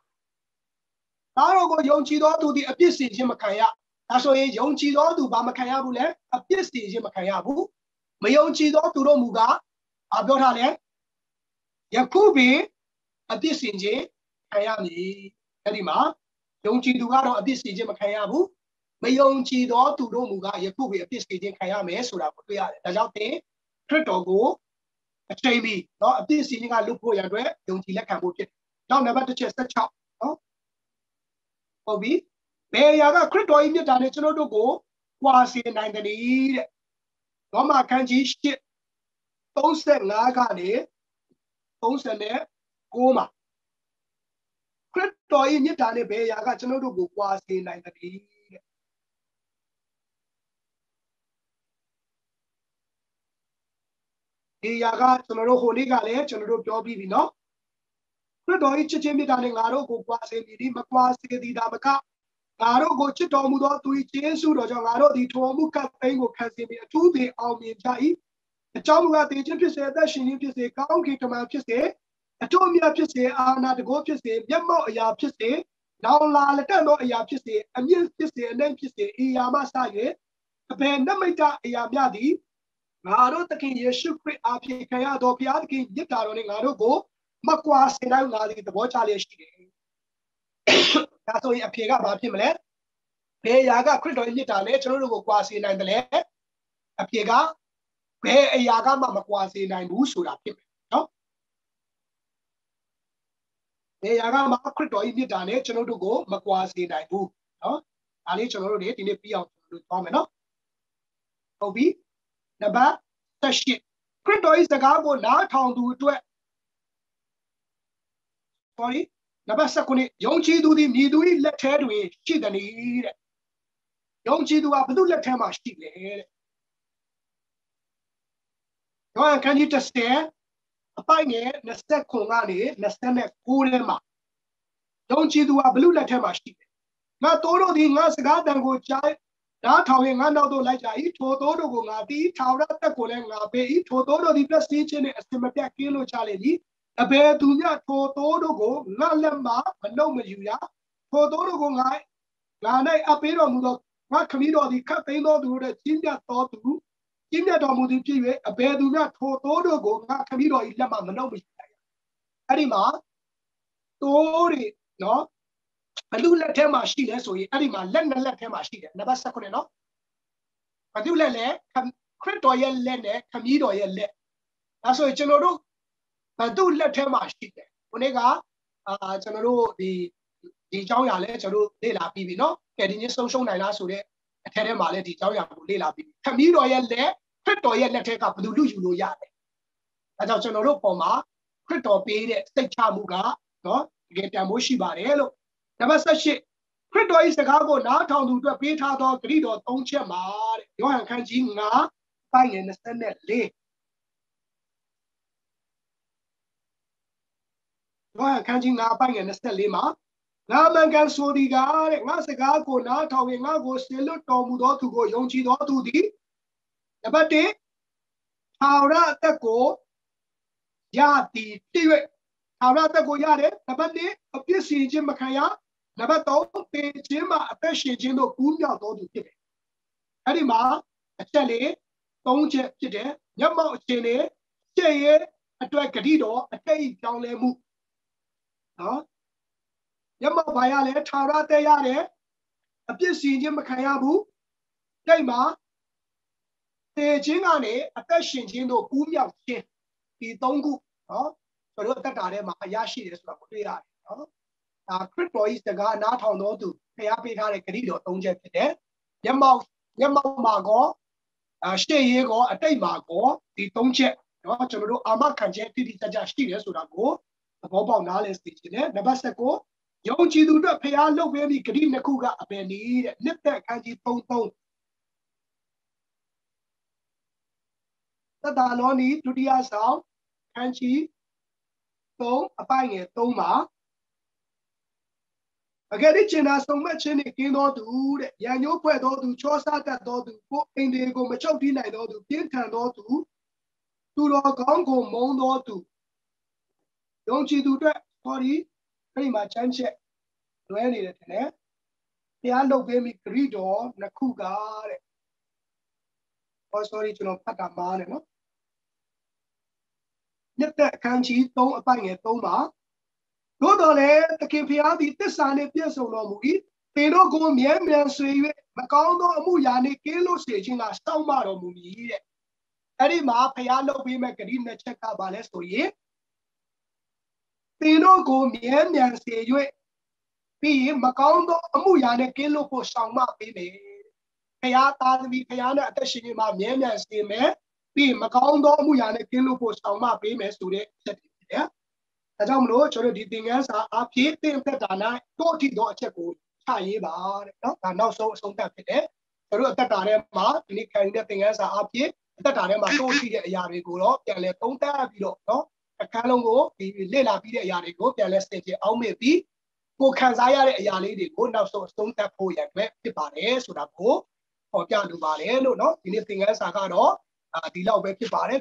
သားတော်ကိုယုံကြည်တော်သူဒီအပြစ်စီခြင်းမခံရဒါဆိုရင်ယုံကြည်တော်သူဘာမခံရဘူးလဲအပြစ်စီခြင်းမခံရဘူးမယုံကြည်တော်သူတို့မူကားပြောထားလဲယခုပင်အပြစ်စီခြင်းခံရမည်အဲ့ဒီမှာယုံကြည်သူကတော့အပြစ်စီခြင်းမခံရဘူးမယုံကြည်တော်သူတို့မူကားယခုပင်အပြစ်စီခြင်းခံရမယ်ဆိုတာကိုတွေ့ရတယ်ဒါကြောင့်သင်ခရစ်တော်ကိုအချိန်ပြီးเนาะအပြစ်စီခြင်းကလွတ်ဖို့ရန်အတွက်ယုံကြည်လက်ခံဖို့ဖြစ်တယ်နောက်နံပါတ်1ချက်16เนาะဟုတ်ပြီဘယ်အရာကခရစ်တော်၏မြတ်တာနဲ့ကျွန်တော်တို့ကိုကွာစေနိုင်တယ်တဲ့ရောမခန်းကြီး8:35ကနေ39မှာခရစ်တော်၏မြတ်တာနဲ့ဘယ်အရာကကျွန်တော်တို့ကိုကွာစေနိုင်တယ်တဲ့ဒီအရာကကျွန်တော်တို့ဟိုနေ့ကလည်းကျွန်တော်တို့ပြောပြီးပြီเนาะခရစ်တော်၏ချစ်ခြင်းမြတ်တာနဲ့ငါတို့ကိုကွာစေပြီးမကွာစေသည်ဒါမကငါတို့ကိုချစ်တော်မူသောသူ၏ကျေးဇူးတော်ကြောင့်ငါတို့သည်ထိုမှုကပ်သိမ်းကိုခံစေပြီးအထူးပင်အောင်မြင်ကြ၏အကြောင်းမူကားတည်ခြင်းဖြစ်စေအသက်ရှင်ခြင်းဖြစ်စေကောင်းကင်တမန်ဖြစ်စေအကျိုးအမြတ်ဖြစ်စေအာဏာတကောဖြစ်စေမျက်မှောက်အရာဖြစ်စေနောင်လာလက်တက်သောအရာဖြစ်စေအမြင့်ဖြစ်စေအနိုင်ဖြစ်စေအရာမှစ၍အဘယ်နမိတ်အရာများသည်ငါတို့သခင်ယေရှုခရစ်အားဖြင့်ခံရသောဘုရားသခင်မြတ်တာတော်နှင့်ငါတို့ကိုမကွာစေနိုင်ငါသည်သဘောချလျက်ရှိတယ်ဒါဆိုရင်အဖြေကဘာဖြစ်မလဲဘယ်အရာကခရစ်တော်မြတ်တာနဲ့ကျွန်တော်တို့ကိုကွာစေနိုင်တယ်လဲအဖြေကဘယ်အရာကမှမကွာစေနိုင်ဘူးဆိုတာဖြစ်မယ်နော်ဘယ်အရာကမှခရစ်တော်မြတ်တာနဲ့ကျွန်တော်တို့ကိုမကွာစေနိုင်ဘူးနော်ဒါလေးကျွန်တော်တို့ဒီနေ့ပြီးအောင်ကျွန်တော်တို့သွားမယ်နော်ဟုတ်ပြီနံပါတ်18ခရစ်တော်၏စကားကိုနားထောင်သူအတွက် sorry နံပါတ်19ယုံကြည်သူသည်မြည်သူ၏လက်ထဲတွင်ရှိသည်တဲ့ယုံကြည်သူကဘယ်သူလက်ထဲမှာရှိလဲတဲ့ယောဟန်ခန်းကြီး10အပိုင်ငယ်29ကနေ29ထဲမှာယုံကြည်သူကဘယ်သူလက်ထဲမှာရှိလဲငါတို့တို့သည်ငါစကားတန်ကိုကြား Now, Towing and Auto like I told Odo Gati, Tower at the Colang, pay, told Odo the prestige and estimate kilo challenge. A bear to ya told Odo go, Nalamba, and no Majuya, told Odo go I, Lana appear on the what committee the captain or do the Jinja thought to Jinja Domudi, a bear do not told Odo go, not committee or Ilama, no Majuya. Anima, Tori, no. I do let him machine, so he Anima, let him machine, never second enough. I do let credit or yell, commit or yell. That's what general. I do let him machine. Onega, general the Joya letter, de la Bibi, no, getting your social Nana so there, a teremale, the Joya, de la Bibi. Commit or yell, credit or yell, take up the Luju Yard. As a general Poma, credit or paid, state Chamuga, no, get a moshi barello. Never such shit. Credit is the cargo now town to the Peter dog, read or don't you mar. You can't see now, buying in the Senate lay. You can't see now, buying in the Senate lima. Now, man can so the guy, once a guy go now, towing now go still Tomudo to go Yonchi to the. But they, how that the go, Yati, how that the go yard, but they appear see Jim Macaya. Never thought they Jim appreciate Jim of Punya to give it. Anima, a chele, don't jet today, Yama chele, say a dragadido, a day down le move. Yama Bayale, Tara de Yare, a busy Jim Kayabu, Dema, the Jingane, a passion Jim of Punya, the Dongu, so look at Arema, Yashi is what we are. Crypto is the guy not on no to pay up it a credit don't jet today. Yama Mago, Shayego, a day Mago, the don't jet. General Amakan jet to the Jastias would go. The Bobo Nales teaching the Basaco. Yonchi do not pay our low very green the cougar a penny, lift that candy phone. The Danoni to the Asal, Kanchi, so a buying it, Toma. Again, it's in so much in it, cannot do it. Yanyo Puedo to Chosa that do to put in the go Machopi night or to Pintan or to Gongo Mon or to. Don't you do that? Sorry, pretty much uncheck. Do any of it? The Ando Baby Grido, Nakuga. Oh, sorry, to know Pataman, no? Let that country don't buying it, Toma. Go to the Kipiati, the San Piaso Movie. They don't go Mian Sui, Macauno, Muyani, Kilo staging a Stomaro movie. Edima, Piano, we make a dinner check out Balesto ye. They don't go Mian say you. Be Macauno, Muyane, Kilo for Sama Pime. Payata, we Piana at the cinema, Mian say me. Be Macauno, Muyane, Kilo for Sama Pime today. As I'm no sure the thing else are keeping the Dana, don't check Chai bar, and now so that today. So that Tarema, any kind of thing else are up here, that Tarema so see a Yarigolo, and let don't have you know. A Kalongo, the Lela Pida Yarigo, and let's take it out maybe. Go Kanzaya Yali, go now so don't have for your pare, so that go, or Jandu Bare, no, anything else I got all. The law web pare,